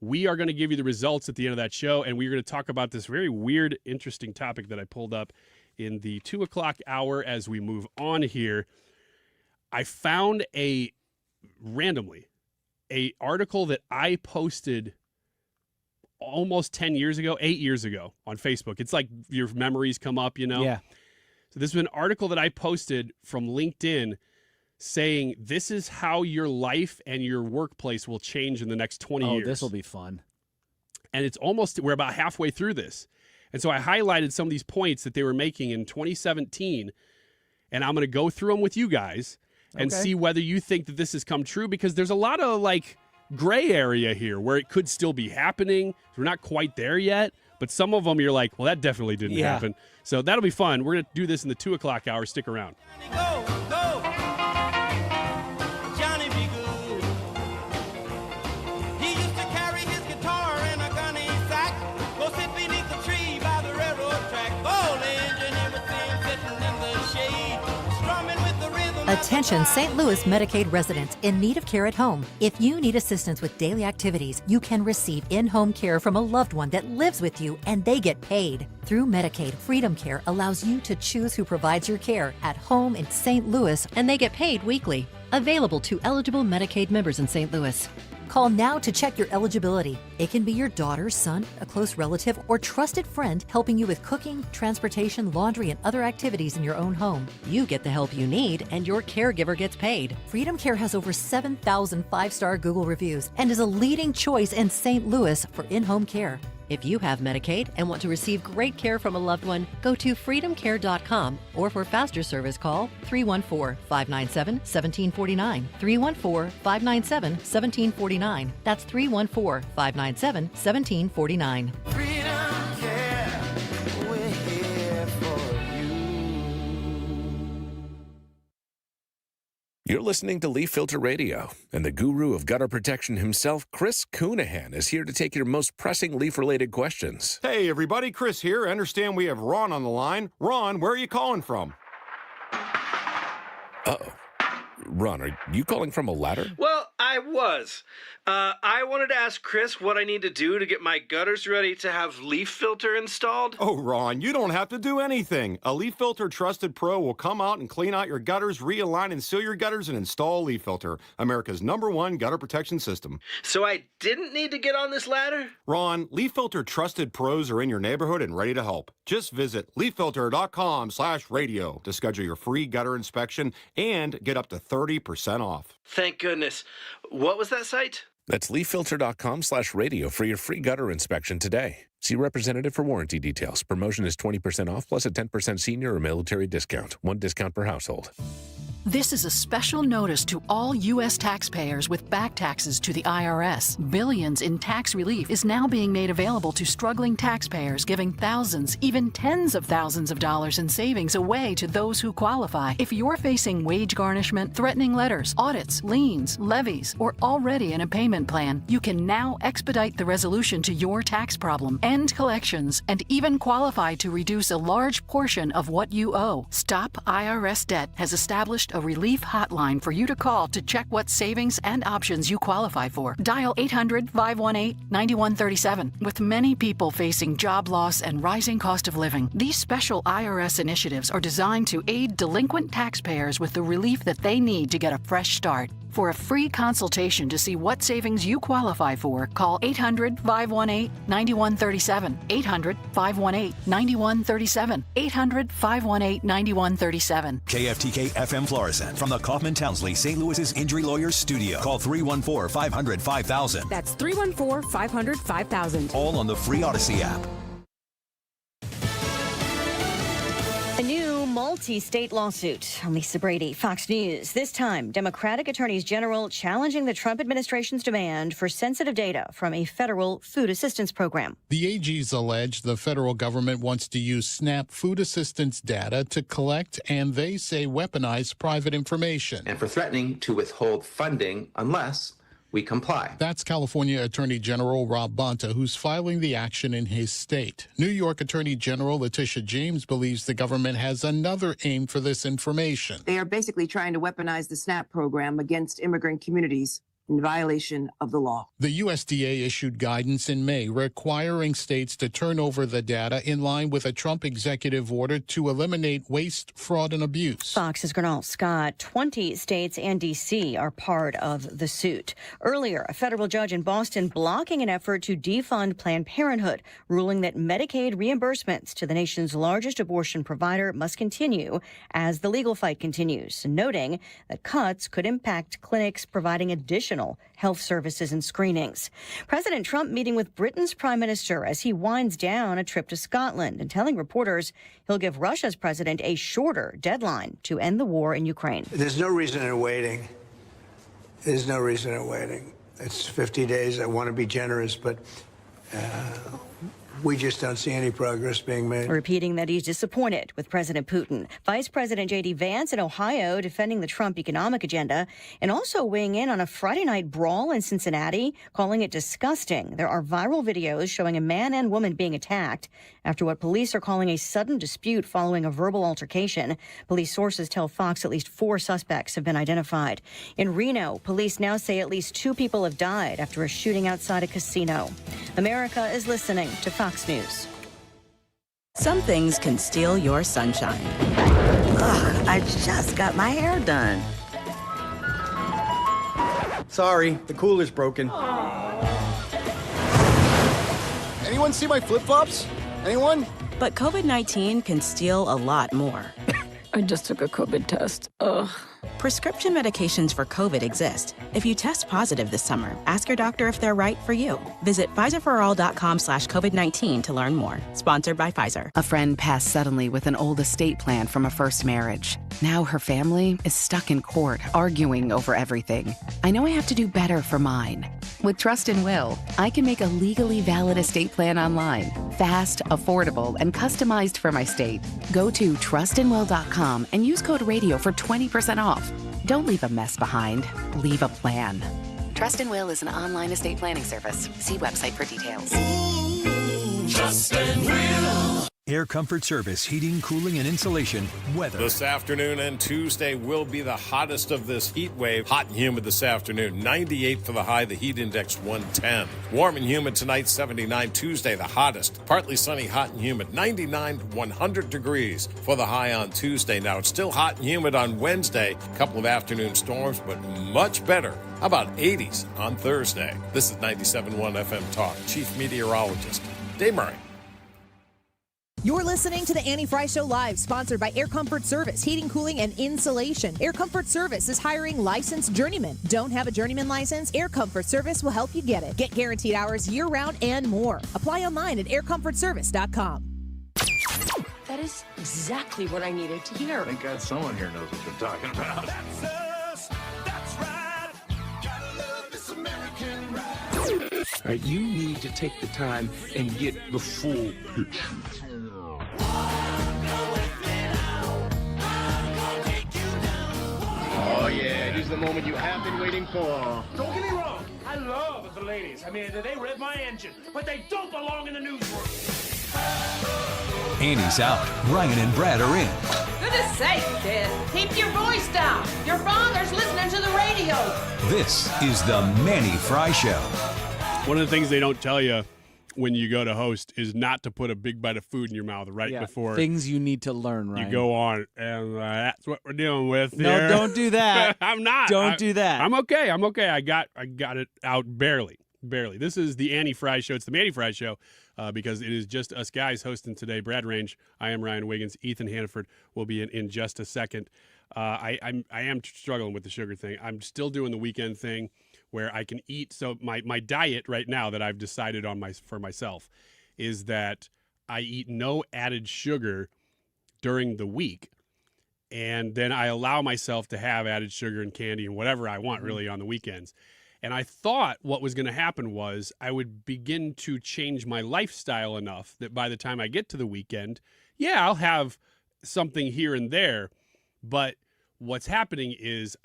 We are going to give you the results at the end of that show, and we're going to talk about this very weird, interesting topic that I pulled up in the 2 o'clock hour as we move on here. I found randomly an article that I posted almost 10 years ago, 8 years ago on Facebook. It's like your memories come up, you know? Yeah. So this was an article that I posted from LinkedIn saying this is how your life and your workplace will change in the next 20 years. Oh, this will be fun. And we're about halfway through this. And so I highlighted some of these points that they were making in 2017, and I'm going to go through them with you guys and see whether you think that this has come true, because there's a lot of like gray area here where it could still be happening. We're not quite there yet, but some of them you're like, well, that definitely didn't happen. So that'll be fun. We're going to do this in the 2 o'clock hour. Stick around. Go, go. Johnny be good. He used to carry his guitar in a gunny sack. Go sit beneath the tree by the railroad track. Old engine, he would see him sitting in the shade, strumming with the rhythm. Attention St. Louis Medicaid residents in need of care at home. If you need assistance with daily activities, you can receive in-home care from a loved one that lives with you and they get paid. Through Medicaid, Freedom Care allows you to choose who provides your care at home in St. Louis, and they get paid weekly. Available to eligible Medicaid members in St. Louis. Call now to check your eligibility. It can be your daughter, son, a close relative, or trusted friend helping you with cooking, transportation, laundry, and other activities in your own home. You get the help you need, and your caregiver gets paid. Freedom Care has over 7,000 five-star Google reviews and is a leading choice in St. Louis for in-home care. If you have Medicaid and want to receive great care from a loved one, go to freedomcare.com, or for faster service, call 314-597-1749. 314-597-1749. That's 314-597-1749. Freedom Care, we're here for you. You're listening to Leaf Filter Radio, and the guru of gutter protection himself, Chris Coonahan, is here to take your most pressing leaf-related questions. Hey, everybody, Chris here. I understand we have Ron on the line. Ron, where are you calling from? Uh-oh. Ron, are you calling from a ladder? Well, I was. I wanted to ask Chris what I need to do to get my gutters ready to have Leaf Filter installed. Oh, Ron, you don't have to do anything. A Leaf Filter Trusted Pro will come out and clean out your gutters, realign and seal your gutters, and install Leaf Filter, America's #1 gutter protection system. So I didn't need to get on this ladder? Ron, Leaf Filter Trusted Pros are in your neighborhood and ready to help. Just visit leaffilter.com/radio to schedule your free gutter inspection and get up to 30% off. Thank goodness. What was that site? That's leaffilter.com/radio for your free gutter inspection today. See representative for warranty details. Promotion is 20% off plus a 10% senior or military discount. One discount per household. This is a special notice to all U.S. taxpayers with back taxes to the IRS. Billions in tax relief is now being made available to struggling taxpayers, giving thousands, even tens of thousands of dollars in savings away to those who qualify. If you're facing wage garnishment, threatening letters, audits, liens, levies, or already in a payment plan, you can now expedite the resolution to your tax problem, end collections, and even qualify to reduce a large portion of what you owe. Stop IRS Debt has established a relief hotline for you to call to check what savings and options you qualify for. Dial 800-518-9137. With many people facing job loss and rising cost of living, these special IRS initiatives are designed to aid delinquent taxpayers with the relief that they need to get a fresh start. For a free consultation to see what savings you qualify for, call 800-518-9137. 800-518-9137. 800-518-9137. KFTK FM Florissant from the Kaufman Townsley St. Louis's Injury Lawyers Studio. Call 314-500-5000. That's 314-500-5000. All on the free Odyssey app. A new multi-state lawsuit. Lisa Brady, Fox News. This time, Democratic attorneys general challenging the Trump administration's demand for sensitive data from a federal food assistance program. The AGs allege the federal government wants to use SNAP food assistance data to collect and they say weaponize private information. And for threatening to withhold funding unless we comply. That's California Attorney General Rob Bonta, who's filing the action in his state. New York Attorney General Letitia James believes the government has another aim for this information. They are basically trying to weaponize the SNAP program against immigrant communities in violation of the law. The USDA issued guidance in May requiring states to turn over the data in line with a Trump executive order to eliminate waste, fraud, and abuse. Fox's Gernal Scott. 20 states and D.C. are part of the suit. Earlier, a federal judge in Boston blocking an effort to defund Planned Parenthood, ruling that Medicaid reimbursements to the nation's largest abortion provider must continue as the legal fight continues, noting that cuts could impact clinics providing additional health services and screenings. President Trump meeting with Britain's prime minister as he winds down a trip to Scotland and telling reporters he'll give Russia's president a shorter deadline to end the war in Ukraine. There's no reason in waiting. There's no reason in waiting. It's 50 days. I want to be generous, but we just don't see any progress being made. Repeating that he's disappointed with President Putin. Vice President J.D. Vance in Ohio defending the Trump economic agenda and also weighing in on a Friday night brawl in Cincinnati, calling it disgusting. There are viral videos showing a man and woman being attacked after what police are calling a sudden dispute following a verbal altercation. Police sources tell Fox at least 4 suspects have been identified. In Reno, police now say at least 2 people have died after a shooting outside a casino. America is listening to Fox News. Some things can steal your sunshine. Ugh, I just got my hair done. Sorry, the cooler's broken. Anyone see my flip-flops? Anyone? But COVID-19 can steal a lot more. I just took a COVID test. Ugh. Prescription medications for COVID exist. If you test positive this summer, ask your doctor if they're right for you. Visit PfizerForAll.com/COVID-19 to learn more. Sponsored by Pfizer. A friend passed suddenly with an old estate plan from a first marriage. Now her family is stuck in court, arguing over everything. I know I have to do better for mine. With Trust and Will, I can make a legally valid estate plan online. Fast, affordable, and customized for my state. Go to trustandwill.com and use code RADIO for 20% off. Don't leave a mess behind. Leave a plan. Trust and Will is an online estate planning service. See website for details. Trust and Will. Air Comfort Service, heating, cooling, and insulation. Weather. This afternoon and Tuesday will be the hottest of this heat wave. Hot and humid this afternoon. 98 for the high, the heat index 110. Warm and humid tonight, 79. Tuesday, the hottest. Partly sunny, hot and humid. 99, 100 degrees for the high on Tuesday. Now, it's still hot and humid on Wednesday. A couple of afternoon storms, but much better. How about 80s on Thursday? This is 97.1 FM Talk. Chief Meteorologist Dave Murray. You're listening to the Annie Frey Show Live, sponsored by Air Comfort Service, heating, cooling, and insulation. Air Comfort Service is hiring licensed journeymen. Don't have a journeyman license? Air Comfort Service will help you get it. Get guaranteed hours year-round and more. Apply online at aircomfortservice.com. That is exactly what I needed to hear. Thank God someone here knows what they're talking about. That's us. That's right. Gotta love this American ride. All right, you need to take the time and get the full picture. Oh, yeah, here's the moment you have been waiting for. Don't get me wrong, I love the ladies. I mean, they rev my engine, but they don't belong in the newsroom. Annie's out. Ryan and Brad are in. Goodness sake, kid. Keep your voice down. Your father's listening to the radio. This is the Mannie Frey Show. One of the things they don't tell you when you go to host is not to put a big bite of food in your mouth right before things you need to learn, right? you go on, and that's what we're dealing with No, here. don't do that. I'm not. Don't do that. I'm okay. I got it out barely. This is the Annie Frey Show. It's the Mannie Frey Show because it is just us guys hosting today. Brad Range, I am Ryan Wiggins. Ethan Hannaford will be in just a second. I am struggling with the sugar thing. I'm still doing the weekend thing where I can eat. So my diet right now that I've decided on for myself is that I eat no added sugar during the week. And then I allow myself to have added sugar and candy and whatever I want really on the weekends. And I thought what was going to happen was I would begin to change my lifestyle enough that by the time I get to the weekend, I'll have something here and there. But what's happening is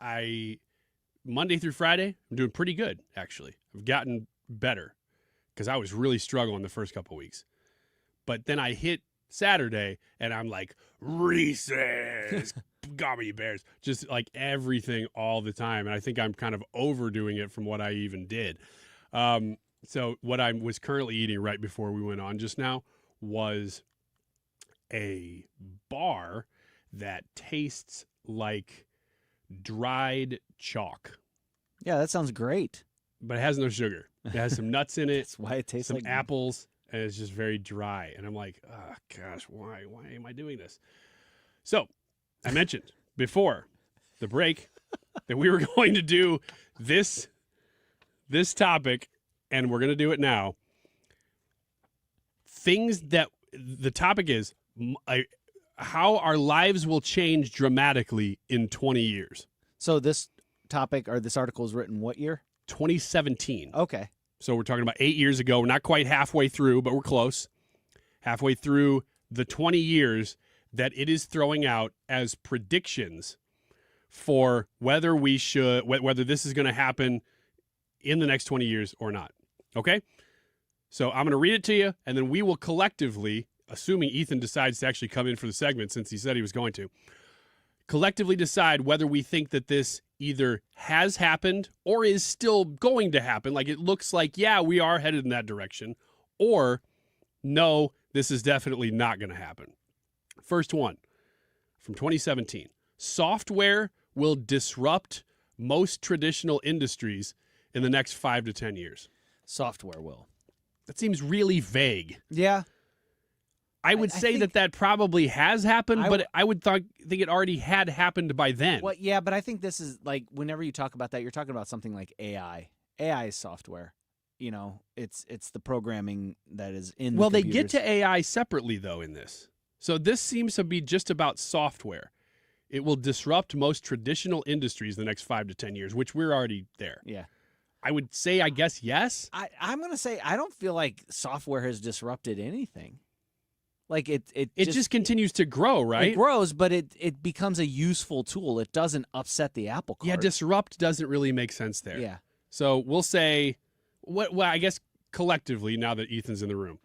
Monday through Friday, I'm doing pretty good, actually. I've gotten better because I was really struggling the first couple of weeks. But then I hit Saturday, and I'm like, Reese's, gummy bears, just like everything all the time. And I think I'm kind of overdoing it from what I even did. So what I was currently eating right before we went on just now was a bar that tastes like dried chalk. Yeah, that sounds great. But it has no sugar. It has some nuts in it. That's why it tastes some like apples, and it's just very dry. And I'm like, oh, gosh, why am I doing this? So I mentioned before the break that we were going to do this topic, and we're going to do it now. Things that the topic is how our lives will change dramatically in 20 years. So this topic or this article is written what year? 2017. Okay. So we're talking about 8 years ago. We're not quite halfway through, but we're close. Halfway through the 20 years that it is throwing out as predictions for whether whether this is going to happen in the next 20 years or not. Okay? So I'm going to read it to you, and then we will collectively, assuming Ethan decides to actually come in for the segment since he said he was going to, collectively decide whether we think that this either has happened or is still going to happen. Like it looks like, we are headed in that direction, or no, this is definitely not going to happen. First one from 2017. Software will disrupt most traditional industries in the next 5 to 10 years. Software will. That seems really vague. Yeah. I would say that probably has happened, but I would think it already had happened by then. Well, yeah, but I think this is like whenever you talk about that, you're talking about something like AI. AI is software. You know, it's the programming that is in the they computers. get to AI separately, though, in this. So this seems to be just about software. It will disrupt most traditional industries in the next 5 to 10 years, which we're already there. Yeah. I would say, I guess, yes. I'm going to say I don't feel like software has disrupted anything. Like it just continues to grow, right? It grows, but it becomes a useful tool. It doesn't upset the apple cart. Yeah, disrupt doesn't really make sense there. Yeah. So we'll say, I guess collectively, now that Ethan's in the room,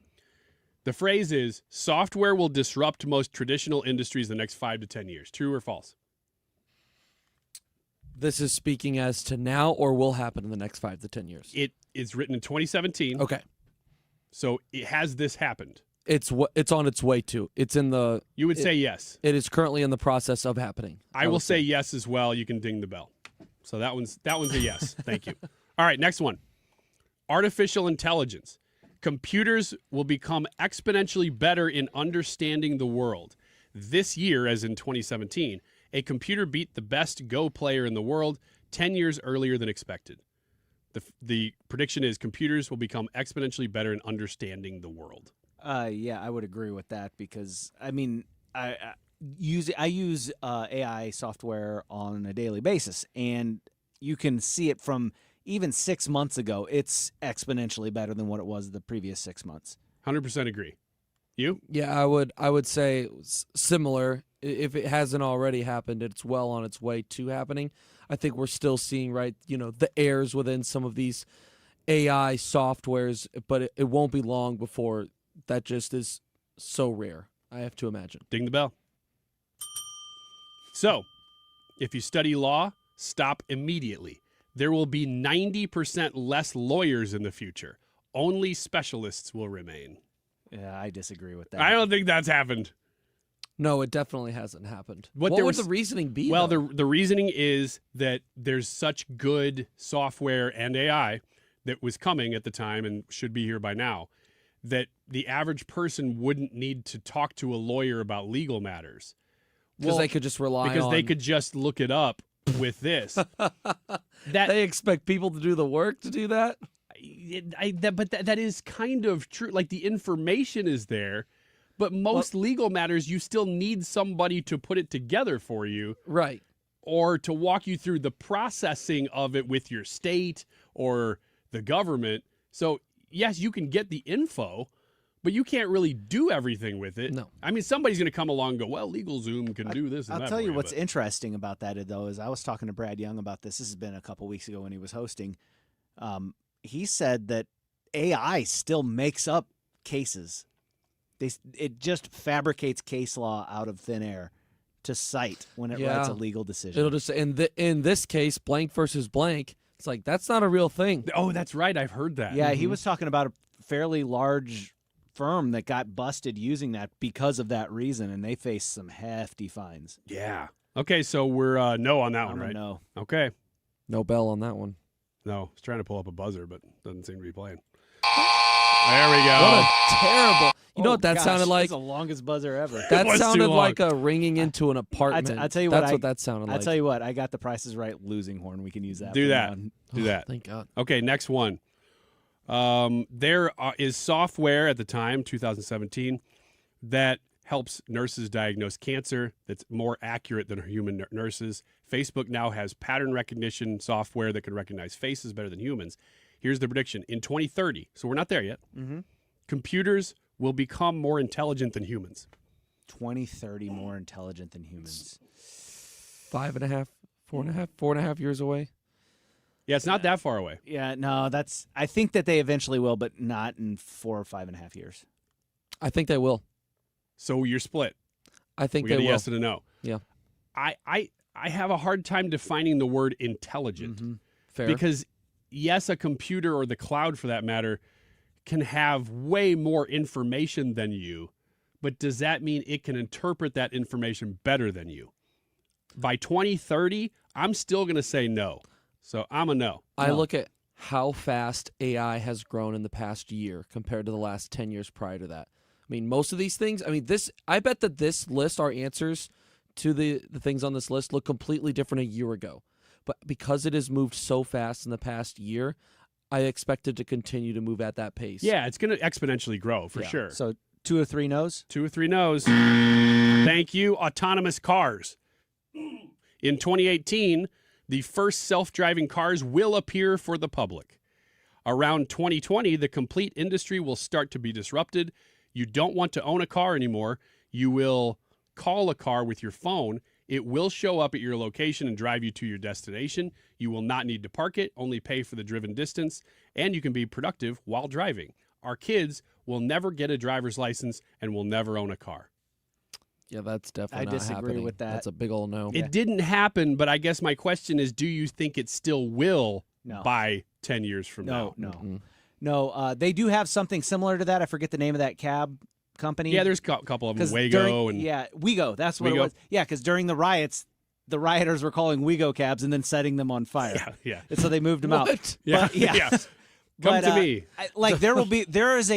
the phrase is software will disrupt most traditional industries in the next 5 to 10 years. True or false? This is speaking as to now or will happen in the next 5 to 10 years. It is written in 2017. Okay. So has this happened? It's on its way to. It's in the. You would say yes. It is currently in the process of happening. I will say yes as well. You can ding the bell. So that one's a yes. Thank you. All right, next one. Artificial intelligence. Computers will become exponentially better in understanding the world. This year, as in 2017, a computer beat the best Go player in the world 10 years earlier than expected. The prediction is computers will become exponentially better in understanding the world. Yeah, I would agree with that because, I mean, I use AI software on a daily basis, and you can see it from even 6 months ago. It's exponentially better than what it was the previous 6 months. 100% agree. You? Yeah, I would say similar. If it hasn't already happened, it's well on its way to happening. I think we're still seeing, the errors within some of these AI softwares, but it won't be long before that just is so rare, I have to imagine. Ding the bell. So, if you study law, stop immediately. There will be 90% less lawyers in the future. only specialists will remain. Yeah, I disagree with that. I don't think that's happened. No, it definitely hasn't happened. What would the reasoning be? Well, though? the reasoning is that there's such good software and AI that was coming at the time and should be here by now, that the average person wouldn't need to talk to a lawyer about legal matters. Because they could just rely because on... they could just look it up with this. They expect people to do the work to do that? But that is kind of true. Like, the information is there, but most legal matters, you still need somebody to put it together for you. Right. Or to walk you through the processing of it with your state or the government. So, yes, you can get the info, but you can't really do everything with it. No. I mean, somebody's going to come along and go, well, LegalZoom can do this and I'll that. tell you for what's but- interesting about that, though, is I was talking to Brad Young about this. This has been a couple weeks ago when he was hosting. He said that AI still makes up cases. It just fabricates case law out of thin air to cite when it writes a legal decision. It'll just in this case, blank versus blank. It's like, that's not a real thing. Oh, that's right. I've heard that. Yeah, he was talking about a fairly large firm that got busted using that because of that reason, and they faced some hefty fines. Yeah. Okay, so we're no on that one, I'm a right? no. Okay. No bell on that one. No, I was trying to pull up a buzzer, but doesn't seem to be playing. There we go. What a terrible. You know what that gosh, sounded like? That's the longest buzzer ever. That was too sounded long. like a ringing into an apartment. I tell you That's what, what that sounded like. I tell you what, I got the Price is Right losing horn. We can use that. Do from that. now on. Do that. Thank God. Okay, next one. There is software at the time, 2017, that helps nurses diagnose cancer that's more accurate than human nurses. Facebook now has pattern recognition software that can recognize faces better than humans. Here's the prediction. In 2030, so we're not there yet, computers will become more intelligent than humans. 2030 more intelligent than humans. 5.5, 4.5, 4.5 years away. Yeah, it's not that far away. Yeah, no, I think that they eventually will, but not in 4 or 5.5 years. I think they will. So you're split. I think We they got a will. yes and a no. Yeah. I have a hard time defining the word intelligent. Fair. Because, yes, a computer or the cloud, for that matter, can have way more information than you, but does that mean it can interpret that information better than you? By 2030, I'm still going to say no. So I'm a no. I look at how fast AI has grown in the past year compared to the last 10 years prior to that. I mean, most of these things, I bet that this list, our answers to the things on this list look completely different a year ago. But because it has moved so fast in the past year, I expect it to continue to move at that pace. Yeah, it's going to exponentially grow for sure. So 2 or 3 no's? 2 or 3 no's. Thank you. Autonomous cars. In 2018, the first self-driving cars will appear for the public. Around 2020, the complete industry will start to be disrupted. You don't want to own a car anymore. You will call a car with your phone. It will show up at your location and drive you to your destination. You will not need to park it, only pay for the driven distance, and you can be productive while driving. Our kids will never get a driver's license and will never own a car. Yeah, that's definitely I not disagree happening. with that. That's a big old no. It didn't happen, but I guess my question is, do you think it still will by 10 years from now? No, they do have something similar to that. I forget the name of that cab company. Yeah, there's a couple of them, 'Cause Wago. Wego. That's what it Wego. was. Yeah, because during the riots, the rioters were calling Wego cabs and then setting them on fire. Yeah. And so they moved them out. What? Yeah, But, yeah. yeah. Come to me. There is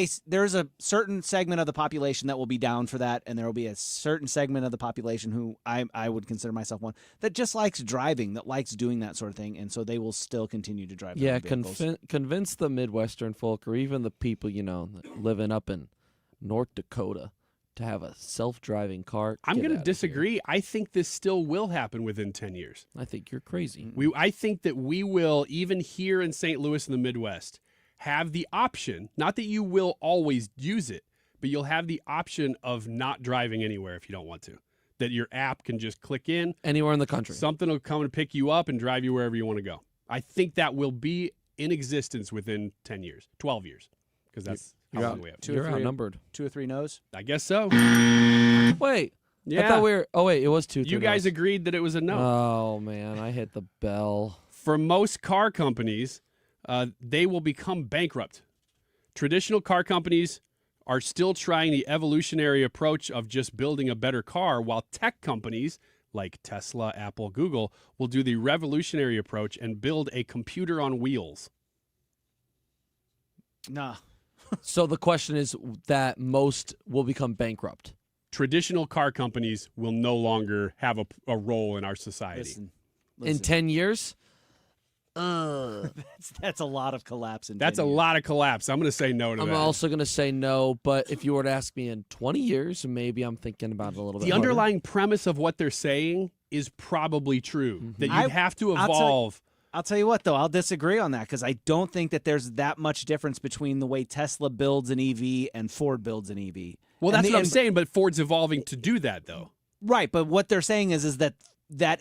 a certain segment of the population that will be down for that, and there will be a certain segment of the population who I would consider myself one that just likes driving, that likes doing that sort of thing, and so they will still continue to drive. Yeah, their vehicles. convince the Midwestern folk or even the people, living up in North Dakota to have a self-driving car. I'm Get going to outta disagree. here. I think this still will happen within 10 years. I think you're crazy. I think that we will, even here in St. Louis in the Midwest, have the option, not that you will always use it, but you'll have the option of not driving anywhere if you don't want to. That your app can just click in. Anywhere in the country. Something will come and pick you up and drive you wherever you want to go. I think that will be in existence within 10 years, 12 years, because that's how long we have. You're outnumbered. 2 or 3 no's? I guess so. Wait. Yeah. I thought we were. Oh, wait. It was 2. You guys agreed that it was a no. Oh, man. I hit the bell. For most car companies, they will become bankrupt. Traditional car companies are still trying the evolutionary approach of just building a better car, while tech companies like Tesla, Apple, Google will do the revolutionary approach and build a computer on wheels. Nah. So the question is that most will become bankrupt. Traditional car companies will no longer have a role in our society. Listen. In 10 years? That's a lot of collapse. That's a lot of collapse. I'm going to say no to that. I'm also going to say no, but if you were to ask me in 20 years, maybe I'm thinking about it a little bit. The underlying premise of what they're saying is probably true, that you have to evolve. I'll tell you what, though, I'll disagree on that because I don't think that there's that much difference between the way Tesla builds an EV and Ford builds an EV. Well, that's what I'm saying, but Ford's evolving to do that, though. Right, but what they're saying is that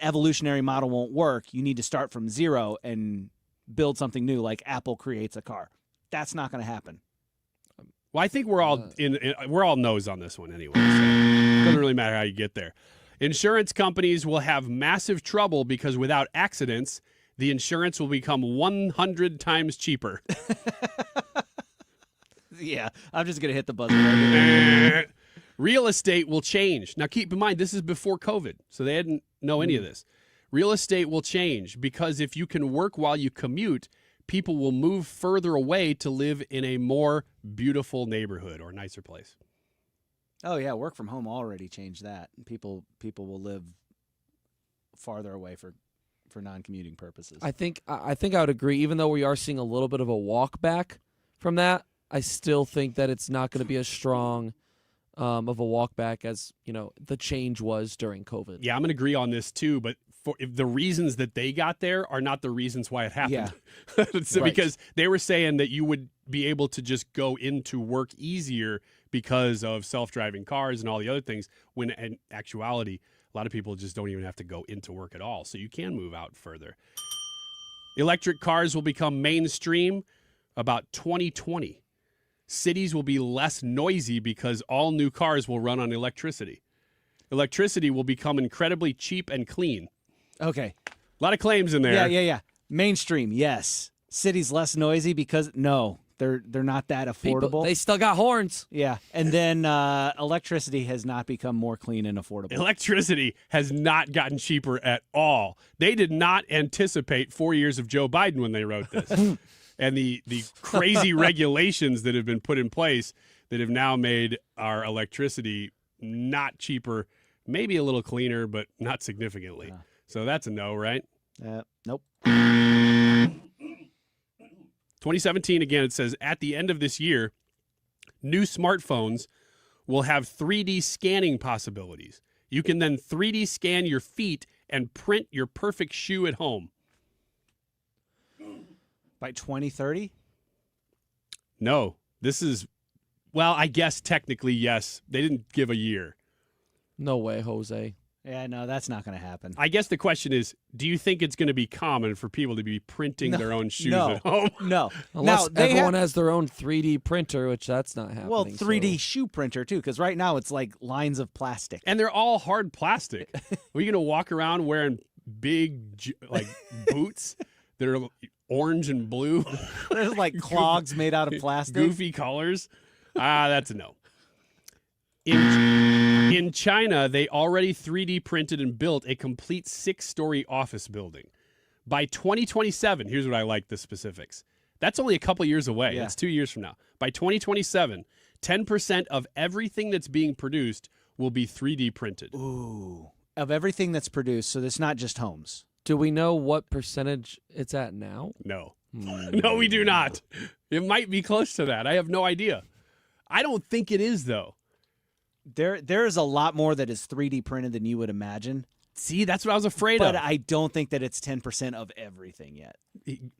evolutionary model won't work. You need to start from zero and build something new, like Apple creates a car. That's not going to happen. Well, I think we're all no's on this one anyway. So it doesn't really matter how you get there. Insurance companies will have massive trouble because without accidents, the insurance will become 100 times cheaper. Yeah, I'm just going to hit the buzzer right here. Real estate will change. Now, keep in mind, this is before COVID, so they didn't know any of this. Real estate will change because if you can work while you commute, people will move further away to live in a more beautiful neighborhood or nicer place. Oh, yeah, work from home already changed that. People will live farther away for non-commuting purposes. I think I would agree, even though we are seeing a little bit of a walk back from that, I still think that it's not going to be as strong of a walk back as, the change was during COVID. Yeah, I'm going to agree on this too, but if the reasons that they got there are not the reasons why it happened. Yeah. Because they were saying that you would be able to just go into work easier because of self-driving cars and all the other things, when in actuality, a lot of people just don't even have to go into work at all, so you can move out further. Electric cars will become mainstream about 2020. Cities will be less noisy because all new cars will run on electricity. Electricity will become incredibly cheap and clean. Okay. A lot of claims in there. Yeah. Mainstream, yes. Cities less noisy because, no, they're not that affordable. They still got horns. Yeah. And then electricity has not become more clean and affordable. Electricity has not gotten cheaper at all. They did not anticipate 4 years of Joe Biden when they wrote this. And the crazy regulations that have been put in place that have now made our electricity not cheaper, maybe a little cleaner, but not significantly. So that's a no, right? Nope. 2017, again, it says, at the end of this year, new smartphones will have 3D scanning possibilities. You can then 3D scan your feet and print your perfect shoe at home. By 2030? No. This is, well, I guess technically, yes. They didn't give a year. No way, Jose. Yeah, no, that's not going to happen. I guess the question is, do you think it's going to be common for people to be printing their own shoes at home? No. Unless everyone has their own 3D printer, which that's not happening. Well, 3D shoe printer, too, because right now it's like lines of plastic. And they're all hard plastic. Are you going to walk around wearing big, boots that are orange and blue? There's like clogs made out of plastic. Goofy colors. That's a no. In China, they already 3D printed and built a complete 6-story office building. By 2027, here's what I like the specifics. That's only a couple years away. Yeah. That's 2 years from now. By 2027, 10% of everything that's being produced will be 3D printed. Ooh. Of everything that's produced, so it's not just homes. Do we know what percentage it's at now? No. No, we do not. It might be close to that. I have no idea. I don't think it is, though. There is a lot more that is 3D printed than you would imagine. See, that's what I was afraid of. But I don't think that it's 10% of everything yet.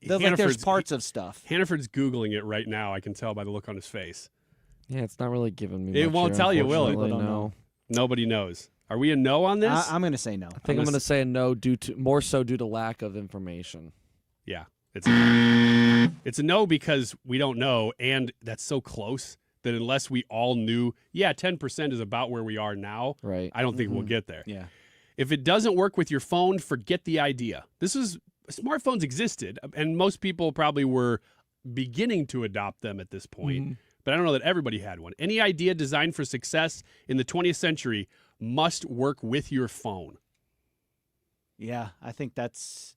There's parts of stuff. Hannaford's Googling it right now. I can tell by the look on his face. Yeah, it's not really giving me It much won't here, tell you, will it? No. Nobody knows. Are we a no on this? I'm going to say no. I think I'm going to say a no due to lack of information. Yeah, it's a no because we don't know, and that's so close that unless we all knew, 10% is about where we are now. Right. I don't think we'll get there. Yeah. If it doesn't work with your phone, forget the idea. Smartphones existed, and most people probably were beginning to adopt them at this point, but I don't know that everybody had one. Any idea designed for success in the 20th century must work with your phone. Yeah, I think that's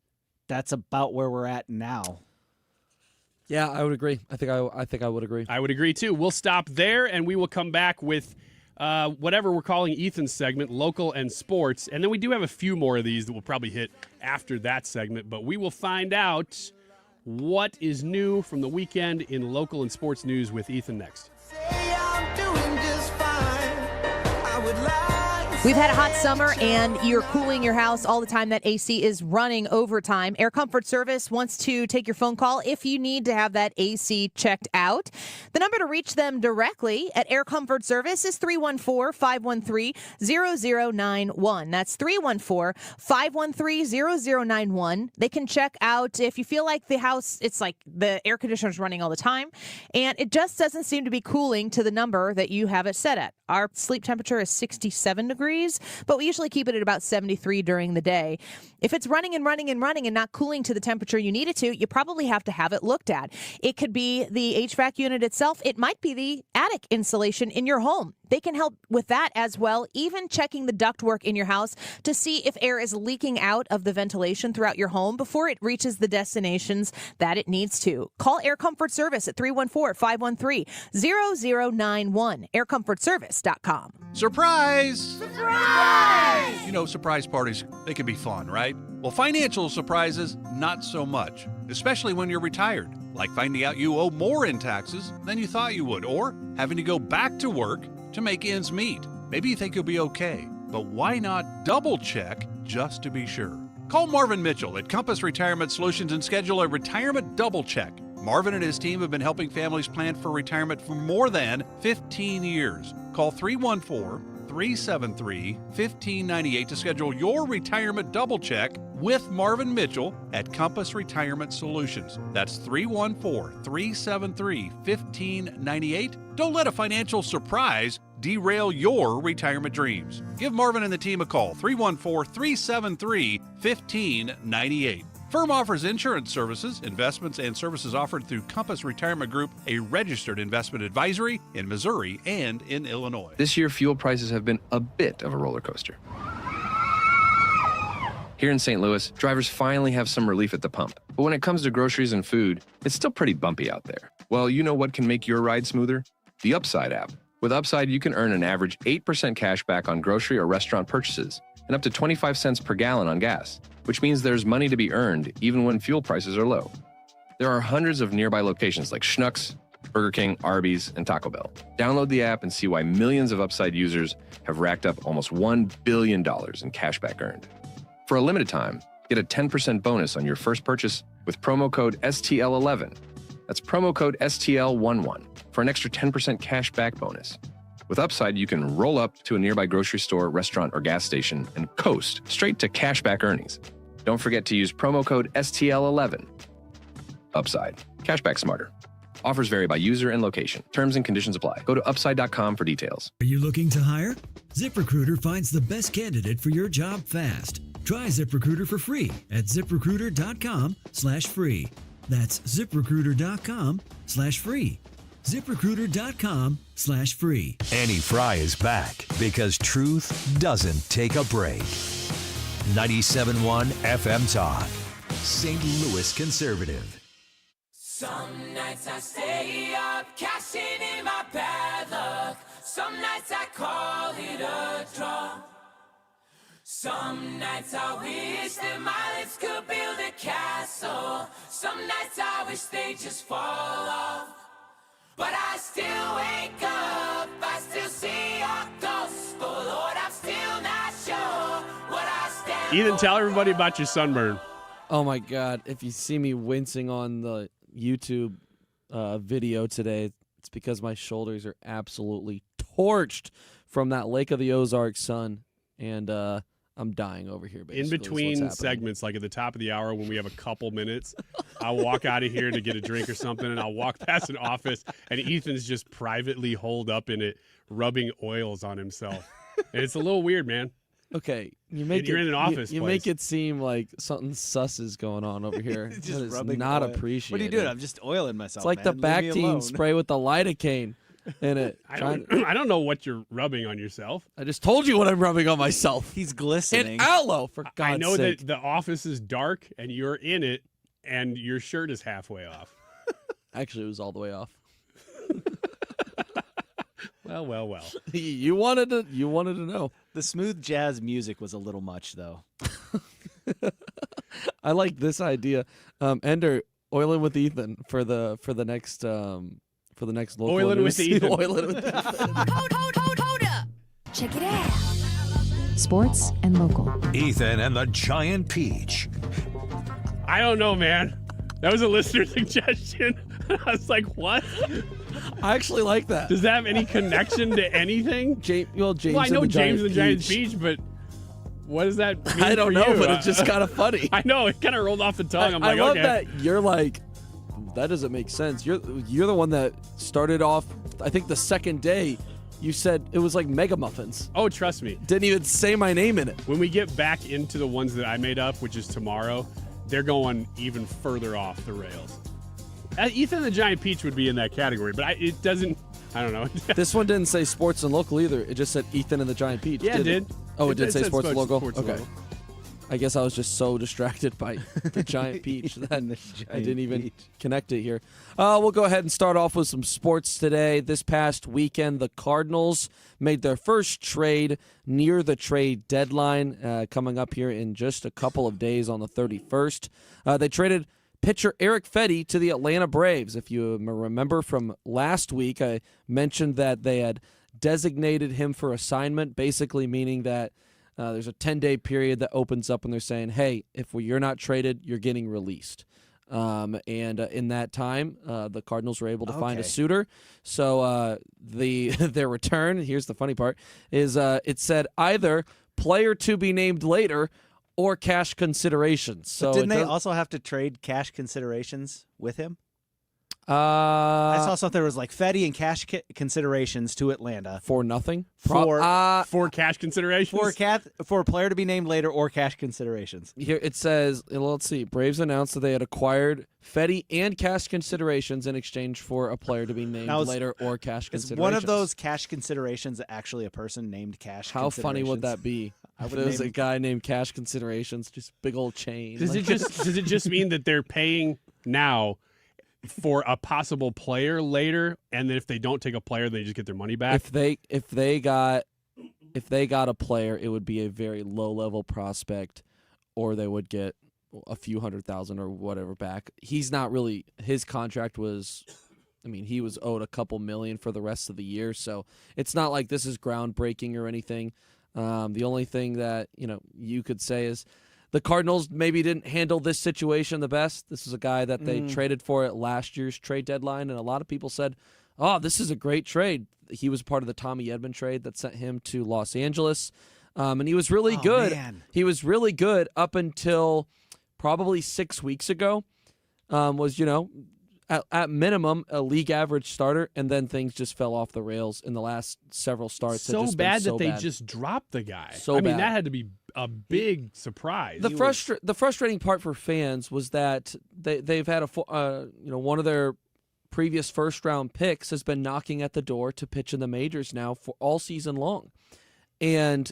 about where we're at now. Yeah, I would agree. I think I would agree. I would agree too. We'll stop there, and we will come back with whatever we're calling Ethan's segment, local and sports, and then we do have a few more of these that we'll probably hit after that segment. But we will find out what is new from the weekend in local and sports news with Ethan next. We've had a hot summer, and you're cooling your house all the time. That AC is running overtime. Air Comfort Service wants to take your phone call if you need to have that AC checked out. The number to reach them directly at Air Comfort Service is 314-513-0091. That's 314-513-0091. They can check out if you feel like the house, it's like the air conditioner's running all the time, and it just doesn't seem to be cooling to the number that you have it set at. Our sleep temperature is 67 degrees, but we usually keep it at about 73 during the day. If it's running and running and running and not cooling to the temperature you need it to, you probably have to have it looked at. It could be the HVAC unit itself. It might be the attic insulation in your home. They can help with that as well, even checking the ductwork in your house to see if air is leaking out of the ventilation throughout your home before it reaches the destinations that it needs to. Call Air Comfort Service at 314-513-0091, aircomfortservice.com. Surprise! Surprise! You know, surprise parties, they can be fun, right? Well, financial surprises, not so much, especially when you're retired, like finding out you owe more in taxes than you thought you would, or having to go back to work to make ends meet. Maybe you think you'll be okay, but why not double check just to be sure? Call Marvin Mitchell at Compass Retirement Solutions and schedule a retirement double check. Marvin and his team have been helping families plan for retirement for more than 15 years. Call 314-373-1598 to schedule your retirement double check with Marvin Mitchell at Compass Retirement Solutions. That's 314-373-1598. Don't let a financial surprise derail your retirement dreams. Give Marvin and the team a call, 314-373-1598. Firm offers insurance services, investments, and services offered through Compass Retirement Group, a registered investment advisory in Missouri and in Illinois. This year, fuel prices have been a bit of a roller coaster. Here in St. Louis, drivers finally have some relief at the pump. But when it comes to groceries and food, it's still pretty bumpy out there. Well, you know what can make your ride smoother? The Upside app. With Upside, you can earn an average 8% cash back on grocery or restaurant purchases and up to 25 cents per gallon on gas, which means there's money to be earned even when fuel prices are low. There are hundreds of nearby locations like Schnucks, Burger King, Arby's, and Taco Bell. Download the app and see why millions of Upside users have racked up almost $1 billion in cash back earned. For a limited time, get a 10% bonus on your first purchase with promo code STL11. That's promo code STL11 for an extra 10% cash back bonus. With Upside, you can roll up to a nearby grocery store, restaurant, or gas station and coast straight to cashback earnings. Don't forget to use promo code STL11. Upside. Cashback smarter. Offers vary by user and location. Terms and conditions apply. Go to upside.com for details. Are you looking to hire? ZipRecruiter finds the best candidate for your job fast. Try ZipRecruiter for free at ZipRecruiter.com/free. That's ZipRecruiter.com/free. ZipRecruiter.com/free. Annie Frey is back because truth doesn't take a break. 97.1 FM Talk, St. Louis Conservative. Some nights I stay up, cashing in my bad luck. Some nights I call it a draw. Some nights I wish that my lips could build a castle. Some nights I wish they just fall off. But I still wake up, I still see your ghost. Oh Lord, I'm still not sure what I stand. Ethan, tell everybody about your sunburn. Oh my God! If you see me wincing on the YouTube video today, it's because my shoulders are absolutely torched from that Lake of the Ozarks sun, and I'm dying over here. Basically, in between segments, like at the top of the hour when we have a couple minutes, I'll walk out of here to get a drink or something, and I'll walk past an office, and Ethan's just privately holed up in it, rubbing oils on himself. And it's a little weird, man. Okay, you make You're in an office You place. make it seem like something sus is going on over here. Just That is rubbing not oil. appreciated. What are you doing? I'm just oiling myself. It's like man. the Leave me alone. Bactine spray with the lidocaine in it. I don't know what you're rubbing on yourself. I just told you what I'm rubbing on myself. He's glistening. And aloe, for God's I know sake. that the office is dark and you're in it, and your shirt is halfway off. Actually, it was all the way off. Well. You wanted to know. The smooth jazz music was a little much, though. I like this idea. Ender, oiling with Ethan for the next local Oiling news. with Ethan. Oiling with Ethan. Hold up. Check it out. Sports and local. Ethan and the Giant Peach. I don't know, man. That was a listener suggestion. I was like, what? I actually like that. Does that have any connection to anything? James Well, I and know the James and the Giant Peach. Peach, but what does that mean I don't for know, you? but it's just kind of funny. I know, it kind of rolled off the tongue. I'm I like, love okay. that you're like, that doesn't make sense. You're the one that started off, I think the second day, you said it was like Mega Muffins. Oh, trust me. Didn't even say my name in it. When we get back into the ones that I made up, which is tomorrow, they're going even further off the rails. Ethan the Giant Peach would be in that category, but it doesn't. I don't know. This one didn't say sports and local either. It just said Ethan and the Giant Peach. Yeah, it did. Oh, it did say said sports and local? Sports and Okay. local. I guess I was just so distracted by the Giant Peach that I didn't even connect it here. We'll go ahead and start off with some sports today. This past weekend, the Cardinals made their first trade near the trade deadline, coming up here in just a couple of days on the 31st. They traded pitcher Eric Fetty to the Atlanta Braves. If you remember from last week, I mentioned that they had designated him for assignment, basically meaning that there's a 10-day period that opens up and they're saying, hey, if you're not traded, you're getting released. And in that time, the Cardinals were able to find a suitor. So their return, here's the funny part, is it said either player to be named later or cash considerations. So But didn't they also have to trade cash considerations with him? I saw something that was like Fetty and cash considerations to Atlanta for nothing. For cash considerations. For a player to be named later or cash considerations. Here it says, let's see. Braves announced that they had acquired Fetty and cash considerations in exchange for a player to be named later or cash Is considerations. one of those cash considerations actually a person named cash? How funny would that be? If it was a guy named Cash Considerations, just big old chain. Does it just mean that they're paying now for a possible player later, and then if they don't take a player, they just get their money back? If they got a player, it would be a very low level prospect, or they would get a few $100,000 or whatever back. He's not really. His contract was, he was owed a couple million for the rest of the year, so it's not like this is groundbreaking or anything. The only thing that you could say is the Cardinals maybe didn't handle this situation the best. This is a guy that they traded for at last year's trade deadline, and a lot of people said, oh, this is a great trade. He was part of the Tommy Edman trade that sent him to Los Angeles, and he was really good. Man. He was really good up until probably 6 weeks ago. Was at minimum a league average starter, and then things just fell off the rails in the last several starts. So bad that they just dropped the guy. So bad. That had to be a big surprise. The frustrating part for fans was that they've had one of their previous first round picks has been knocking at the door to pitch in the majors now for all season long, and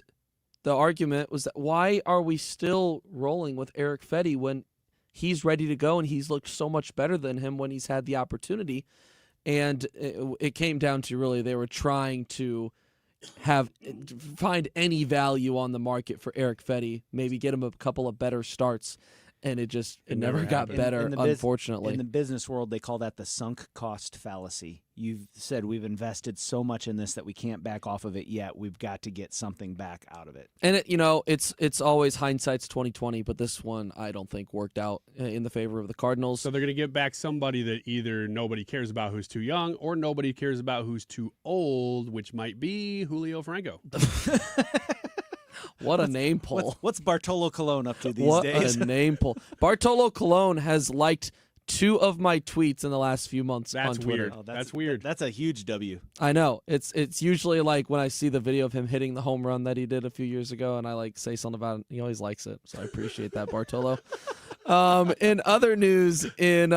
the argument was that why are we still rolling with Eric Fetty when he's ready to go and he's looked so much better than him when he's had the opportunity? And it came down to really they were trying to find any value on the market for Eric Fetty, maybe get him a couple of better starts, and it never got better, unfortunately. In the business world, they call that the sunk cost fallacy. You've said we've invested so much in this that we can't back off of it yet. We've got to get something back out of it. And it's always hindsight's 20/20, but this one I don't think worked out in the favor of the Cardinals. So they're going to get back somebody that either nobody cares about who's too young or nobody cares about who's too old, which might be Julio Franco. What a name pull. What's Bartolo Colon up to these days? What a name pull. Bartolo Colon has liked 2 of my tweets in the last few months on Twitter. Weird. That's weird. That's a huge W. I know. It's usually like when I see the video of him hitting the home run that he did a few years ago, and I like say something about it. He always likes it, so I appreciate that, Bartolo. In other news, in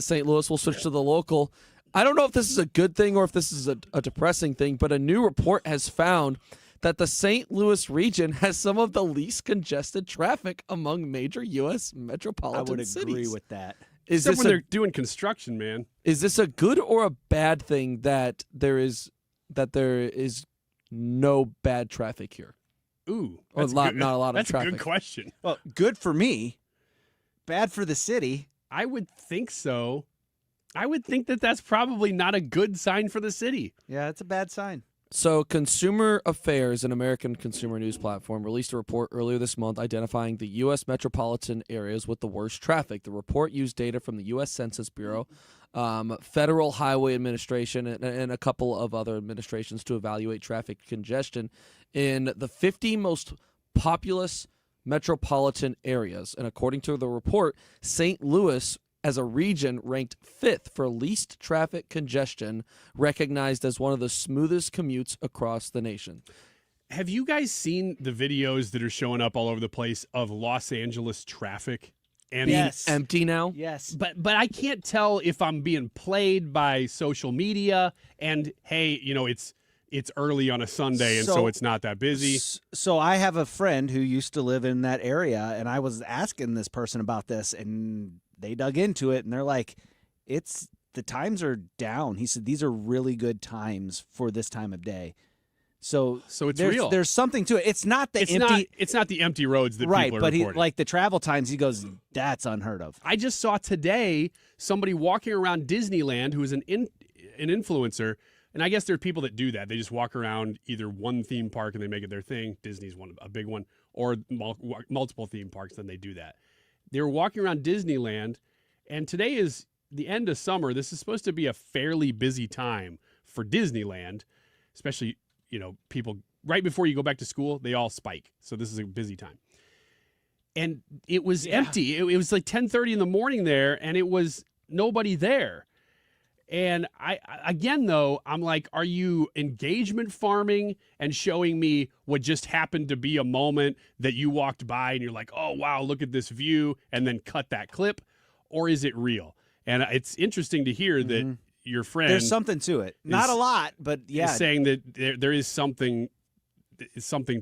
St. Louis, we'll switch to the local. I don't know if this is a good thing or if this is a depressing thing, but a new report has found that the St. Louis region has some of the least congested traffic among major U.S. metropolitan cities. I would agree with that. Except when they're doing construction, man. Is this a good or a bad thing that there is no bad traffic here? Ooh, or not a lot of traffic. That's a good question. Well, good for me, bad for the city. I would think so. I would think that that's probably not a good sign for the city. Yeah, it's a bad sign. So Consumer Affairs, an American consumer news platform, released a report earlier this month identifying the U.S. metropolitan areas with the worst traffic. The report used data from the U.S. Census Bureau, Federal Highway Administration, and a couple of other administrations to evaluate traffic congestion in the 50 most populous metropolitan areas. And according to the report, St. Louis as a region ranked 5th for least traffic congestion, recognized as one of the smoothest commutes across the nation. Have you guys seen the videos that are showing up all over the place of Los Angeles traffic? And yes. Empty now? Yes. But I can't tell if I'm being played by social media and, hey, you know, it's early on a Sunday and so it's not that busy. So I have a friend who used to live in that area, and I was asking this person about this, and they dug into it, and they're like, the times are down. He said these are really good times for this time of day. So it's real. There's something to it. It's not the empty. It's not the empty roads that right, people are but reporting. like the travel times, he goes, that's unheard of. I just saw today somebody walking around Disneyland who is an influencer, and I guess there are people that do that. They just walk around either one theme park and they make it their thing. Disney's a big one, or multiple theme parks. Then they do that. They were walking around Disneyland, and today is the end of summer. This is supposed to be a fairly busy time for Disneyland, especially, you know, people right before you go back to school, they all spike. So this is a busy time. And it was empty. It was like 10:30 in the morning there, and it was nobody there. And I'm like, are you engagement farming and showing me what just happened to be a moment that you walked by and you're like, oh, wow, look at this view, and then cut that clip? Or is it real? And it's interesting to hear that your friend... There's something to it. Not a lot, but yeah. Is saying that there is something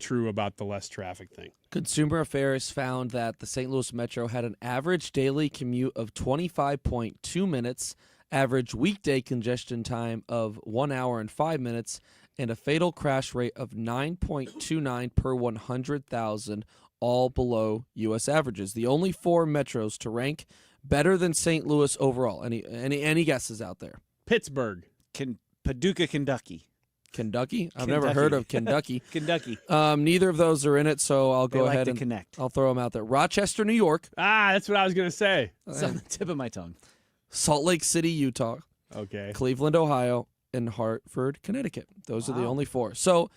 true about the less traffic thing. Consumer Affairs found that the St. Louis Metro had an average daily commute of 25.2 minutes, average weekday congestion time of 1 hour and 5 minutes, and a fatal crash rate of 9.29 per 100,000, all below U.S. averages. The only 4 metros to rank better than St. Louis overall. Any guesses out there? Pittsburgh. Paducah, Kentucky. Kentucky? I've never heard of Kentucky. Kentucky. Neither of those are in it, so I'll go ahead and connect. I'll throw them out there. Rochester, New York. That's what I was going to say. It's on the tip of my tongue. Salt Lake City, Utah. Okay. Cleveland, Ohio, and Hartford, Connecticut. Those are the only 4. So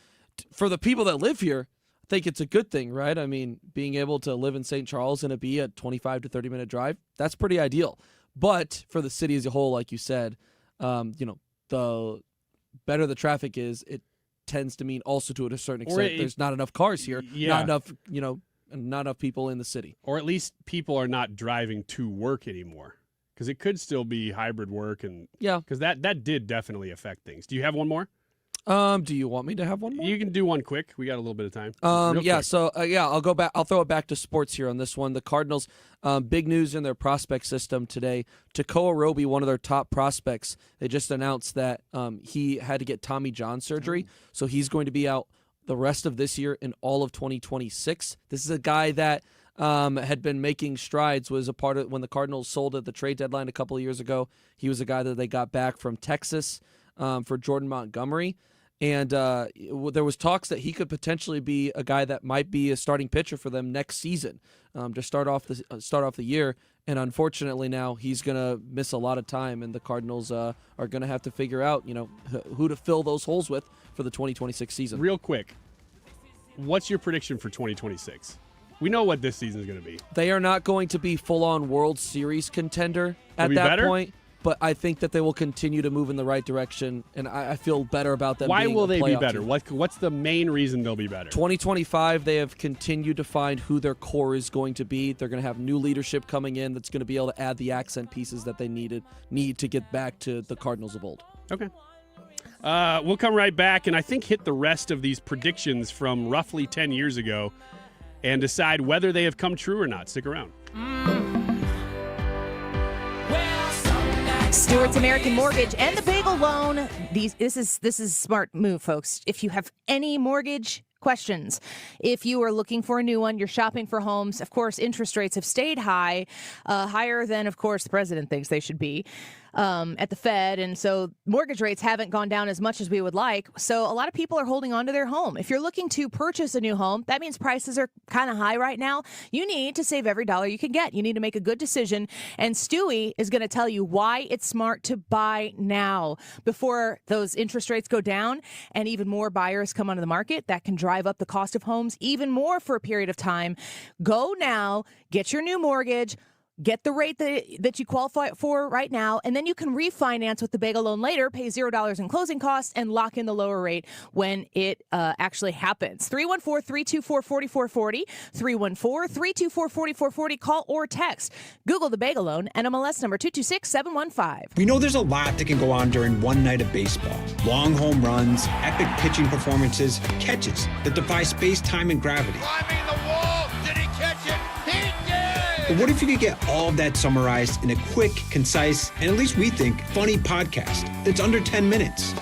for the people that live here, I think it's a good thing, right? I mean, being able to live in St. Charles and it be a 25 to 30 minute drive, that's pretty ideal. But for the city as a whole, like you said, the better the traffic is, it tends to mean also to a certain extent there's not enough cars here, not enough, not enough people in the city. Or at least people are not driving to work anymore. Because it could still be hybrid work, and because that did definitely affect things. Do you have one more? Do you want me to have one more? You can do one quick. We got a little bit of time. I'll go back. I'll throw it back to sports here on this one. The Cardinals, big news in their prospect system today. Tekoa Roby, one of their top prospects, they just announced that he had to get Tommy John surgery, so he's going to be out the rest of this year and all of 2026. This is a guy that had been making strides, was a part of when the Cardinals sold at the trade deadline a couple of years ago. He was a guy that they got back from Texas for Jordan Montgomery. And there was talks that he could potentially be a guy that might be a starting pitcher for them next season to start off the year. And unfortunately now he's going to miss a lot of time, and the Cardinals are going to have to figure out, who to fill those holes with for the 2026 season. Real quick, what's your prediction for 2026? We know what this season is going to be. They are not going to be full-on World Series contender at that point, but I think that they will continue to move in the right direction, and I feel better about them. Why being will a they be playoff better? team. What's the main reason they'll be better? 2025, they have continued to find who their core is going to be. They're going to have new leadership coming in that's going to be able to add the accent pieces that they need to get back to the Cardinals of old. Okay. We'll come right back and I think hit the rest of these predictions from roughly 10 years ago and decide whether they have come true or not. Stick around. Stewart's American Mortgage and the Bagel Loan. This is a smart move, folks. If you have any mortgage questions, if you are looking for a new one, you're shopping for homes, of course, interest rates have stayed high, higher than, of course, the president thinks they should be at the Fed. And so mortgage rates haven't gone down as much as we would like. So a lot of people are holding on to their home. If you're looking to purchase a new home, that means prices are kind of high right now. You need to save every dollar you can get. You need to make a good decision. And Stewie is going to tell you why it's smart to buy now before those interest rates go down and even more buyers come onto the market. That can drive up the cost of homes even more for a period of time. Go now, get your new mortgage. Get the rate that you qualify for right now, and then you can refinance with the Bagel Loan later, pay $0 in closing costs, and lock in the lower rate when it actually happens. 314-324-4440, 314-324-4440. Call or text. Google the Bagel Loan, NMLS number 226715. We know there's a lot that can go on during one night of baseball. Long home runs, epic pitching performances, catches that defy space, time, and gravity. Climbing the wall. Did he catch it? He did! But what if you could get all of that summarized in a quick, concise, and at least we think, funny podcast that's under 10 minutes?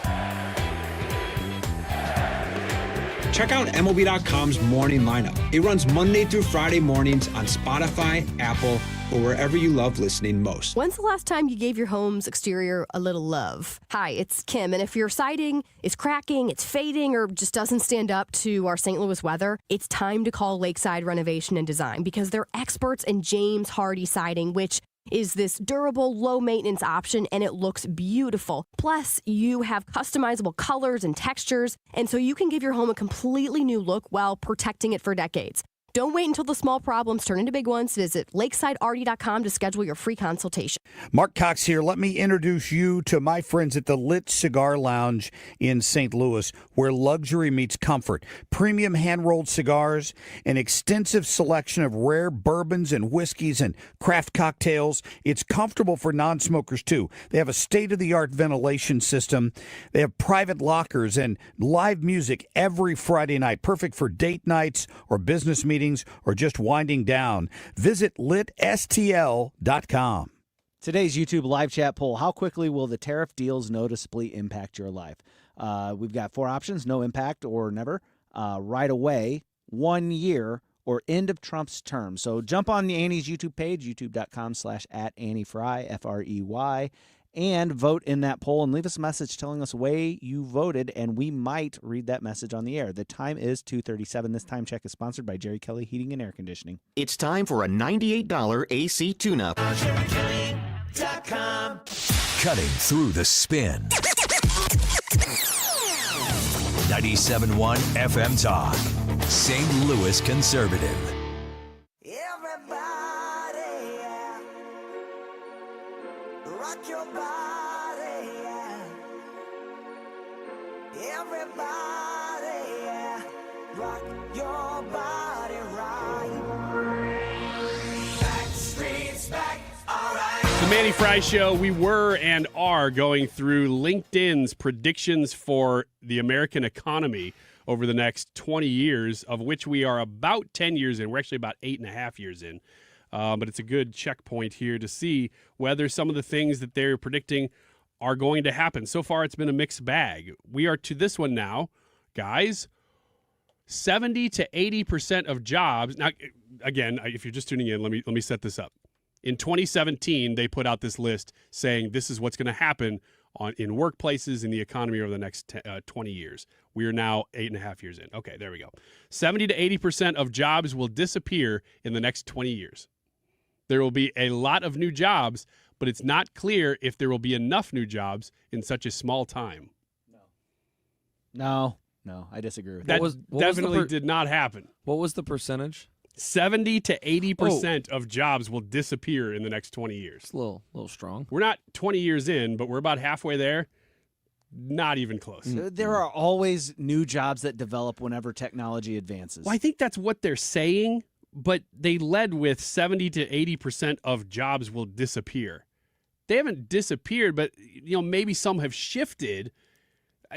Check out MLB.com's Morning Lineup. It runs Monday through Friday mornings on Spotify, Apple, or wherever you love listening most. When's the last time you gave your home's exterior a little love? Hi, it's Kim, and if your siding is cracking, it's fading, or just doesn't stand up to our St. Louis weather, it's time to call Lakeside Renovation and Design because they're experts in James Hardy siding, which is this durable, low-maintenance option, and it looks beautiful. Plus, you have customizable colors and textures, and so you can give your home a completely new look while protecting it for decades. Don't wait until the small problems turn into big ones. Visit lakesidearty.com to schedule your free consultation. Mark Cox here. Let me introduce you to my friends at the Lit Cigar Lounge in St. Louis, where luxury meets comfort. Premium hand-rolled cigars, an extensive selection of rare bourbons and whiskeys and craft cocktails. It's comfortable for non-smokers, too. They have a state-of-the-art ventilation system. They have private lockers and live music every Friday night, perfect for date nights or business meetings or just winding down. Visit litstl.com. Today's YouTube live chat poll: how quickly will the tariff deals noticeably impact your life? We've got 4 options: no impact or never, right away, 1 year, or end of Trump's term. So jump on Annie's YouTube page, youtube.com/@AnnieFrey, Frey, and vote in that poll and leave us a message telling us way you voted, and we might read that message on the air. The time is 2:37. This time check is sponsored by Jerry Kelly Heating and Air Conditioning. It's time for a $98 AC tune-up. Cutting through the spin. 97.1 FM Talk. St. Louis Conservative. Rock your body, yeah. Everybody, yeah. Rock your body right. Backstreet's back, all right. The Mannie Frey Show, we were and are going through LinkedIn's predictions for the American economy over the next 20 years, of which we are about 10 years in. We're actually about 8.5 years in. But it's a good checkpoint here to see whether some of the things that they're predicting are going to happen. So far, it's been a mixed bag. We are to this one now, guys. 70 to 80% of jobs. Now, again, if you're just tuning in, let me set this up. In 2017, they put out this list saying this is what's going to happen in workplaces in the economy over the next 20 years. We are now 8.5 years in. Okay, there we go. 70 to 80% of jobs will disappear in the next 20 years. There will be a lot of new jobs, but it's not clear if there will be enough new jobs in such a small time. No, I disagree with that. that. Definitely did not happen. What was the percentage? 70 to 80% of jobs will disappear in the next 20 years. It's a little strong. We're not 20 years in, but we're about halfway there. Not even close. There are always new jobs that develop whenever technology advances. Well, I think that's what they're saying, but they led with 70 to 80% of jobs will disappear. They haven't disappeared, but maybe some have shifted.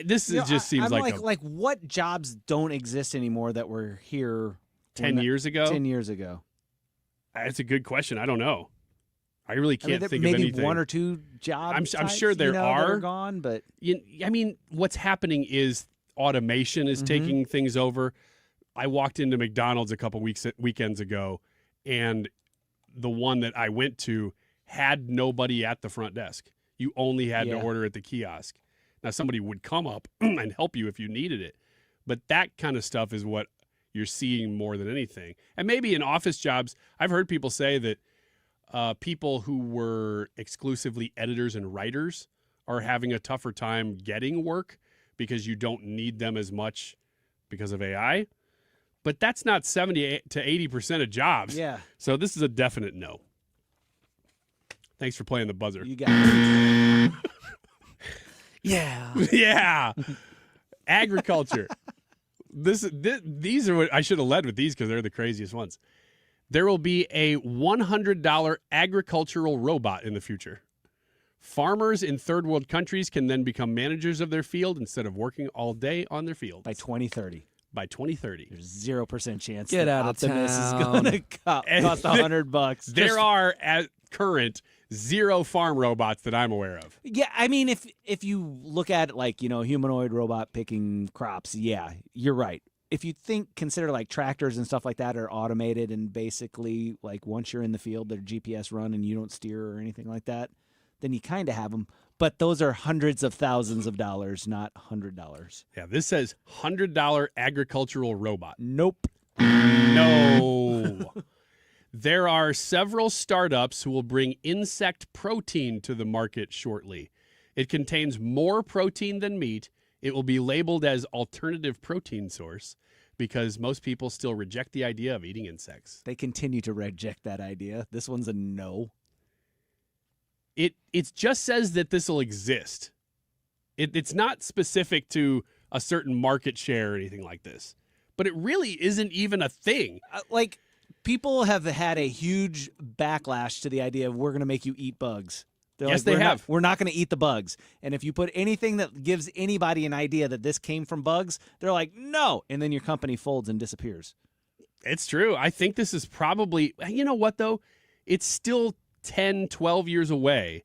This just seems I'm like what jobs don't exist anymore that were here 10 years ago? 10 years ago. That's a good question. I don't know. I really can't think of maybe anything. One or two jobs. I'm sure there that are gone, but what's happening is automation is taking things over. I walked into McDonald's a couple weekends ago, and the one that I went to had nobody at the front desk. You only had to order at the kiosk. Now, somebody would come up and help you if you needed it, but that kind of stuff is what you're seeing more than anything. And maybe in office jobs, I've heard people say that people who were exclusively editors and writers are having a tougher time getting work because you don't need them as much because of AI. But that's not 70 to 80% of jobs. Yeah. So this is a definite no. Thanks for playing the buzzer. You got it. Yeah. Yeah. Agriculture. These are what I should have led with these because they're the craziest ones. There will be a $100 agricultural robot in the future. Farmers in third world countries can then become managers of their field instead of working all day on their field. By 2030. By 2030. There's 0% chance Get that out of Optimus town. is going to cost $100. There are, at current, 0 farm robots that I'm aware of. Yeah, I mean, if you look at it like, humanoid robot picking crops, yeah, you're right. If you consider like tractors and stuff like that are automated and basically like once you're in the field, they're GPS run and you don't steer or anything like that, then you kind of have them. But those are hundreds of thousands of dollars, not $100. Yeah, this says $100 agricultural robot. Nope. No. There are several startups who will bring insect protein to the market shortly. It contains more protein than meat. It will be labeled as alternative protein source because most people still reject the idea of eating insects. They continue to reject that idea. This one's a no. It just says that this will exist. It's not specific to a certain market share or anything like this. But it really isn't even a thing. People have had a huge backlash to the idea of we're going to make you eat bugs. Yes, they have. We're not going to eat the bugs. And if you put anything that gives anybody an idea that this came from bugs, they're like, no. And then your company folds and disappears. It's true. I think this is probably, you know what, though? It's still 10, 12 years away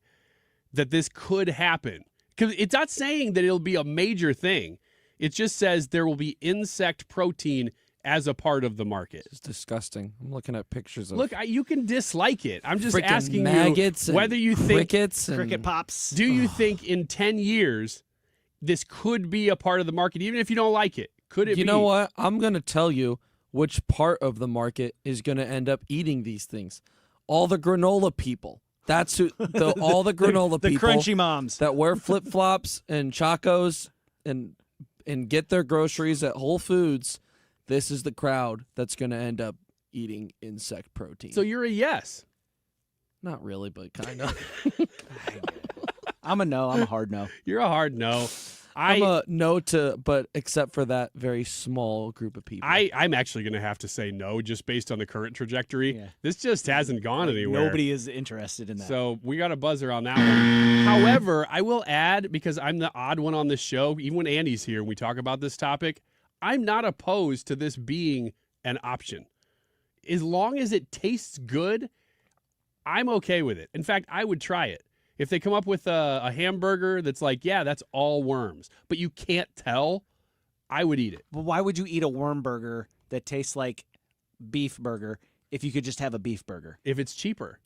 that this could happen. Because it's not saying that it'll be a major thing. It just says there will be insect protein as a part of the market. It's disgusting. I'm looking at pictures of. Look, you can dislike it. I'm just asking maggots you whether you think cricket pops. Do you think in 10 years this could be a part of the market, even if you don't like it? Could it be? You know what? I'm going to tell you which part of the market is going to end up eating these things. All the granola people. That's who. All the granola the people. crunchy moms that wear flip flops and chacos and get their groceries at Whole Foods. This is the crowd that's going to end up eating insect protein. So you're a yes. Not really, but kind of. I'm a no. I'm a hard no. You're a hard no. I'm a no but except for that very small group of people. I'm actually going to have to say no just based on the current trajectory. Yeah. This just hasn't gone anywhere. Nobody is interested in that. So we got a buzzer on that one. However, I will add, because I'm the odd one on this show, even when Andy's here and we talk about this topic, I'm not opposed to this being an option. As long as it tastes good, I'm okay with it. In fact, I would try it. If they come up with a hamburger that's like, yeah, that's all worms, but you can't tell, I would eat it. But why would you eat a worm burger that tastes like beef burger if you could just have a beef burger? If it's cheaper.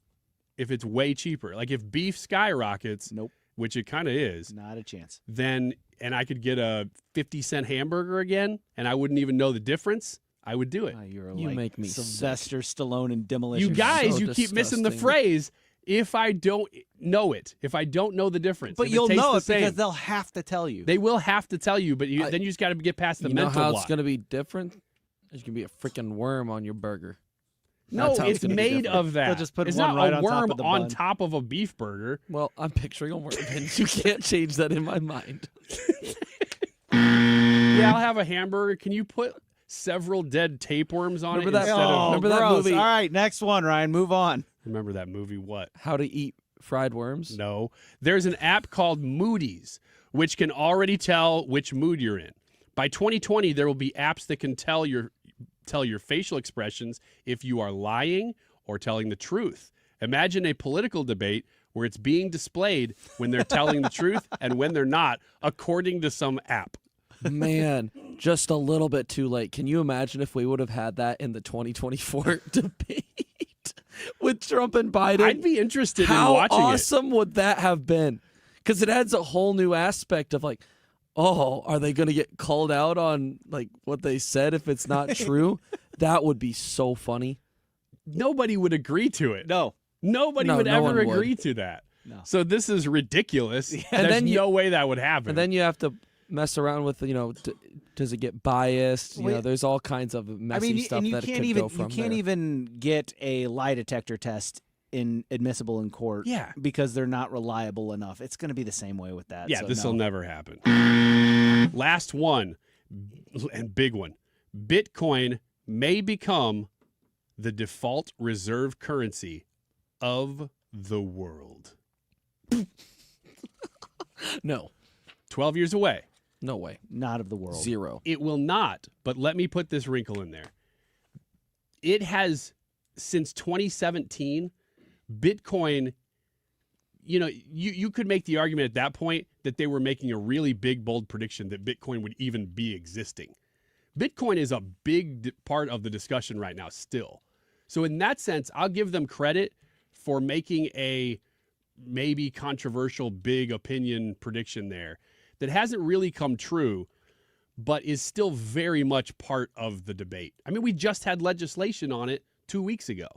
If it's way cheaper. Like if beef skyrockets, nope, which it kind of is. Not a chance. Then, and I could get a 50-cent hamburger again, and I wouldn't even know the difference, I would do it. You make me Sylvester Stallone in Demolition. You guys, so you keep missing the phrase, if I don't know it, if I don't know the difference. But you'll know it because they'll have to tell you. They will have to tell you, but then you just got to get past the mental block. You know how block. it's going to be different? There's going to be a freaking worm on your burger. No, That's how it's gonna be made different. of that. They'll just put it's one not right a on top worm of the on bun. top of a beef burger. Well, I'm picturing a worm, and you can't change that in my mind. Yeah, I'll have a hamburger. Can you put several dead tapeworms on Remember it that- instead of... remember that gross. movie? All right, next one, Ryan. Move on. Remember that movie, what? How to eat fried worms? No. There's an app called Moody's, which can already tell which mood you're in. By 2020, there will be apps that can tell your facial expressions if you are lying or telling the truth. Imagine a political debate where it's being displayed when they're telling the truth and when they're not, according to some app. Man, just a little bit too late. Can you imagine if we would have had that in the 2024 debate with Trump and Biden? I'd be interested in How watching it. awesome would that have been? Because it adds a whole new aspect of like, oh, are they going to get called out on like what they said if it's not true? That would be so funny. Nobody would agree to it. No. Nobody No, would no ever one would. agree to that. No. So this is ridiculous. And There's then no way that would happen. And then you have to mess around with, does it get biased? You know, Wait. there's all kinds of messy stuff and that you could can't go from you can't there. even get a lie detector test admissible in court. Yeah. because they're not reliable enough. It's going to be the same way with that. Yeah, so this no. will never happen. Last one, and big one. Bitcoin may become the default reserve currency of the world. No. 12 years away. No way. Not of the world. 0. It will not, but let me put this wrinkle in there. It has, since 2017, Bitcoin, you could make the argument at that point that they were making a really big, bold prediction that Bitcoin would even be existing. Bitcoin is a big part of the discussion right now still. So in that sense, I'll give them credit for making a maybe controversial, big opinion prediction there that hasn't really come true, but is still very much part of the debate. I mean, we just had legislation on it 2 weeks ago.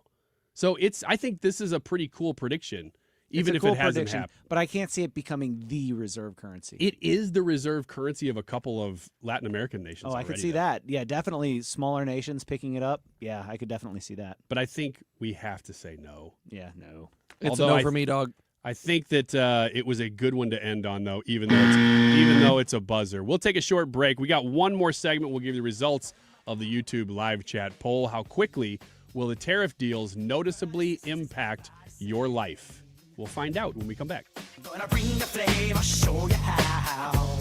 So I think this is a pretty cool prediction, even if it hasn't happened. But I can't see it becoming the reserve currency. It is the reserve currency of a couple of Latin American nations. Oh, I could already, see though. that. Yeah, definitely smaller nations picking it up. Yeah, I could definitely see that. But I think we have to say no. Yeah, no. It's a no for me, dog. I think that it was a good one to end on, though, even though it's a buzzer. We'll take a short break. We got one more segment. We'll give you the results of the YouTube live chat poll. How quickly will the tariff deals noticeably impact your life? We'll find out when we come back. Gonna bring the flame, I'll show you how.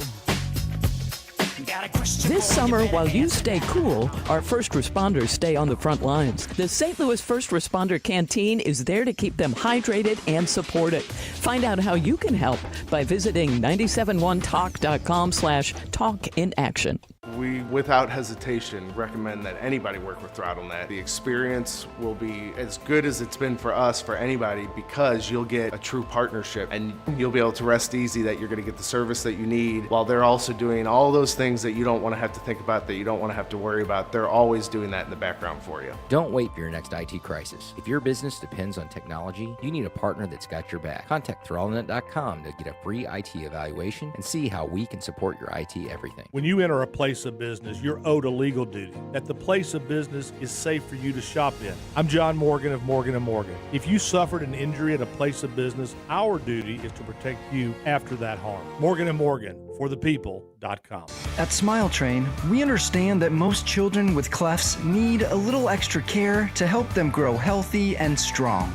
Got a question This for summer, you, while baby. you stay cool, our first responders stay on the front lines. The St. Louis First Responder Canteen is there to keep them hydrated and supported. Find out how you can help by visiting 971talk.com/talkinaction. We, without hesitation, recommend that anybody work with ThrottleNet. The experience will be as good as it's been for us, for anybody, because you'll get a true partnership and you'll be able to rest easy that you're going to get the service that you need while they're also doing all those things that you don't want to have to think about, that you don't want to have to worry about. They're always doing that in the background for you. Don't wait for your next IT crisis. If your business depends on technology, you need a partner that's got your back. Contact ThrottleNet.com to get a free IT evaluation and see how we can support your IT everything. When you enter a place of business, you're owed a legal duty that the place of business is safe for you to shop in. I'm John Morgan of Morgan & Morgan. If you suffered an injury at a place of business, our duty is to protect you after that harm. Morgan & Morgan, for the people.com. At Smile Train, we understand that most children with clefts need a little extra care to help them grow healthy and strong.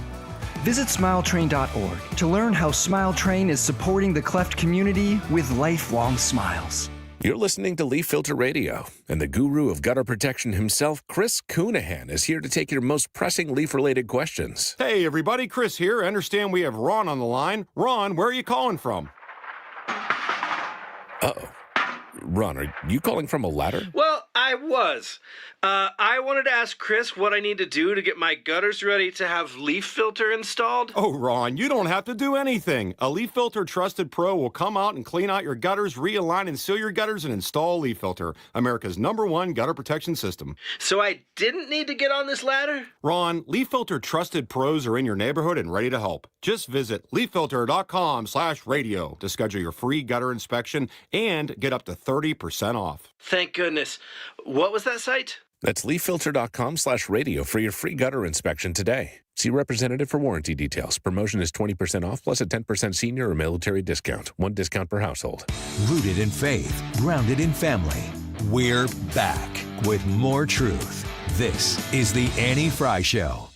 Visit smiletrain.org to learn how Smile Train is supporting the cleft community with lifelong smiles. You're listening to Leaf Filter Radio, and the guru of gutter protection himself, Chris Coonahan, is here to take your most pressing leaf-related questions. Hey, everybody, Chris here. I understand we have Ron on the line. Ron, where are you calling from? Uh-oh. Ron, are you calling from a ladder? Well, I was. I wanted to ask Chris what I need to do to get my gutters ready to have leaf filter installed. Oh, Ron, you don't have to do anything. A Leaf Filter Trusted Pro will come out and clean out your gutters, realign and seal your gutters, and install Leaf Filter, America's #1 gutter protection system. So I didn't need to get on this ladder? Ron, Leaf Filter Trusted Pros are in your neighborhood and ready to help. Just visit leaffilter.com/radio to schedule your free gutter inspection and get up to 30% off. Thank goodness. What was that site? That's leaffilter.com/radio for your free gutter inspection today. See representative for warranty details. Promotion is 20% off plus a 10% senior or military discount. One discount per household. Rooted in faith, grounded in family. We're back with more truth. This is the Annie Frey Show.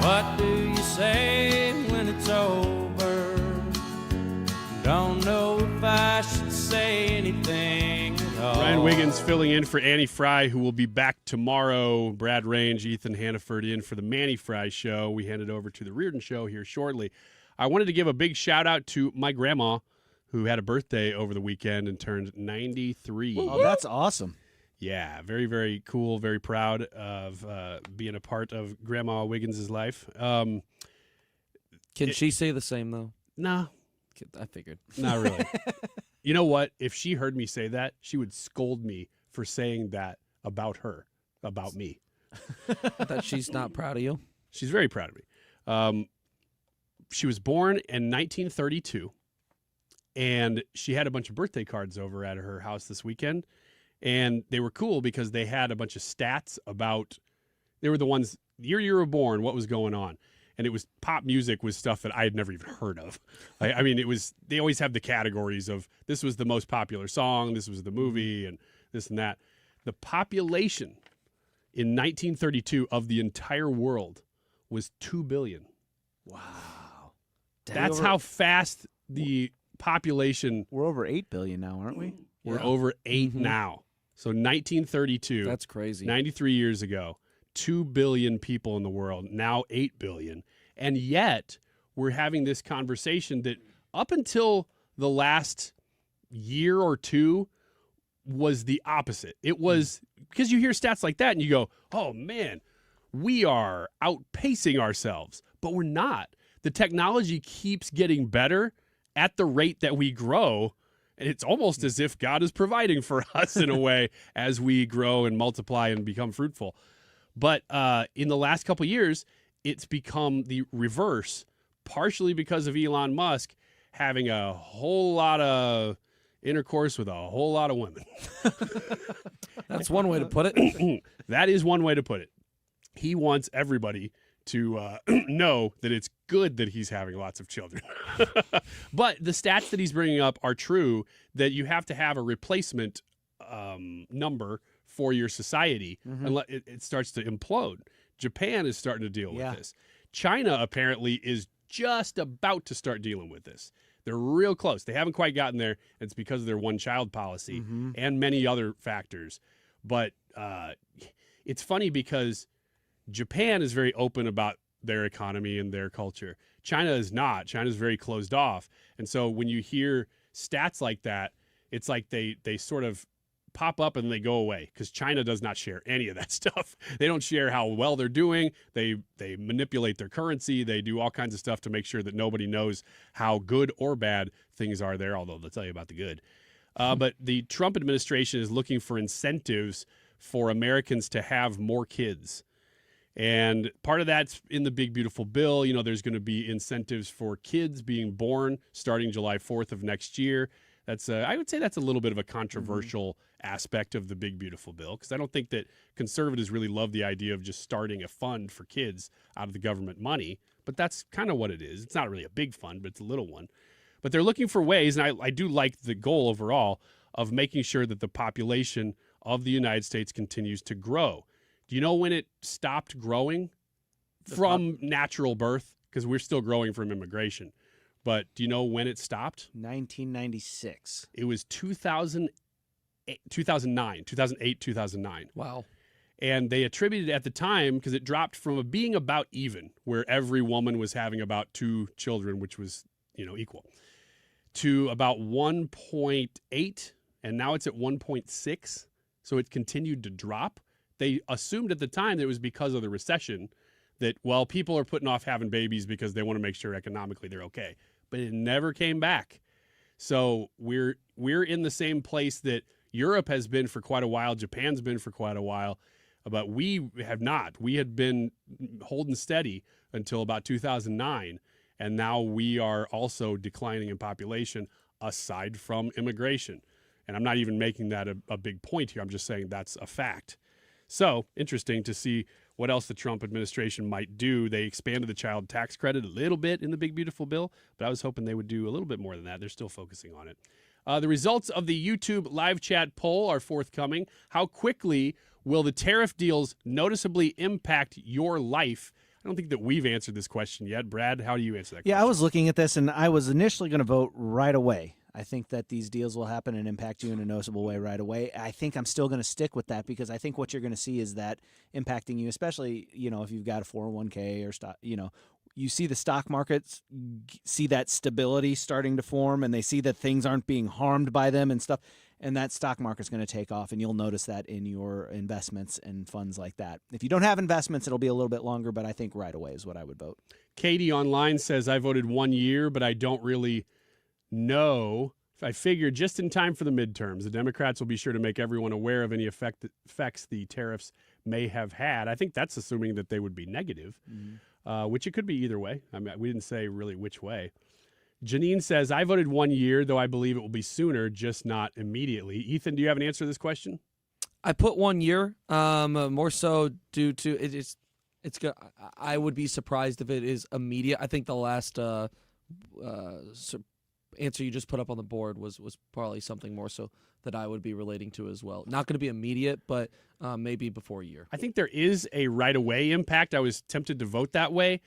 What do you say when it's over? Don't know if I should say anything at all. Ryan Wiggins filling in for Annie Frey, who will be back tomorrow. Brad Range, Ethan Hannaford in for the Mannie Frey Show. We hand it over to the Reardon Show here shortly. I wanted to give a big shout out to my grandma, who had a birthday over the weekend and turned 93. Oh, that's awesome. Yeah, very, very cool. Very proud of being a part of Grandma Wiggins' life. Can she say the same, though? No. I figured. Not really. You know what? If she heard me say that, she would scold me for saying that about her, about me. That she's not proud of you? She's very proud of me. She was born in 1932, and she had a bunch of birthday cards over at her house this weekend. And they were cool because they had a bunch of stats about, they were the ones, year you were born, what was going on. And it was pop music was stuff that I had never even heard of. I mean, it was, they always have the categories of this was the most popular song, this was the movie, and this and that. The population in 1932 of the entire world was 2 billion. Wow. That's how fast the population. We're over 8 billion now, aren't we? We're over 8 now. So 1932. That's crazy. 93 years ago, 2 billion people in the world, now 8 billion. And yet we're having this conversation that up until the last year or two was the opposite. It was because you hear stats like that and you go, oh man, we are outpacing ourselves, but we're not. The technology keeps getting better at the rate that we grow. And it's almost as if God is providing for us in a way as we grow and multiply and become fruitful. But in the last couple of years, it's become the reverse, partially because of Elon Musk having a whole lot of intercourse with a whole lot of women. That's one way to put it. That is one way to put it. He wants everybody to know that it's good that he's having lots of children. But the stats that he's bringing up are true, that you have to have a replacement number for your society, and it starts to implode. Japan is starting to deal with this. China apparently is just about to start dealing with this. They're real close. They haven't quite gotten there. It's because of their one-child policy and many other factors. But it's funny because Japan is very open about their economy and their culture. China is not. China is very closed off. And so when you hear stats like that, it's like they sort of pop up and they go away because China does not share any of that stuff. They don't share how well they're doing. They manipulate their currency. They do all kinds of stuff to make sure that nobody knows how good or bad things are there, although they'll tell you about the good. But the Trump administration is looking for incentives for Americans to have more kids. And part of that's in the big, beautiful bill. You know, there's going to be incentives for kids being born starting July 4th of next year. That's I would say that's a little bit of a controversial aspect of the big, beautiful bill, because I don't think that conservatives really love the idea of just starting a fund for kids out of the government money. But that's kind of what it is. It's not really a big fund, but it's a little one. But they're looking for ways, and I do like the goal overall of making sure that the population of the United States continues to grow. Do you know when it stopped growing from natural birth? Because we're still growing from immigration. But do you know when it stopped? 1996. It was 2009, 2008, 2009. Wow. And they attributed at the time, because it dropped from being about even, where every woman was having about 2 children, which was, equal, to about 1.8, and now it's at 1.6. So it continued to drop. They assumed at the time that it was because of the recession, that, well, people are putting off having babies because they want to make sure economically they're okay. But it never came back. So we're in the same place that Europe has been for quite a while. Japan's been for quite a while. But we have not. We had been holding steady until about 2009, and now we are also declining in population aside from immigration. And I'm not even making that a big point here. I'm just saying that's a fact. So interesting to see what else the Trump administration might do. They expanded the child tax credit a little bit in the big, beautiful bill, but I was hoping they would do a little bit more than that. They're still focusing on it. The results of the YouTube live chat poll are forthcoming. How quickly will the tariff deals noticeably impact your life? I don't think that we've answered this question yet. Brad, how do you answer that question? Yeah, I was looking at this, and I was initially going to vote right away. I think that these deals will happen and impact you in a noticeable way right away. I think I'm still going to stick with that because I think what you're going to see is that impacting you, especially, if you've got a 401k or stock, you see the stock markets see that stability starting to form, and they see that things aren't being harmed by them and stuff. And that stock market's going to take off, and you'll notice that in your investments and funds like that. If you don't have investments, it'll be a little bit longer, but I think right away is what I would vote. Katie online says, I voted 1 year, but I don't really know. I figured just in time for the midterms, the Democrats will be sure to make everyone aware of any effects the tariffs may have had. I think that's assuming that they would be negative, which it could be either way. I mean, we didn't say really which way. Janine says, I voted 1 year, though I believe it will be sooner, just not immediately. Ethan, do you have an answer to this question? I put 1 year, more so due to it's good. I would be surprised if it is immediate. I think the last answer you just put up on the board was probably something more so that I would be relating to as well. Not going to be immediate, but maybe before a year. I think there is a right-away impact. I was tempted to vote that way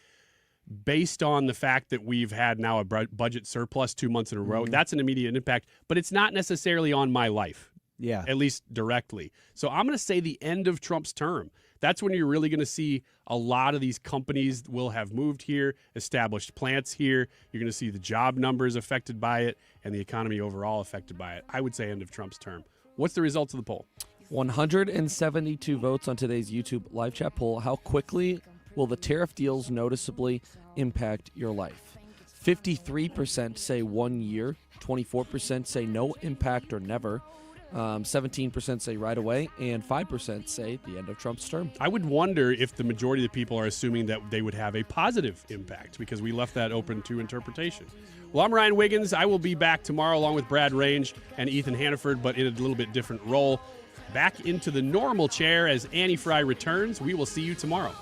based on the fact that we've had now a budget surplus 2 months in a row. That's an immediate impact, but it's not necessarily on my life. Yeah. At least directly. So I'm going to say the end of Trump's term. That's when you're really going to see a lot of these companies will have moved here, established plants here. You're going to see the job numbers affected by it and the economy overall affected by it. I would say end of Trump's term. What's the results of the poll? 172 votes on today's YouTube live chat poll. How quickly will the tariff deals noticeably impact your life? 53% say 1 year, 24% say no impact or never, 17% say right away, and 5% say the end of Trump's term. I would wonder if the majority of the people are assuming that they would have a positive impact because we left that open to interpretation. Well, I'm Ryan Wiggins. I will be back tomorrow along with Brad Range and Ethan Hannaford, but in a little bit different role. Back into the normal chair as Annie Frey returns. We will see you tomorrow.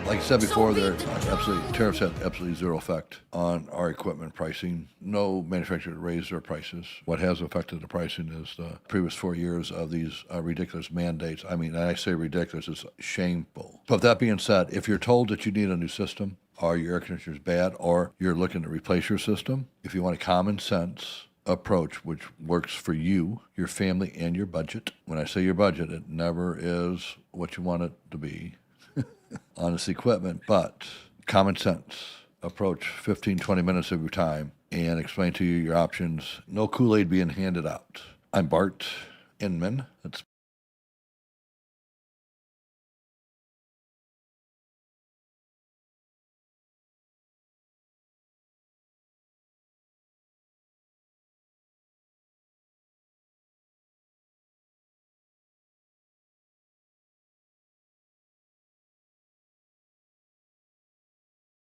Like I said before, tariffs had absolutely zero effect on our equipment pricing. No manufacturer raised their prices. What has affected the pricing is the previous 4 years of these ridiculous mandates. I mean, I say ridiculous, it's shameful. But that being said, if you're told that you need a new system, or your air conditioner is bad, or you're looking to replace your system, if you want a common sense approach which works for you, your family, and your budget. When I say your budget, it never is what you want it to be on this equipment, but common sense approach, 15-20 minutes of your time, and explain to you your options. No Kool-Aid being handed out. I'm Bart Inman. That's